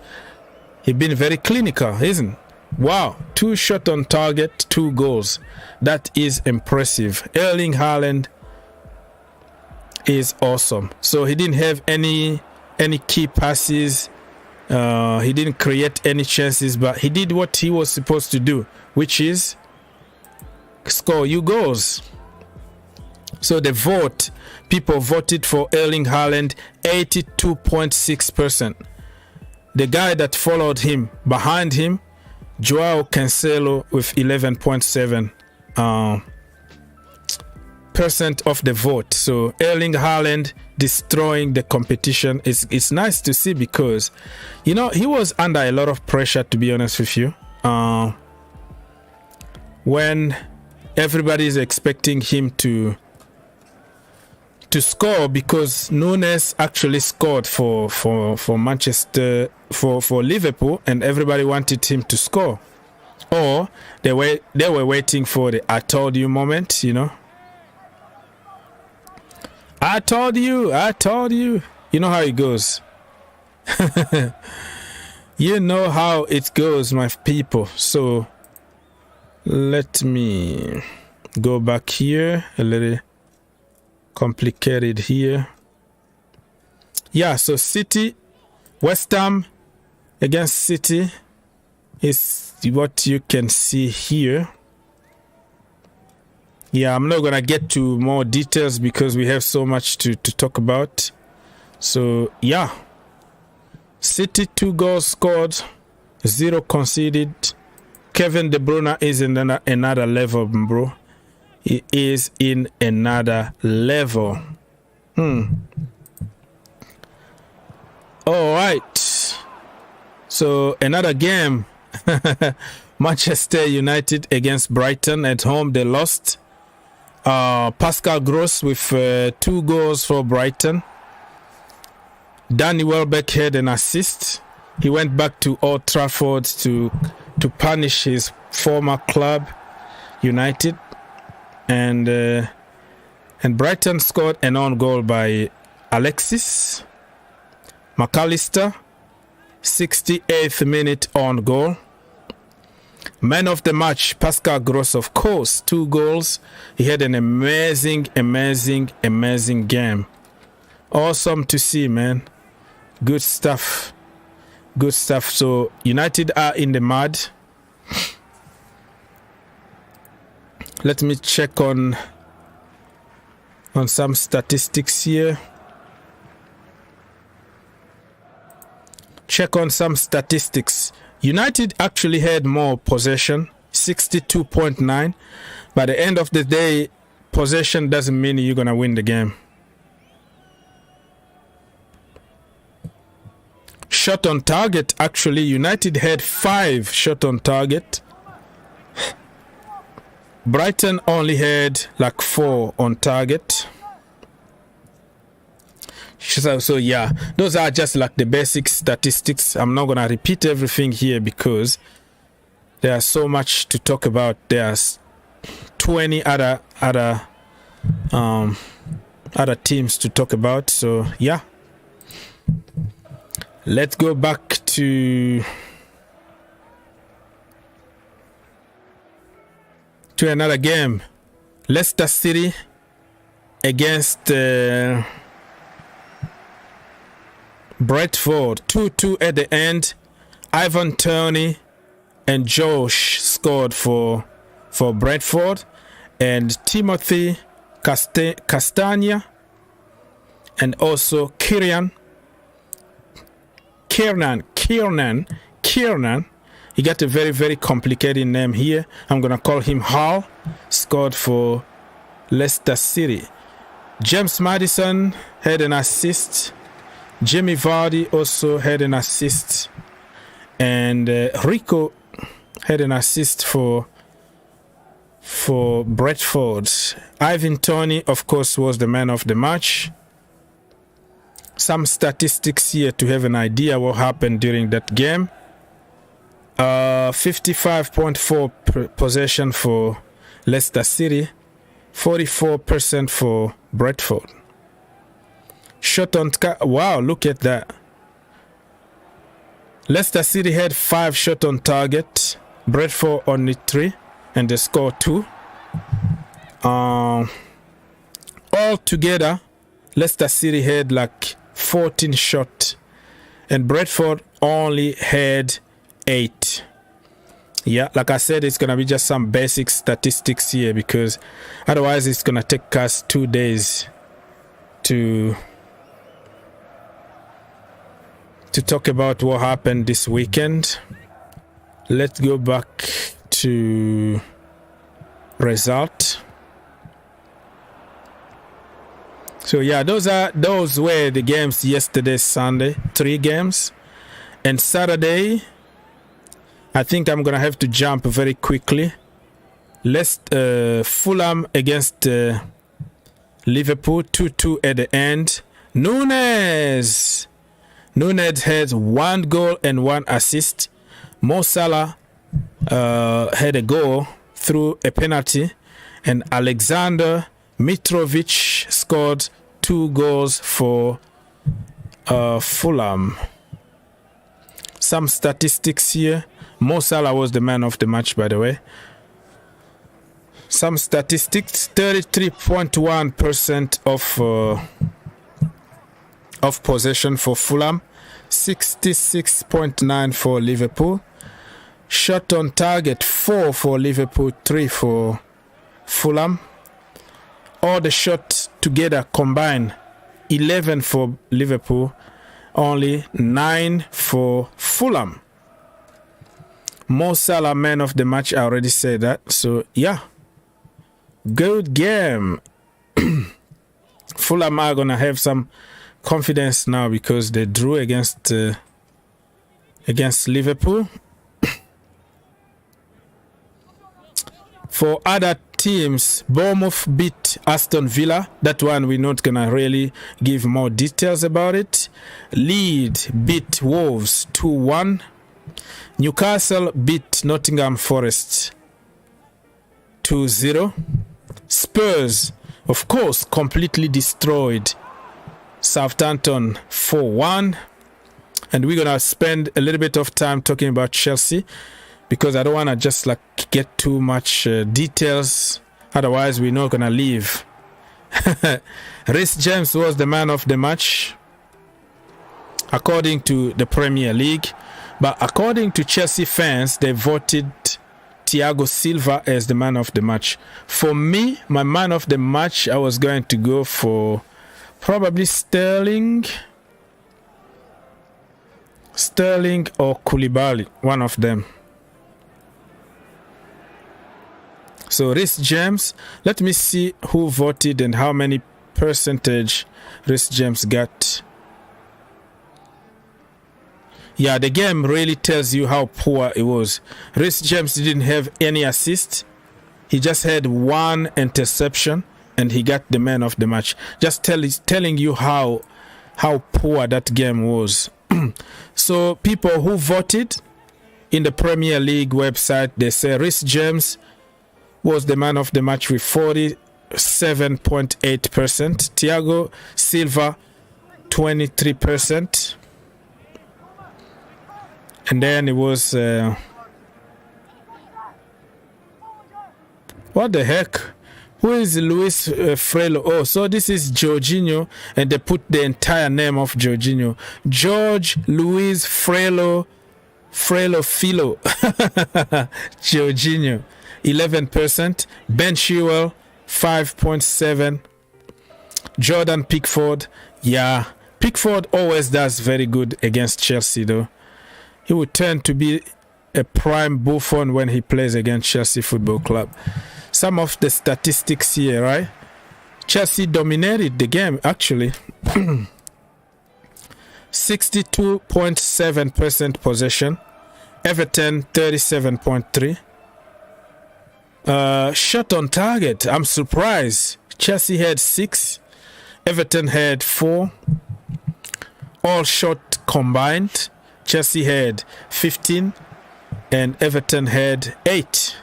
He's been very clinical, isn't he? Wow, 2 shots on target, 2 goals. That is impressive. Erling Haaland is awesome. So he didn't have any key passes. He didn't create any chances, but he did what he was supposed to do, which is score you goals. So the people voted for Erling Haaland 82.6%. The guy that followed him, behind him, Joao Cancelo with 11.7% of the vote. So Erling Haaland destroying the competition. It's nice to see, because you know he was under a lot of pressure, to be honest with you, when everybody is expecting him to score, because Nouman actually scored for Manchester, for Liverpool, and everybody wanted him to score, or they were waiting for the "I told you" moment, you know. I told you. You know how it goes. You know how it goes, my people. So let me go back here. A little complicated here. Yeah, so City, West Ham against City is what you can see here. Yeah, I'm not gonna get to more details because we have so much to talk about. So yeah, City 2 goals scored, 0 conceded. Kevin De Bruyne is in another level, bro. He is in another level. All right. So another game. Manchester United against Brighton at home. They lost. Pascal Gross with 2 goals for Brighton. Danny Welbeck had an assist. He went back to Old Trafford to punish his former club, United, and Brighton scored an own goal by Alexis McAllister, 68th minute on goal. Man of the match, Pascal Gross, of course, 2 goals. He had an amazing game. Awesome to see, man. Good stuff. Good stuff. So United are in the mud. Let me check on some statistics here. Check on some statistics. United actually had more possession, 62.9. By the end of the day, possession doesn't mean you're going to win the game. Shot on target, actually, United had 5 shot on target. Brighton only had like 4 on target. So yeah, those are just like the basic statistics. I'm not gonna repeat everything here because there's so much to talk about. There's 20 other teams to talk about. So yeah, let's go back to another game. Leicester City against Brentford, 2-2 at the end. Ivan Toney and Josh scored for Brentford, and Timothy Castagna and also Kiernan. He got a very complicated name here. I'm gonna call him Hall. Scored for Leicester City. James Maddison had an assist. Jamie Vardy also had an assist, and Rico had an assist for Brentford. Ivan Toney, of course, was the man of the match. Some statistics here to have an idea what happened during that game. 55.4 possession for Leicester City, 44% for Brentford. Shot on wow, look at that. Leicester City had 5 shot on target, Brentford only 3, and they scored 2. All together, Leicester City had like 14 shots, and Brentford only had 8. Yeah, like I said, it's gonna be just some basic statistics here because otherwise it's gonna take us 2 days to talk about what happened this weekend. Let's go back to result. So yeah, those were the games yesterday, Sunday, 3 games. And Saturday, I think I'm gonna have to jump very quickly. Let's Fulham against Liverpool, 2-2 at the end. Nounes had 1 goal and 1 assist. Mo Salah had a goal through a penalty, and Alexander Mitrovic scored 2 goals for Fulham. Some statistics here. Mo Salah was the man of the match, by the way. Some statistics: 33.1% of possession for Fulham, 66.9 for Liverpool. Shot on target 4 for Liverpool, 3 for Fulham. All the shots together combined 11 for Liverpool, only 9 for Fulham. Mo Salah, man of the match, I already said that. So yeah, good game. Fulham are gonna have some confidence now because they drew against Liverpool. For other teams, Bournemouth beat Aston Villa. That one we're not going to really give more details about it. Leeds beat Wolves 2-1. Newcastle beat Nottingham Forest 2-0. Spurs, of course, completely destroyed Southampton 4-1. And we're going to spend a little bit of time talking about Chelsea, because I don't want to just like get too much details. Otherwise, we're not going to leave. Reece James was the man of the match, according to the Premier League. But according to Chelsea fans, they voted Thiago Silva as the man of the match. For me, my man of the match, I was going to go for probably Sterling or Koulibaly, one of them. So Reece James, let me see who voted and how many percentage Reece James got. Yeah, the game really tells you how poor it was. Reece James didn't have any assist. He just had one interception and he got the man of the match. Just telling you how poor that game was. So people who voted in the Premier League website, they say Reece James was the man of the match with 47.8%. Thiago Silva 23%. And then it was what the heck? Who is Luis Frelo? Oh, so this is Jorginho, and they put the entire name of Jorginho. George Luis Frelo Filo. Jorginho, 11%. Ben Chilwell, 5.7%. Jordan Pickford, yeah. Pickford always does very good against Chelsea, though. He would tend to be a prime Buffon when he plays against Chelsea Football Club. Some of the statistics here, right? Chelsea dominated the game, actually. 62.7% possession. Everton, 37.3%. Shot on target, I'm surprised. Chelsea had 6. Everton had 4. All shot combined. Chelsea had 15 and Everton had 8.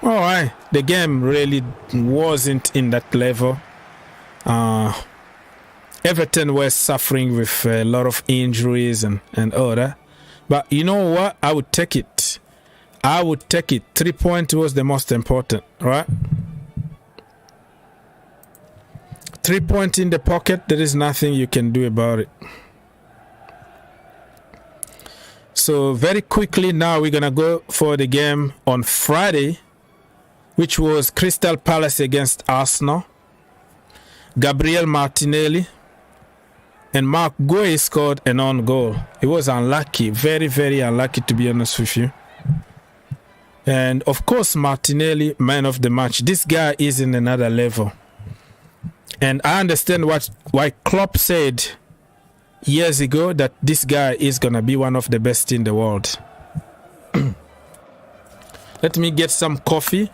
All right, the game really wasn't in that level. Everton was suffering with a lot of injuries and all that. But you know what? I would take it. 3 points was the most important, right? 3 points in the pocket, there is nothing you can do about it. So very quickly now we're going to go for the game on Friday, which was Crystal Palace against Arsenal. Gabriel Martinelli and Mark Guehi scored an own goal. It was unlucky, very, very unlucky, to be honest with you. And of course, Martinelli, man of the match. This guy is in another level. And I understand why Klopp said years ago that this guy is going to be one of the best in the world. Let me get some coffee.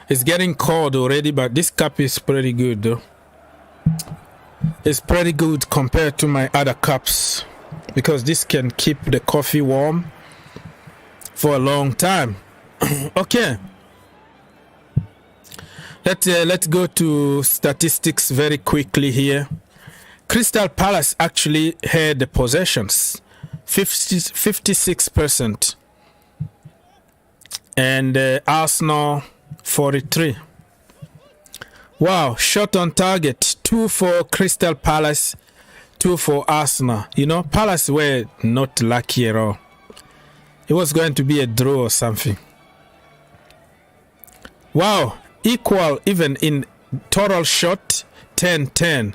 It's getting cold already, but this cup is pretty good though. It's pretty good compared to my other cups, because this can keep the coffee warm for a long time. Okay. Let's go to statistics very quickly here. Crystal Palace actually had the possessions, 56%, and Arsenal 43. Wow, shot on target, 2 for Crystal Palace, 2 for Arsenal. You know, Palace were not lucky at all. It was going to be a draw or something. Wow. Equal even in total shot, 10-10.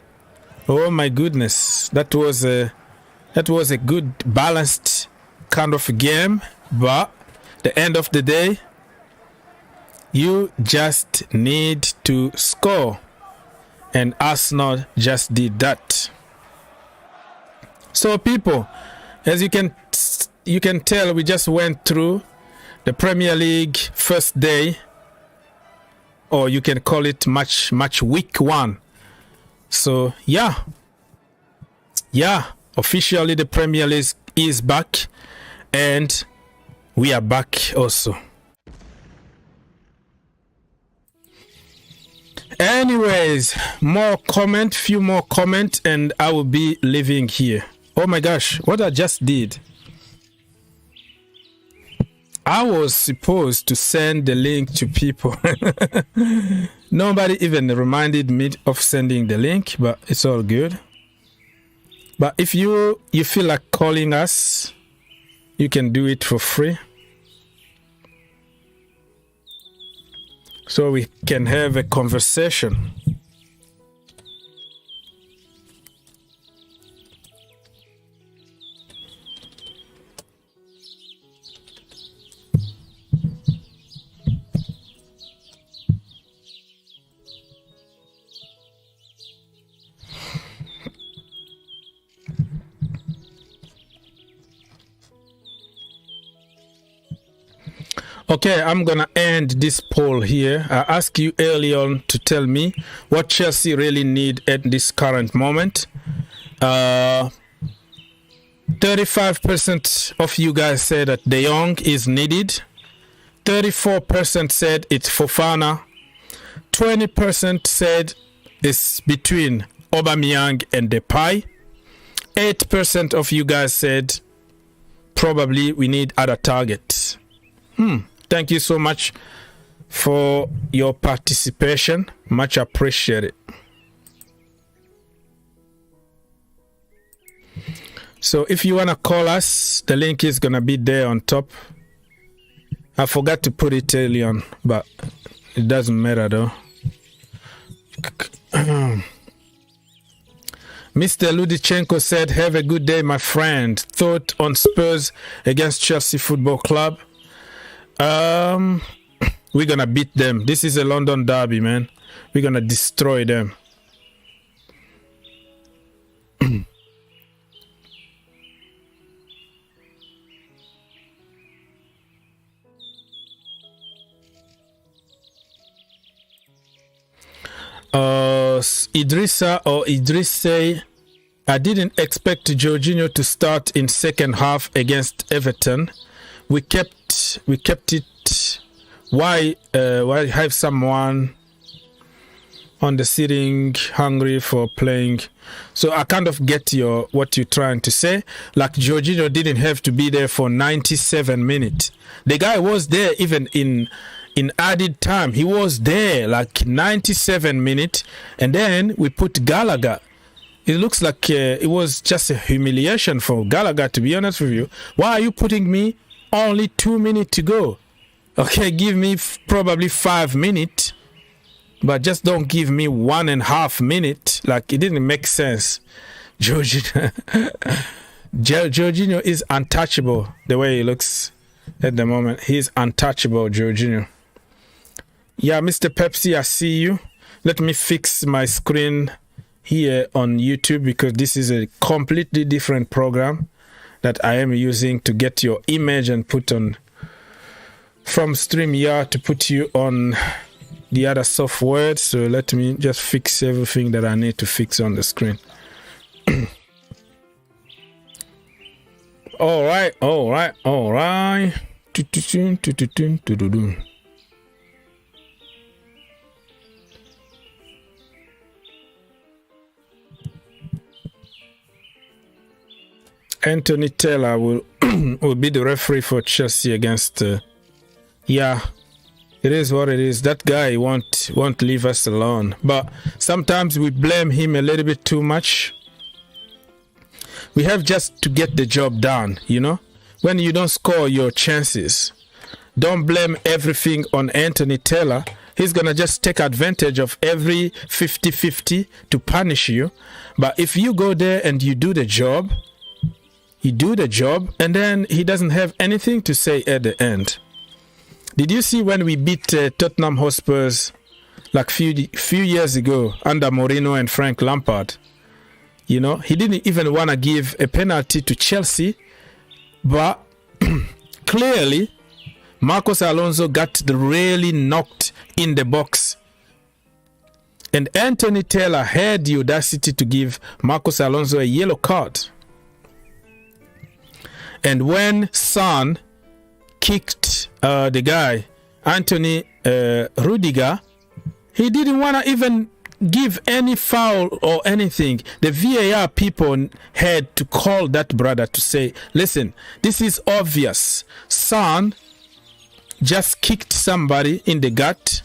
Oh my goodness, that was a good balanced kind of game. But the end of the day, you just need to score, and Arsenal just did that. So people, As you can tell, we just went through the Premier League first day, or you can call it match week 1. So yeah, officially the Premier League is back, and we are back also. Anyways, few more comment, and I will be leaving here. Oh my gosh, what I just did. I was supposed to send the link to people. Nobody even reminded me of sending the link, but it's all good. But if you feel like calling us, you can do it for free. So we can have a conversation. Okay, I'm gonna end this poll here. I asked you early on to tell me what Chelsea really need at this current moment. 35% of you guys said that De Jong is needed. 34% said it's Fofana. 20% said it's between Aubameyang and Depay. 8% of you guys said probably we need other targets. Thank you so much for your participation. Much appreciated. So if you want to call us, the link is going to be there on top. I forgot to put it early on, but it doesn't matter though. Mr. Ludichenko said, have a good day, my friend. Thought on Spurs against Chelsea Football Club. We're gonna beat them. This is a London derby, man. We're gonna destroy them. Idris, I didn't expect Jorginho to start in second half against Everton. We kept it. Why have someone on the sitting hungry for playing? So I kind of get what you're trying to say. Like Jorginho didn't have to be there for 97 minutes. The guy was there even in added time. He was there like 97 minutes, and then we put Gallagher. It looks like it was just a humiliation for Gallagher, to be honest with you. Why are you putting me only 2 minutes to go? Okay, give me probably 5 minutes, but just don't give me 1.5 minutes. Like, it didn't make sense. Jorginho is untouchable the way he looks at the moment. He's untouchable, Jorginho. Yeah, Mr. Pepsi, I see you. Let me fix my screen here on YouTube because this is a completely different program that I am using to get your image and put on from StreamYard to put you on the other software. So let me just fix everything that I need to fix on the screen. All right. Anthony Taylor will be the referee for Chelsea against. Yeah, it is what it is. That guy won't leave us alone. But sometimes we blame him a little bit too much. We have just to get the job done, you know. When you don't score your chances, don't blame everything on Anthony Taylor. He's gonna just take advantage of every 50-50 to punish you. But if you go there and you do the job. You do the job, and then he doesn't have anything to say at the end. Did you see when we beat Tottenham Hotspurs like few years ago under Mourinho and Frank Lampard? You know, he didn't even want to give a penalty to Chelsea But clearly, Marcos Alonso got really knocked in the box. And Anthony Taylor had the audacity to give Marcos Alonso a yellow card. And when Son kicked the guy, Anthony Rudiger, he didn't want to even give any foul or anything. The VAR people had to call that brother to say, listen, this is obvious. Son just kicked somebody in the gut.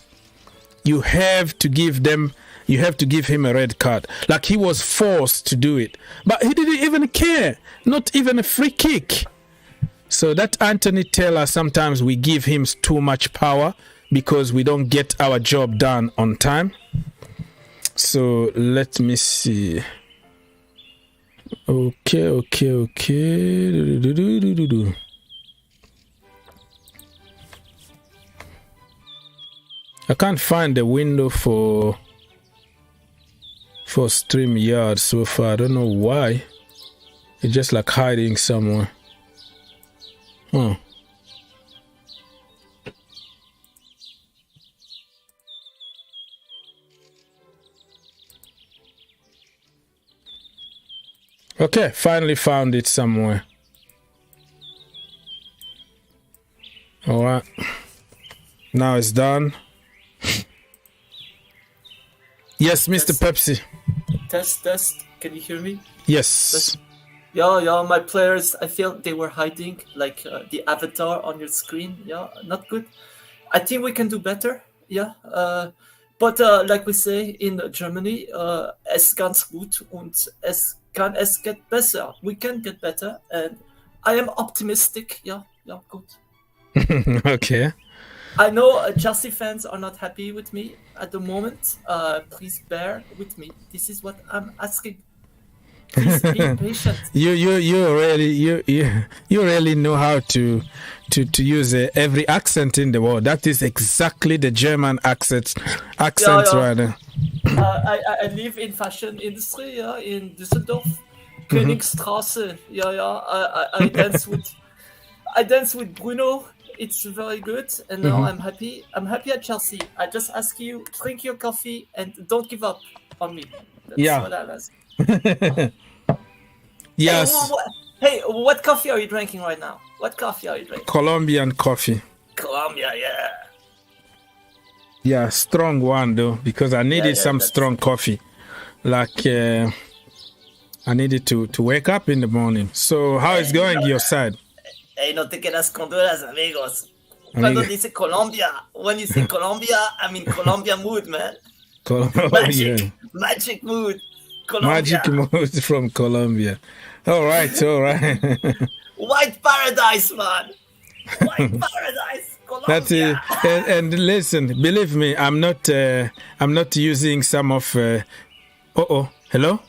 You have to give him a red card. Like he was forced to do it. But he didn't even care. Not even a free kick. So that Anthony Taylor, sometimes we give him too much power because we don't get our job done on time. So let me see. Okay. I can't find the window for StreamYard so far. I don't know why. It's just like hiding somewhere. Okay, finally found it somewhere. All right. Now it's done. Yes, Mr. Pepsi. Test. Can you hear me? Yes. Yeah. My players, I feel they were hiding, like the avatar on your screen. Yeah, not good. I think we can do better. Yeah. But like we say in Germany, es ganz gut und es get besser. We can get better, and I am optimistic. Yeah, good. Okay. I know Chelsea fans are not happy with me at the moment. Please bear with me. This is what I'm asking. Please be patient. You really know how to use every accent in the world. That is exactly the German accent right now. I live in fashion industry, in Düsseldorf, Königstraße. I dance with Bruno. It's very good, and now I'm happy. I'm happy at Chelsea. I just ask you, drink your coffee and don't give up on me. That's what I ask. Yes. Hey, what coffee are you drinking right now? What coffee are you drinking? Colombian coffee. Colombia, yeah. Yeah, strong one though, because I needed some strong coffee. Like I needed to wake up in the morning. So how is going your side? Hey, no te quedas con dudas, amigos. Cuando dice Colombia, when you say Colombia, I'm in Colombia mood, man. Magic mood. Colombia. Magic mood from Colombia. All right. White paradise, man. White paradise. Colombia. That's it. And listen, believe me, I'm not using some of. Hello.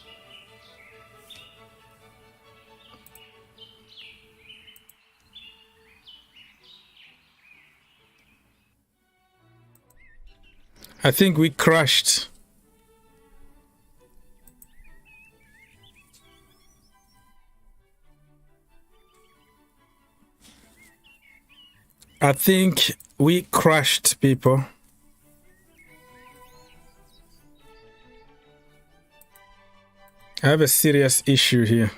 I think we crashed. I think we crashed, people. I have a serious issue here.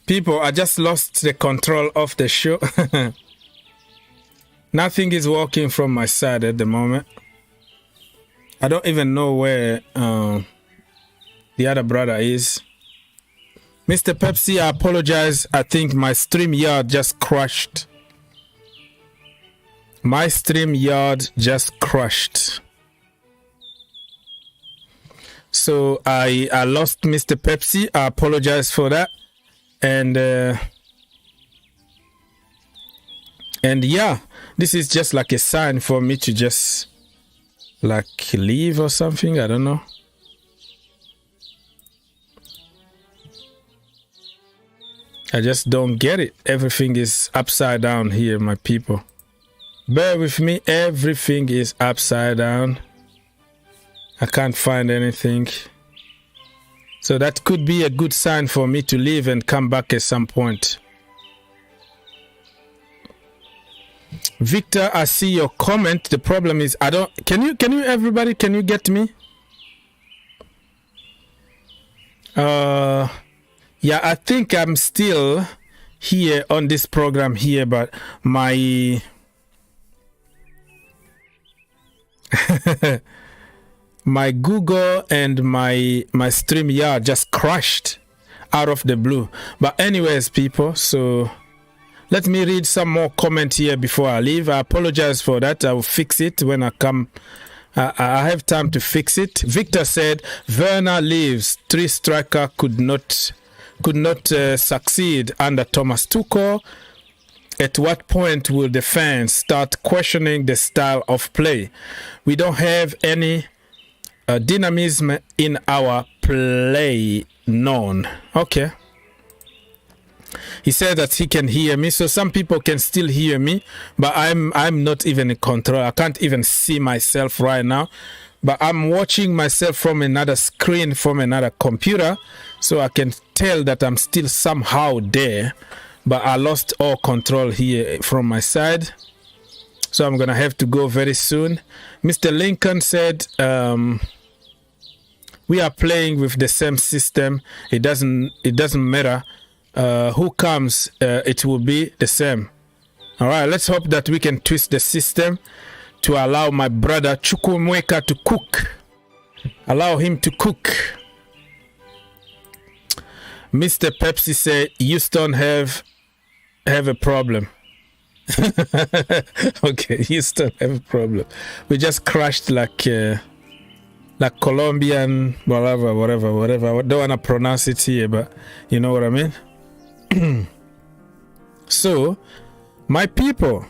People, I just lost the control of the show. Nothing is working from my side at the moment. I don't even know where the other brother is. Mr. Pepsi, I apologize. I think my StreamYard just crashed. My StreamYard just crashed. So I lost Mr. Pepsi. I apologize for that. And yeah, this is just like a sign for me to just like leave or something. I don't know. I just don't get it. Everything is upside down here, my people. Bear with me. Everything is upside down. I can't find anything. So that could be a good sign for me to leave and come back at some point. Victor, I see your comment. The problem is I don't. Can you everybody? Can you get me? Yeah, I think I'm still here on this program here, but my my Google and my StreamYard just crashed out of the blue. But anyways, people, so let me read some more comment here before I leave. I apologize for that. I will fix it when I come. I have time to fix it. Victor said, Werner leaves. 3 striker could not succeed under Thomas Tuchel. At what point will the fans start questioning the style of play? We don't have any dynamism in our play. None. Okay. He said that he can hear me, so some people can still hear me, but I'm not even in control. I can't even see myself right now, but I'm watching myself from another screen, from another computer, so I can tell that I'm still somehow there, but I lost all control here from my side, so I'm gonna have to go very soon. Mr. Lincoln said we are playing with the same system. It doesn't matter who comes, it will be the same. All right, let's hope that we can twist the system to allow my brother Chukwumweka to cook. Allow him to cook. Mr. Pepsi said Houston have a problem. Okay, Houston have a problem. We just crashed like Colombian, whatever. I don't want to pronounce it here, but you know what I mean. So, my people,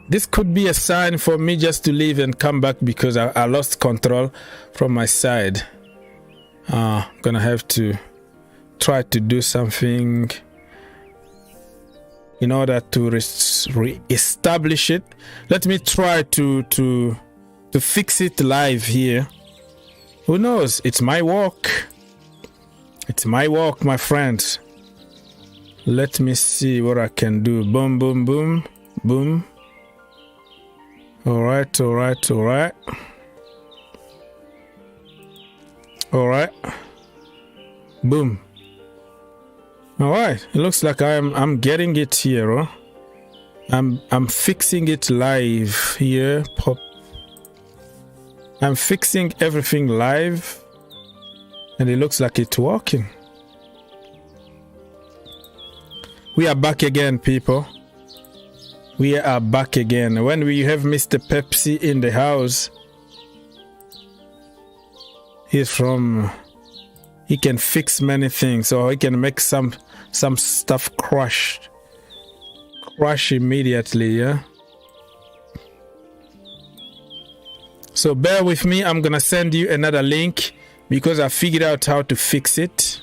this could be a sign for me just to leave and come back because I lost control from my side. I'm gonna have to try to do something in order to re-establish it. Let me try to fix it live here. Who knows? It's my work. It's my work, my friends. Let me see what I can do. Boom, boom, boom, boom. All right. Boom. All right. It looks like I'm getting it here. Huh? I'm fixing it live here. Pop. I'm fixing everything live, and it looks like it's working. We are back again, people. We are back again. When we have Mr. Pepsi in the house, he can fix many things, or he can make some stuff crash immediately, yeah? So bear with me, I'm gonna send you another link because I figured out how to fix it.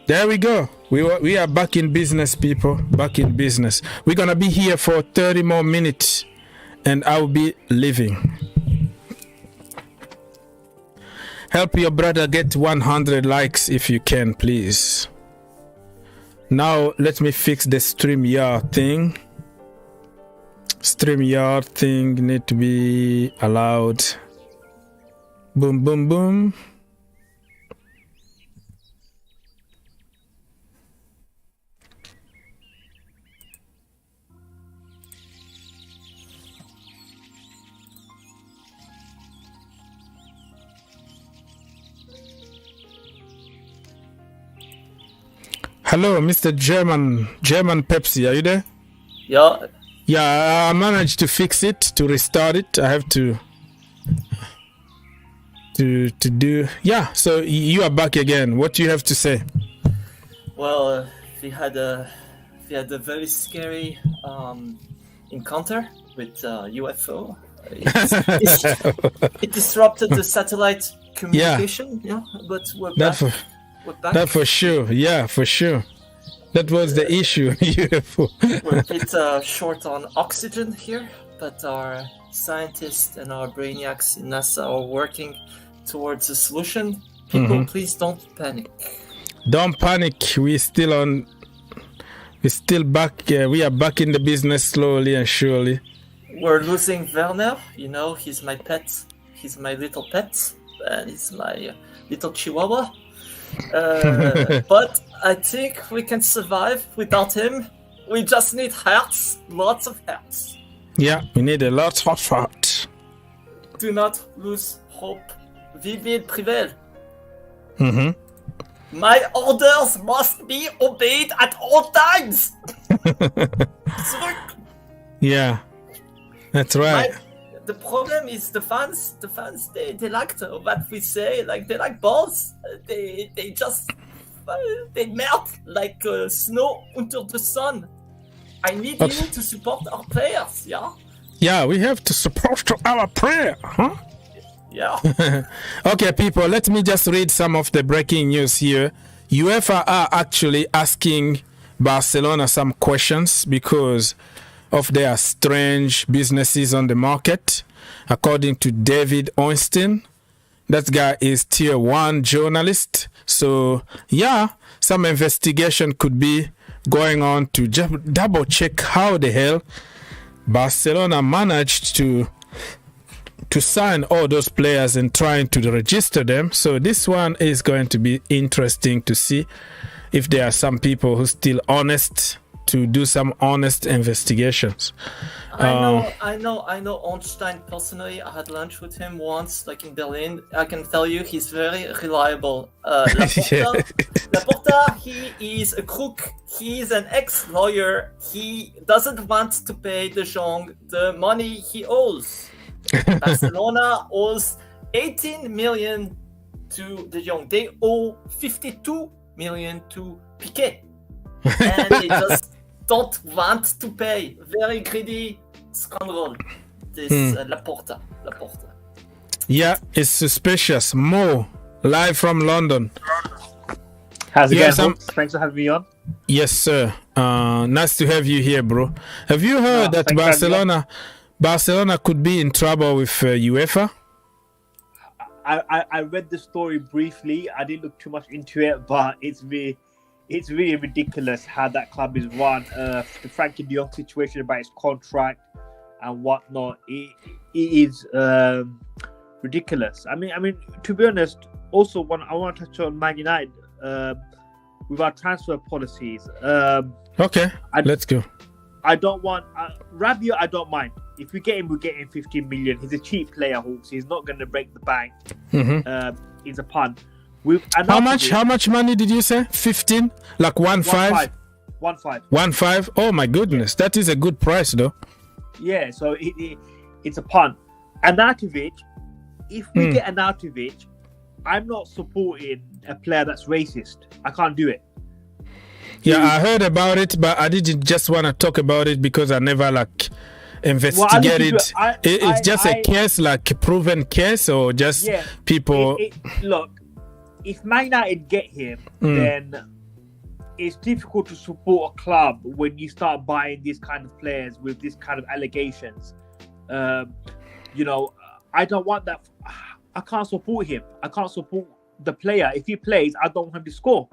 There we go. We are back in business, people. Back in business. We're gonna be here for 30 more minutes and I'll be leaving. Help your brother get 100 likes if you can, please. Now let me fix the StreamYard thing. StreamYard thing need to be allowed. Boom, boom, boom. Hello, Mr. German Pepsi, are you there? Yeah. Yeah, I managed to fix it, to restart it. I have to do. Yeah, so you are back again. What do you have to say? Well, we had a very scary encounter with UFO. It disrupted the satellite communication. Yeah, but we're back. That for sure. Yeah, for sure. That was the issue. We're a bit short on oxygen here, but our scientists and our brainiacs in NASA are working towards a solution. People, please don't panic. Don't panic. We're still back. We are back in the business slowly and surely. We're losing Werner. You know, he's my pet. He's my little pet. And he's my little chihuahua. But I think we can survive without him. We just need hearts. Lots of hearts. Yeah, we need a lot of heart. Do not lose hope. Vive le privé. My orders must be obeyed at all times. Yeah, that's right. The problem is the fans. They like what we say. Like they like balls. They just they melt like snow under the sun. I need you to support our players. Yeah. Yeah, we have to support our prayer, huh? Yeah. Okay, people, let me just read some of the breaking news here. UEFA are actually asking Barcelona some questions because of their strange businesses on the market. According to David Ornstein, that guy is tier 1 journalist. So, yeah, some investigation could be going on to double check how the hell Barcelona managed to sign all those players and trying to register them. So this one is going to be interesting to see if there are some people who still honest to do some honest investigations. I know Ornstein personally. I had lunch with him once, like in Berlin. I can tell you he's very reliable. Laporta, he is a crook. He's an ex-lawyer. He doesn't want to pay De Jong the money he owes. Barcelona owes 18 million to De Jong. They owe 52 million to Piqué. And they just don't want to pay. Very greedy scoundrel. This Laporta. Yeah, it's suspicious. Mo, live from London. How's it going? Thanks for having me on. Yes, sir. Nice to have you here, bro. Have you heard that Barcelona could be in trouble with UEFA? I read the story briefly. I didn't look too much into it, but it's really ridiculous how that club is run. The Frenkie De Jong situation about his contract and whatnot. It is ridiculous. I mean, to be honest, also I want to touch on Man United with our transfer policies. Okay, let's go. I don't want Rabiot. I don't mind. If we get him, we get him 15 million. He's a cheap player, Hawks. He's not going to break the bank. It's a punt. How much money did you say? 15? Like 1.5? 1.5. Oh my goodness, that is a good price though. Yeah, so it's a punt. Arnautovic, if we get Arnautovic, I'm not supporting a player that's racist. I can't do it. Yeah, I heard about it, but I didn't just want to talk about it because I never investigated. It's just a case, like a proven case, or just people. Look, if Man United get him, then it's difficult to support a club when you start buying these kind of players with this kind of allegations. I don't want that. I can't support him. I can't support the player. If he plays, I don't want him to score.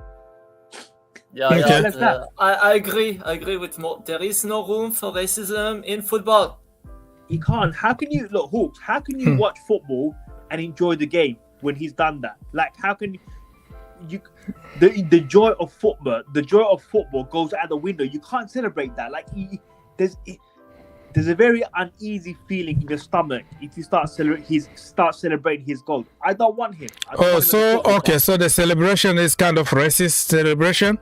I agree with Mo. There is no room for racism in football. You can't. How can you look, Hawks? How can you watch football and enjoy the game when he's done that? Like, how can you? The joy of football goes out the window. You can't celebrate that. Like, there's a very uneasy feeling in your stomach if you start celebrating his goal. I don't want him. So the celebration is kind of racist celebration.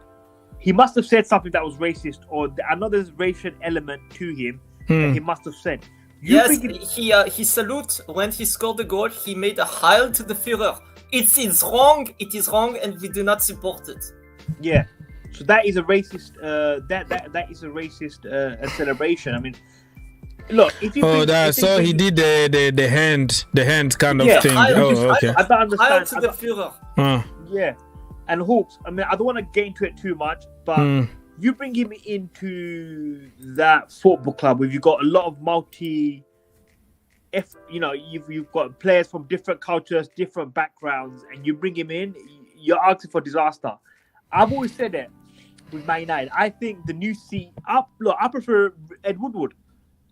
He must have said something that was racist, or I know there's a racial element to him that he must have said. He salute when he scored the goal. He made a Heil to the Führer. It is wrong, and we do not support it. Yeah, so that is a racist. That is a racist celebration. I mean, look, if you he did the hand kind of thing. Okay. I don't understand. Heil to the Führer. Yeah. And Hawks, I mean, I don't want to get into it too much, but you bring him into that football club where you've got a lot of if you've got players from different cultures, different backgrounds, and you bring him in, you're asking for disaster. I've always said it with Man United. I think the new I prefer Ed Woodward.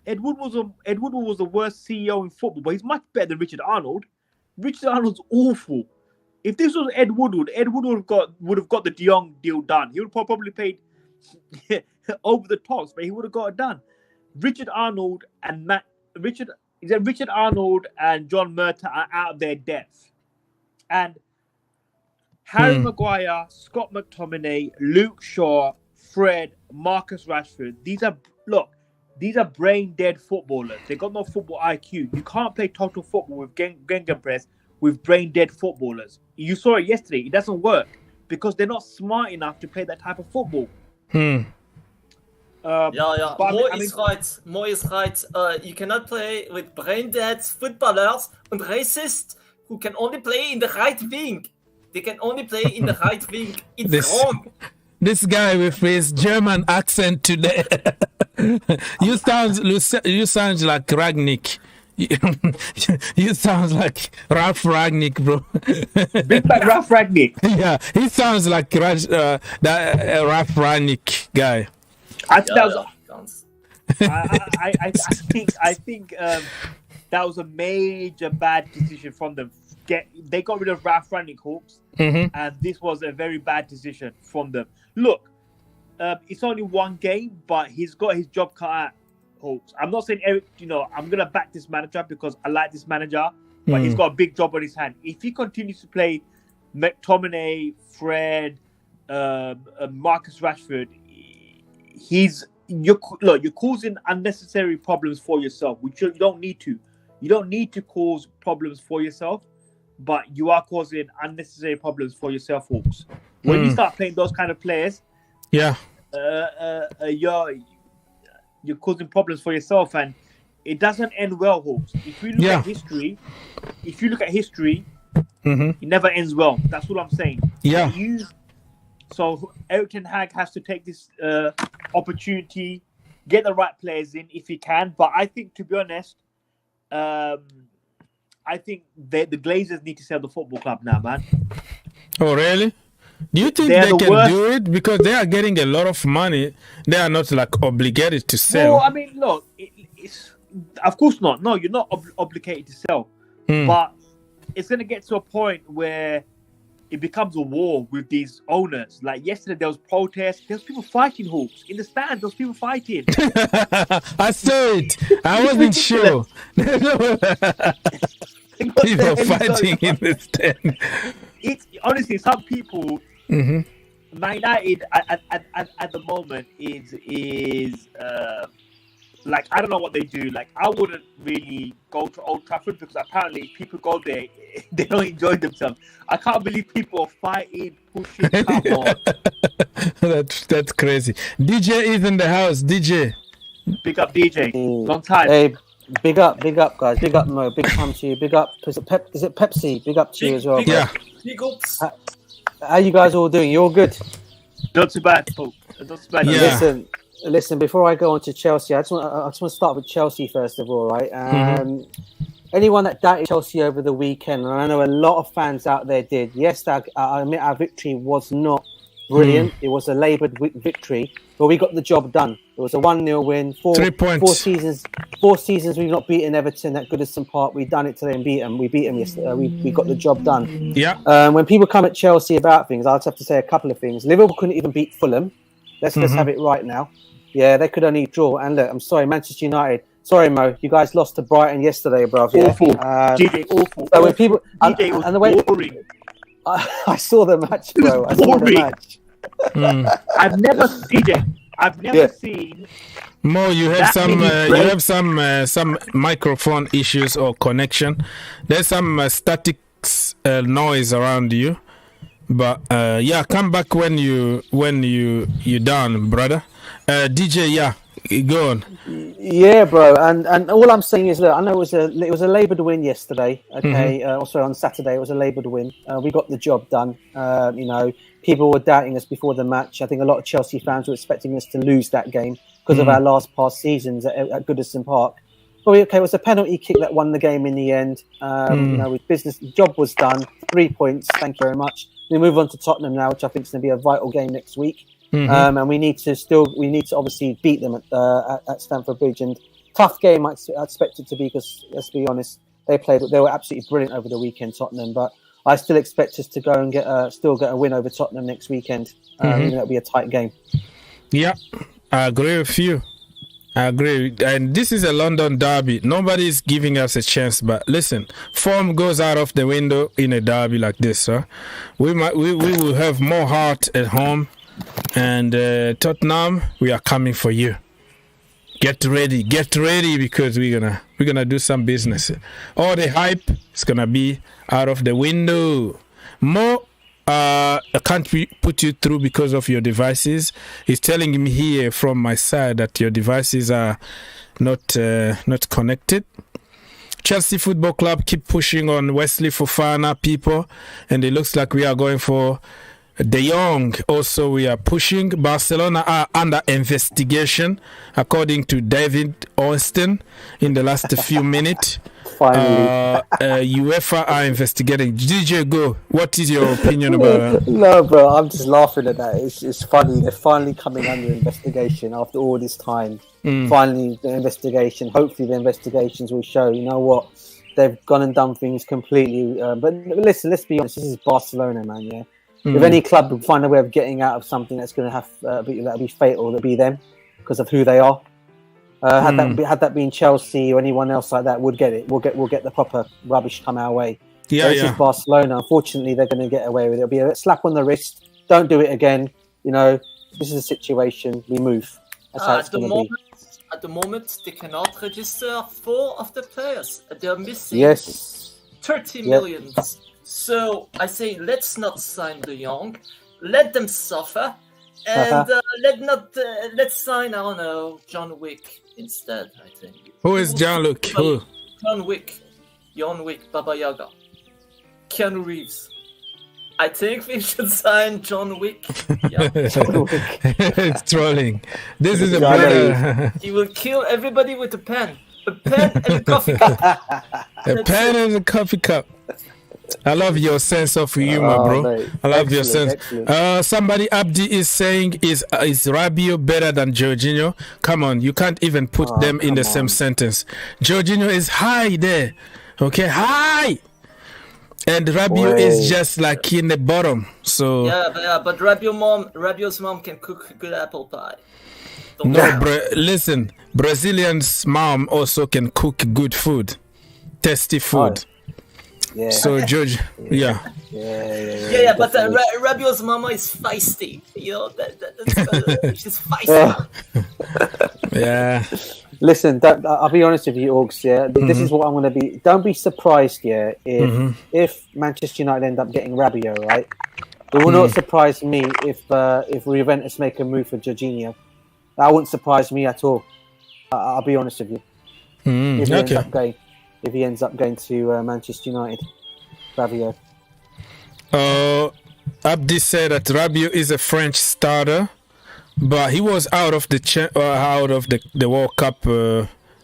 Ed Woodward was the worst CEO in football, but he's much better than Richard Arnold. Richard Arnold's awful. If this was Ed Woodward would have got the De Jong deal done. He would have probably paid over the tops, but he would have got it done. Richard Arnold and John Murtaugh are out of their depth. And Harry Maguire, Scott McTominay, Luke Shaw, Fred, Marcus Rashford. These are brain dead footballers. They got no football IQ. You can't play total football with Gegenpress with brain dead footballers. You saw it yesterday. It doesn't work because they're not smart enough to play that type of football. Mo is right. You cannot play with brain dead footballers and racists who can only play in the right wing. They can only play in the right wing. It's wrong. This guy with his German accent today. You sound like Ragnick. You sound like Ralph Ragnick, bro. Big like Ralph Ragnick. Yeah, he sounds like that Ralph Ragnick guy. I think that was a major bad decision from them. They got rid of Ralph Rangnick, Hawks, and this was a very bad decision from them. Look, it's only one game, but he's got his job cut out, Hawks. I'm not saying Eric, I'm gonna back this manager because I like this manager, but he's got a big job on his hand. If he continues to play McTominay, Fred, Marcus Rashford, you're causing unnecessary problems for yourself, which you don't need to. You don't need to cause problems for yourself, but you are causing unnecessary problems for yourself, Hawks. When you start playing those kind of players, you're causing problems for yourself, and it doesn't end well, Hawks. If you look at history, it never ends well. That's what I'm saying. Yeah. So Erik ten Hag has to take this opportunity, get the right players in if he can. But I think, to be honest, I think the Glazers need to sell the football club now, man. Oh, really? Do you think they can do it? Because they are getting a lot of money. They are not obligated to sell. Well, I mean, look, it's of course not. No, you're not obligated to sell. But it's going to get to a point where it becomes a war with these owners. Like yesterday, there was protests. There was people fighting, Hawks. In the stands, there was people fighting. I saw it. I wasn't sure. People fighting in the stand. It's honestly, some people, Man United at the moment is like, I don't know what they do. Like, I wouldn't really go to Old Trafford because apparently people go there, they don't enjoy themselves. I can't believe people are fighting, pushing, come on. That's crazy. DJ is in the house. DJ. Big up DJ. Long time. Hey, big up, guys. Big up, Mo. Big time to you. Big up. Is it Pepsi? Big up to you as well. Big ups. How you guys all doing? You all good? Not too bad, Paul. Not too bad. Yeah. Listen. Before I go on to Chelsea, I just want to start with Chelsea first of all, right? Anyone that doubted Chelsea over the weekend, and I know a lot of fans out there did. Yes, I admit our victory was not brilliant. It was a laboured victory, but we got the job done. It was a 1-0 win. 3 points. 4 seasons we've not beaten Everton at Goodison Park. We've done it today and beat them. We beat them yesterday. We got the job done. Yeah. When people come at Chelsea about things, I'll have to say a couple of things. Liverpool couldn't even beat Fulham. Let's have it right now. Yeah, they could only draw. And look, I'm sorry, Manchester United. Sorry, Mo. You guys lost to Brighton yesterday, bruv. Yeah? Awful. DJ, awful. So when people DJ was and the way boring. I saw the match, bro. I saw the match. I've never seen. Mo, you have some microphone issues or connection. There's some static noise around you, but come back when you done, brother. DJ, go on. Yeah, bro. And all I'm saying is, look, I know it was a laboured win yesterday. Okay, also on Saturday it was a laboured win. We got the job done. People were doubting us before the match. I think a lot of Chelsea fans were expecting us to lose that game because of our last past seasons at Goodison Park. well, okay, it was a penalty kick that won the game in the end. The job was done. 3 points. Thank you very much. We move on to Tottenham now, which I think is going to be a vital game next week. And we need to obviously beat them at Stamford Bridge. And tough game, I expect it to be, because let's be honest, they were absolutely brilliant over the weekend, Tottenham. But I still expect us to go and get a win over Tottenham next weekend. Even though it'll be a tight game. Yeah, I agree with you. I agree. And this is a London derby. Nobody's giving us a chance. But listen, form goes out of the window in a derby like this. Huh? We will have more heart at home. And Tottenham, we are coming for you. Get ready, because we're gonna do some business. All the hype is gonna be out of the window. More. I can't put you through because of your devices. He's telling me here from my side that your devices are not connected. Chelsea Football Club keep pushing on Wesley Fofana people, and it looks like we are going for De Jong. Also, we are pushing. Barcelona are under investigation, according to David Austin in the last few minutes. Finally. UEFA are investigating. DJ, go. What is your opinion about that? No, bro, I'm just laughing at that. It's funny. They're finally coming under investigation after all this time. Finally, the investigation. Hopefully, the investigations will show, you know what, they've gone and done things completely. But listen, let's be honest. This is Barcelona, man, yeah? If any club would find a way of getting out of something that's going to have that'll be fatal, it'll be them because of who they are. Had that been Chelsea or anyone else like that, would get it. We'll get the proper rubbish come our way. This is Barcelona. Unfortunately, they're going to get away with it. It'll be a slap on the wrist. Don't do it again. You know, this is a situation. We move. That's how it's going to be. At the moment, they cannot register 4 of the players. They're missing 30 million. So I say, let's not sign De Jong. Let them suffer. And let's sign, I don't know, John Wick instead, I think. Who is John Wick? Who? John Wick, Baba Yaga. Keanu Reeves. I think we should sign John Wick. Yeah. It's trolling. This is a brother. He will kill everybody with a pen. A pen and a coffee cup. A pen and a coffee cup. I love your sense of humor, bro. Mate. I love your sense. Somebody, Abdi, is saying, is Rabiot better than Jorginho? Come on, you can't even put them in the same sentence. Jorginho is high there. Okay, high. And Rabiot is just like in the bottom. So but Rabiot's mom can cook good apple pie. Listen, Brazilian's mom also can cook good food. Tasty food. Yeah. So George, but Rabiot's mama is feisty. You know that's she's feisty. Yeah. Listen, I'll be honest with you, Augs. Yeah, this is what I'm going to be. Don't be surprised, if Manchester United end up getting Rabiot, right? It will not surprise me if Juventus make a move for Jorginho. That wouldn't surprise me at all. I'll be honest with you. If he ends up going to Manchester United, Rabiot. Abdi said that Rabiot is a French starter, but he was out of the World Cup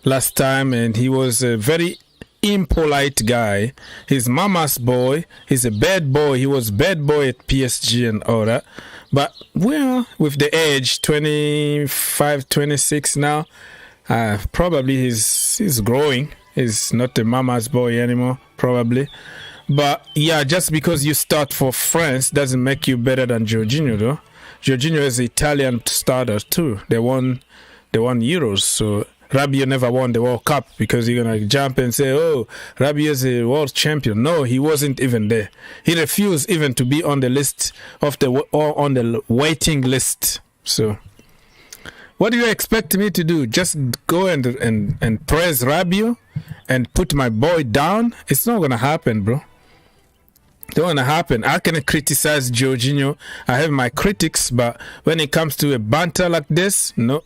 last time, and he was a very impolite guy. He's mama's boy. He's a bad boy. He was bad boy at PSG and all that. But with the age, 25, 26 now, probably he's growing. He's not a mama's boy anymore, probably. But just because you start for France doesn't make you better than Jorginho, though. Jorginho is an Italian starter too. They won Euros, so Rabiot never won the World Cup because you're gonna jump and say, "Oh, Rabiot is a world champion." No, he wasn't even there. He refused even to be on the list on the waiting list. So. What do you expect me to do? Just go and praise Rabiot and put my boy down? It's not going to happen, bro. It's not going to happen. I can criticize Jorginho. I have my critics, but when it comes to a banter like this, no.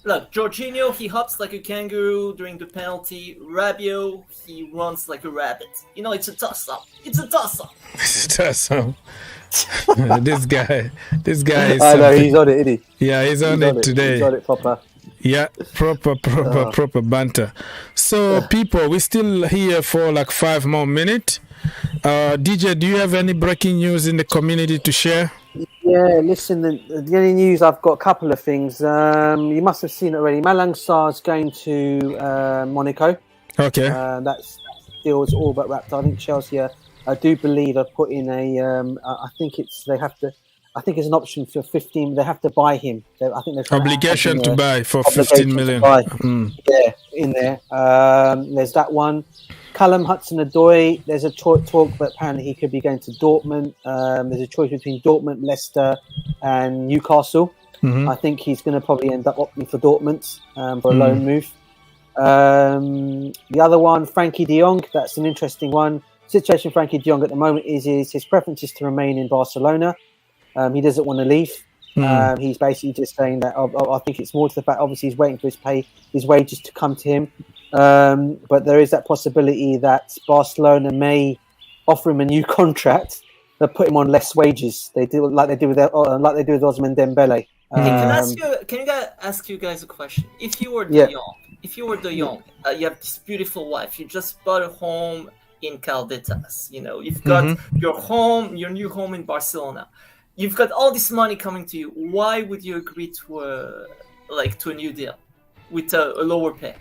Look, Jorginho, he hops like a kangaroo during the penalty. Rabiot, he runs like a rabbit. You know, it's a toss-up. It's a toss-up. This guy is. I know, he's on it, isn't he? Yeah, he's on it today. He's on it proper. Yeah, proper banter. So, people, we're still here for like 5 more minutes. DJ, do you have any breaking news in the community to share? Yeah, listen, the only news, I've got a couple of things. You must have seen it already. Malang Sarr's going to Monaco. Okay. That's deal's all but wrapped. I think Chelsea, I do believe, have put in I think it's an option for 15. They have to buy him. I think there's obligation to buy for 15 million. Yeah, in there. There's that one. Callum Hudson-Odoi, there's a talk that apparently he could be going to Dortmund. There's a choice between Dortmund, Leicester, and Newcastle. I think he's going to probably end up opting for Dortmund for a loan move. The other one, Frenkie De Jong, that's an interesting one. Situation Frenkie De Jong at the moment is his preference is to remain in Barcelona. He doesn't want to leave. He's basically just saying that I think it's more to the fact, obviously he's waiting for his wages to come to him. But there is that possibility that Barcelona may offer him a new contract but put him on less wages. They do like they do with Ousmane Dembele. Can I ask you guys a question? If you were De Jong, you have this beautiful wife. You just bought a home in Caldetas. You know, you've got your new home in Barcelona. You've got all this money coming to you. Why would you agree to a new deal with a lower pay?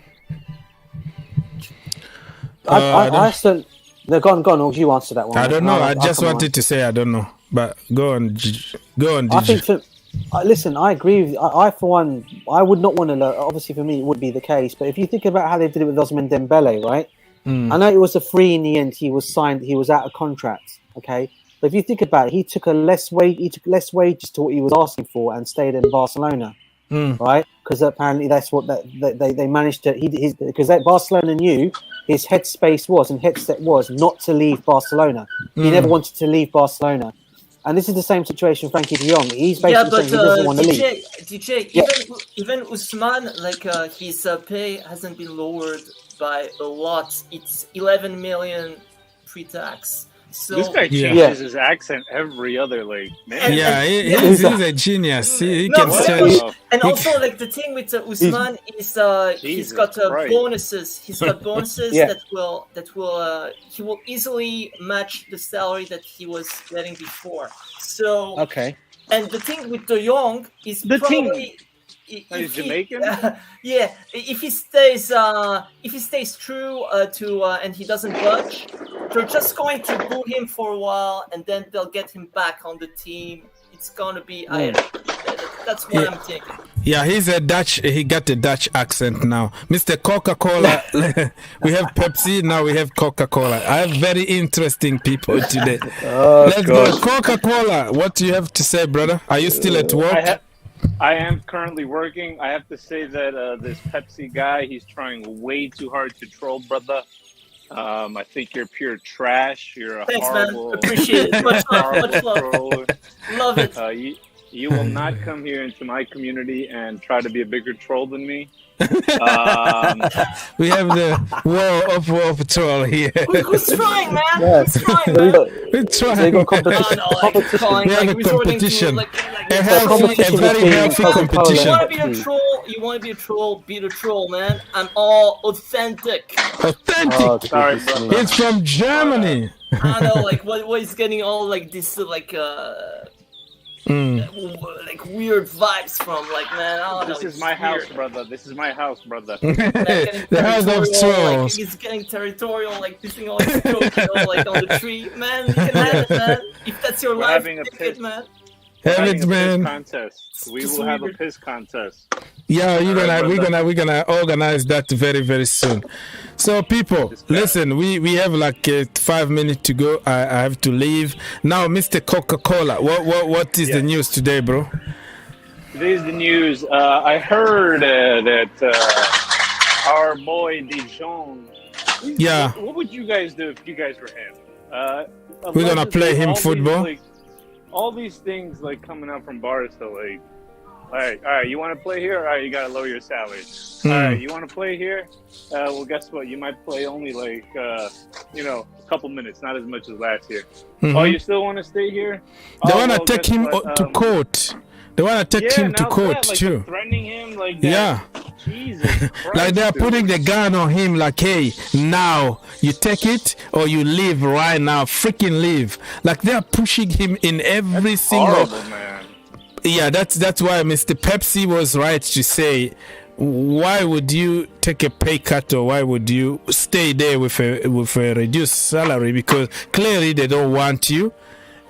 I still. No, go on. You answer that one. I don't know. I just wanted to say I don't know, but go on. I think listen, I agree with you. I for one, I would not want to. Obviously, for me, it would be the case. But if you think about how they did it with Ousmane Dembele, right? I know it was a free in the end. He was signed. He was out of contract. Okay, but if you think about it, he took less wages to what he was asking for and stayed in Barcelona. Right? Because apparently that's what they managed to. Because Barcelona knew his headset was not to leave Barcelona. He never wanted to leave Barcelona, and this is the same situation. Frenkie De Jong, he's basically saying he doesn't want to leave. DJ, even Ousmane, like his pay hasn't been lowered by a lot. It's 11 million pre-tax. So, this guy changes his accent every other man. He's a genius. He can change. And also, like the thing with Ousmane is he's got bonuses. He's got bonuses that will he will easily match the salary that he was getting before. So And the thing with De Jong is He's Jamaican. If he stays true to and he doesn't budge, they're just going to boo him for a while, and then they'll get him back on the team. It's gonna be that's what I'm thinking. Yeah, he's a Dutch. He got a Dutch accent now. Mr. Coca-Cola. We have Pepsi, now we have Coca-Cola. I have very interesting people today. Let's go. Coca-Cola, what do you have to say, brother? Are you still at work? I am currently working. I have to say that this Pepsi guy, he's trying way too hard to troll, brother. I think you're pure trash. You're a horrible, man. Appreciate it. Much love. Troller. Love it. You will not come here into my community and try to be a bigger troll than me. We have the war patrol here. Who's trying, man? Who's trying, man? We're trying. We have a competition. A very healthy competition. You want to be a troll, be the troll, man. I'm all authentic. Authentic. Sorry, bro. It's from Germany. I know, like what is getting all like this like weird vibes from, like, man, I don't know. This is my house, brother. This is my house, brother. The house of trolls. Like, he's getting territorial, like pissing all his coat, like on the tree. Man, you can have it, man. If that's your life, take it, man. Have it, man. Contest. We will have a piss contest. Yeah, we're gonna organize that very, very soon. So, people, listen, we have like 5 minutes to go. I have to leave now. Mr. Coca-Cola, what is the news today, bro? Today's the news. I heard that our boy De Jong. Yeah. What would you guys do if you guys were him? We're gonna play him football. All these things like coming out from Barca, like, all right, you want to play here? All right, you gotta lower your salary. All right, you want to play here? Well, guess what? You might play only like a couple minutes, not as much as last year. Oh, you still want to stay here? They want to take him to court. They want to take him to court like too. Threatening him like that. Yeah. Jesus Christ, Like they're dude. putting the gun on him. Like, hey, now you take it or you leave right now. Freaking leave. Like they're pushing him in every single. Horrible, man. Yeah, that's why Mr. Pepsi was right to say, why would you take a pay cut or why would you stay there with a reduced salary? Because clearly they don't want you.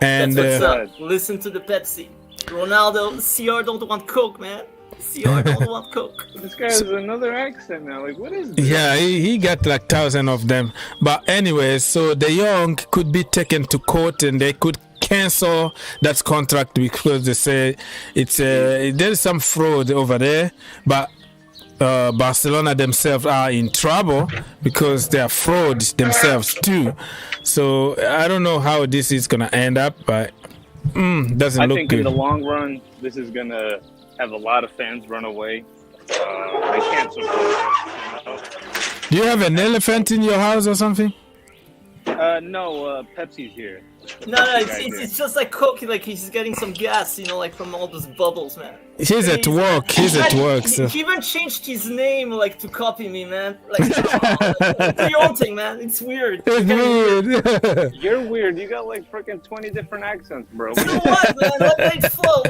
And That's what's up. Listen to the Pepsi. Ronaldo, CR don't want Coke, man. CR don't want Coke. This guy has another accent now. Like, what is this? yeah, he got like 1,000 of them. But anyway, so De Jong could be taken to court and they could cancel that contract because they say there's some fraud over there. But Barcelona themselves are in trouble because they are fraud themselves too. So I don't know how this is gonna end up, but doesn't I look think good. in the long run, this is gonna have a lot of fans run away. They can't support us. Do you have an elephant in your house or something? No, Pepsi's here. No, it's just like Coke, like he's getting some gas, like from all those bubbles, man. He's at work. So. He even changed his name, like, to copy me, man. Like, do your own thing, man. It's weird. It's weird. You're weird. You got like freaking 20 different accents, bro. So what, man? Let it flow.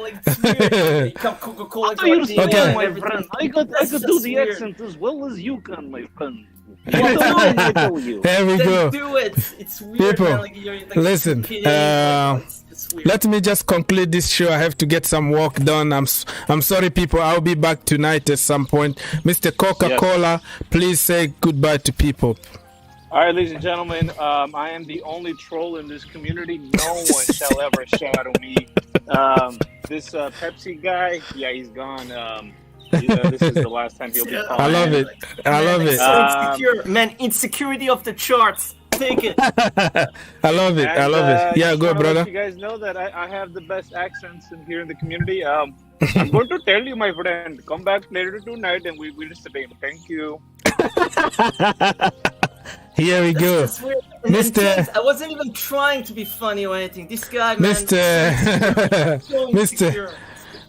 Like, it's weird. You come Coca-Cola, my friend. I could do the accent as well as you can, my friend. There we go. Do it. It's weird. People, man. Like, you're, like, listen. it's weird. Let me just conclude this show. I have to get some work done. I'm sorry, people. I'll be back tonight at some point. Mr. Coca-Cola, please say goodbye to people. All right, ladies and gentlemen. I am the only troll in this community. No one shall ever shadow me. This Pepsi guy, he's gone. This is the last time he'll be calling. I love it. So insecure. Man, insecurity of the charts. Take it. I love it. Yeah, go, brother. You guys know that I have the best accents here in the community. I'm going to tell you, my friend. Come back later tonight and we will stream. Thank you. Here we go. Mr. I wasn't even trying to be funny or anything. This guy, man.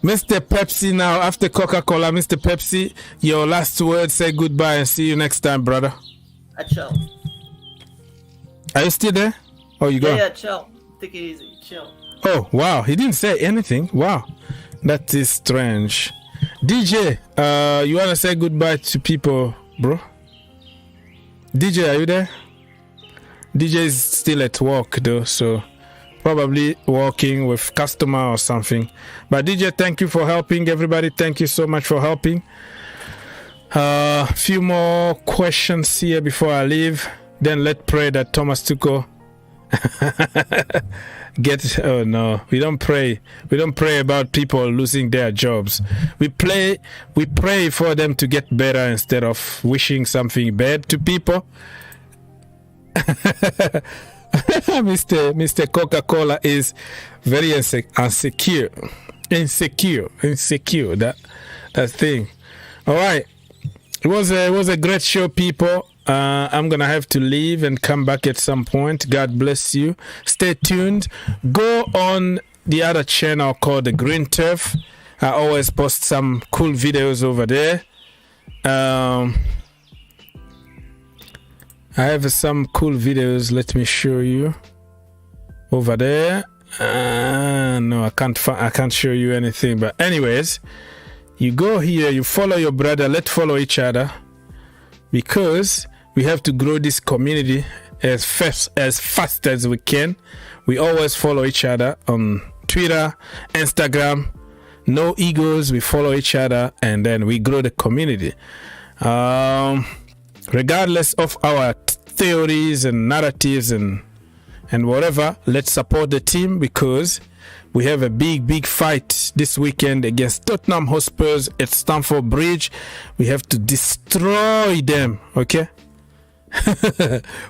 Mr. Pepsi now, after Coca-Cola, Mr. Pepsi, your last word, say goodbye and see you next time, brother. Ciao. Are you still there? Oh, you go. Yeah, ciao. Take it easy. Chill. Oh, wow. He didn't say anything. Wow. That is strange. DJ, you want to say goodbye to people, bro? DJ, are you there? DJ is still at work, though, so probably working with customer or something. But DJ, thank you for helping. Everybody, thank you so much for helping. A few more questions here before I leave. Then let's pray that Thomas Tuchel oh no, we don't pray about people losing their jobs. We pray for them to get better instead of wishing something bad to people. Mr. Coca-Cola is very insecure that thing. All right, it was a great show, people. I'm gonna have to leave and come back at some point. God bless you. Stay tuned. Go on the other channel called the Green Turf. I always post some cool videos over there. I have some cool videos. Let me show you over there. No, I can't show you anything. But anyways, you go here. You follow your brother. Let's follow each other because we have to grow this community as fast as we can. We always follow each other on Twitter, Instagram. No egos. We follow each other and then we grow the community. Regardless of our theories and narratives and whatever, let's support the team because we have a big fight this weekend against Tottenham Hotspurs at Stamford Bridge. We have to destroy them, okay?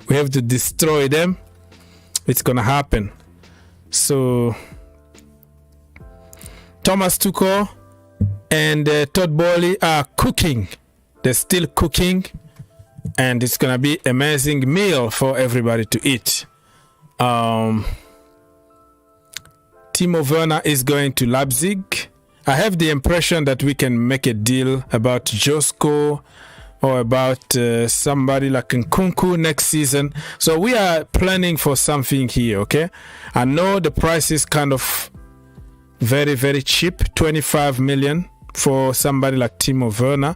We have to destroy them. It's gonna happen. So Thomas Tuchel and Todd Boehly are cooking. They're still cooking, and it's gonna be an amazing meal for everybody to eat. Timo Werner is going to Leipzig. I have the impression that we can make a deal about Josko or about somebody like Nkunku next season. So we are planning for something here, okay? I know the price is kind of very, very cheap, 25 million for somebody like Timo Werner.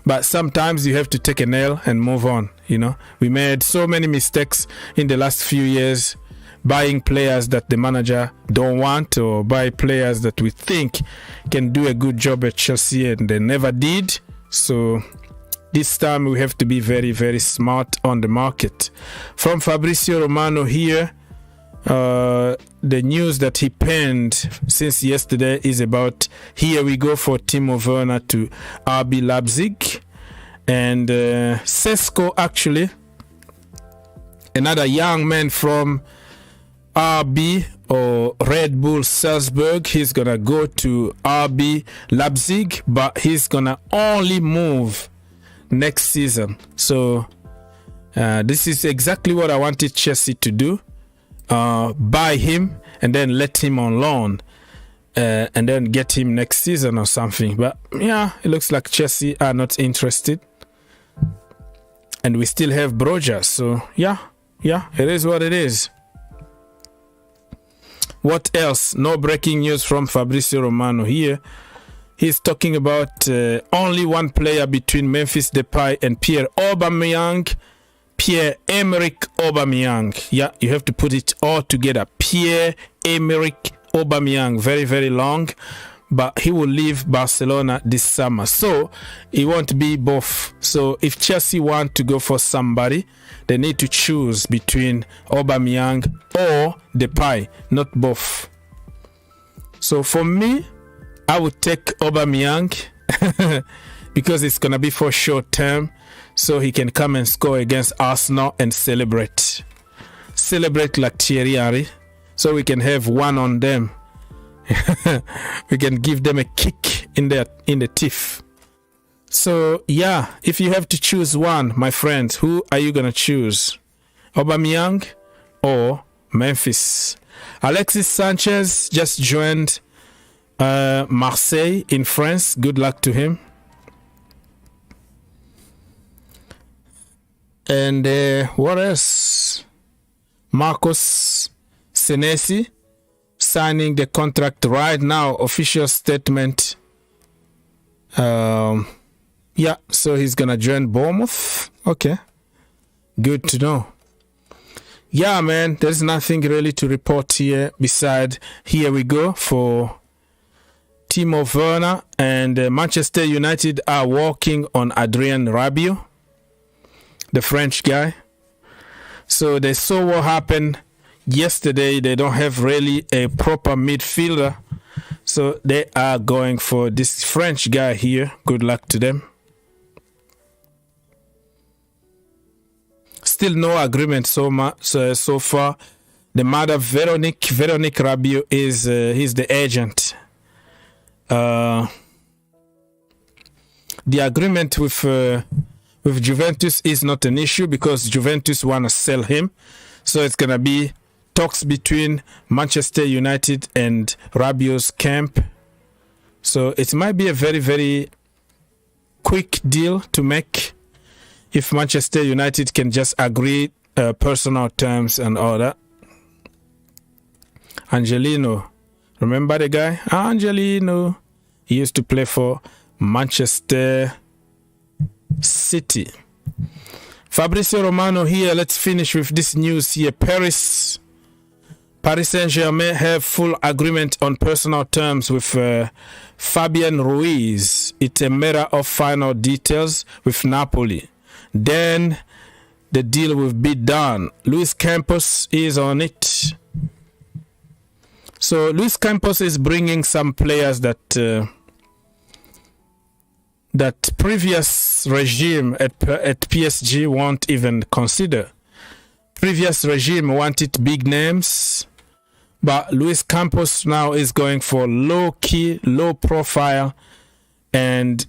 But sometimes you have to take an L and move on, you know? We made so many mistakes in the last few years, buying players that the manager don't want, or buy players that we think can do a good job at Chelsea and they never did. So this time we have to be very, very smart on the market. From Fabrizio Romano here, the news that he penned since yesterday is about, here we go for Timo Werner to RB Leipzig. And Sesko, actually, another young man from RB or Red Bull Salzburg, he's gonna go to RB Leipzig, but he's gonna only move next season. So this is exactly what I wanted Chelsea to do. Buy him and then let him on loan, and then get him next season or something. But yeah, it looks like Chelsea are not interested, and we still have Broja. So yeah, it is what it is. What else? No breaking news from Fabrizio Romano here. He's talking about only one player between Memphis Depay and Pierre Aubameyang. Pierre-Emerick Aubameyang. Yeah, you have to put it all together. Pierre-Emerick Aubameyang. Very, very long. But he will leave Barcelona this summer. So, it won't be both. So, if Chelsea want to go for somebody, they need to choose between Aubameyang or Depay. Not both. So, for me, I would take Aubameyang because it's going to be for short term. So he can come and score against Arsenal and celebrate. Celebrate like Thierry Henry. So we can have one on them. We can give them a kick in the teeth. So yeah, if you have to choose one, my friends, who are you going to choose? Aubameyang or Memphis? Alexis Sanchez just joined Marseille in France. Good luck to him. And what else? Marcos Senesi signing the contract right now. Official statement. Yeah, so he's gonna join Bournemouth. Okay, good to know. Yeah, man, there's nothing really to report here beside here we go for Timo Werner, and Manchester United are working on Adrien Rabiot, the French guy. So they saw what happened yesterday. They don't have really a proper midfielder. So they are going for this French guy here. Good luck to them. Still no agreement so far. The mother, Veronique Rabiot, is he's the agent. The agreement with Juventus is not an issue because Juventus want to sell him. So it's going to be talks between Manchester United and Rabiot's camp. So it might be a very, very quick deal to make if Manchester United can just agree personal terms and all that. Angelino. Remember the guy? Angelino. He used to play for Manchester City. Fabrizio Romano here. Let's finish with this news here. Paris Saint-Germain have full agreement on personal terms with Fabian Ruiz. It's a matter of final details with Napoli. Then the deal will be done. Luis Campos is on it. So Luis Campos is bringing some players that previous regime at PSG won't even consider. Previous regime wanted big names, but Luis Campos now is going for low-key, low-profile, and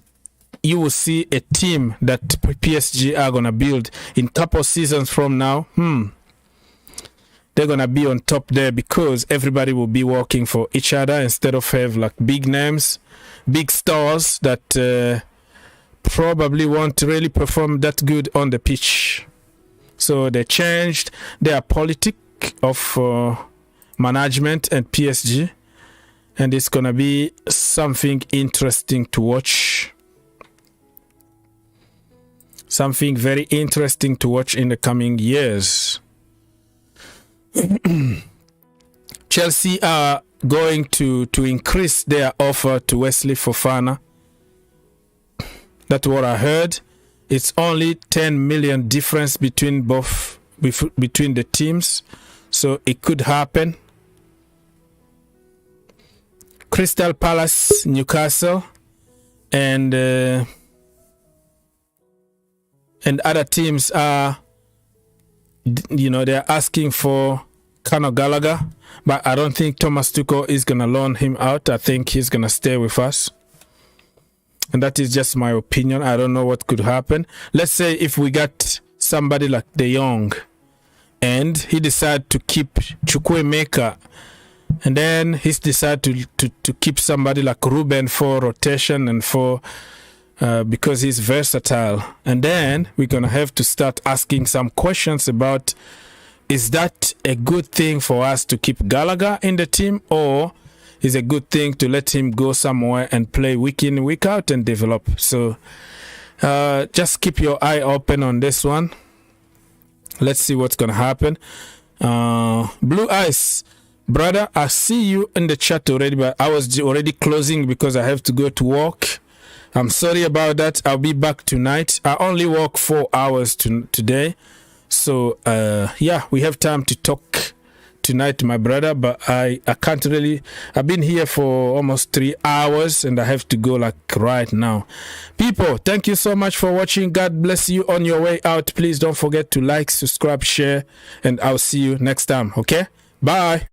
you will see a team that PSG are going to build in couple seasons from now. they're gonna be on top there because everybody will be working for each other instead of have like big names, big stars that probably won't really perform that good on the pitch. So they changed their politic of management and PSG, and it's gonna be something interesting to watch. Something very interesting to watch in the coming years. Chelsea are going to increase their offer to Wesley Fofana. That's what I heard. It's only 10 million difference between the teams, so it could happen. Crystal Palace, Newcastle, and other teams are, they're asking for Conor Gallagher, but I don't think Thomas Tuchel is going to loan him out. I think he's going to stay with us. And that is just my opinion. I don't know what could happen. Let's say if we got somebody like De Jong and he decided to keep Chukwuemeka, and then he's decided to keep somebody like Ruben for rotation and for because he's versatile. And then we're going to have to start asking some questions about, is that a good thing for us to keep Gallagher in the team, or is a good thing to let him go somewhere and play week in, week out and develop? So just keep your eye open on this one. Let's see what's going to happen. Blue Eyes, brother, I see you in the chat already, but I was already closing because I have to go to work. I'm sorry about that. I'll be back tonight. I only work 4 hours today. So, we have time to talk tonight, my brother, but I can't really. I've been here for almost 3 hours and I have to go like right now. People, thank you so much for watching. God bless you on your way out. Please don't forget to like, subscribe, share, and I'll see you next time. Okay? Bye.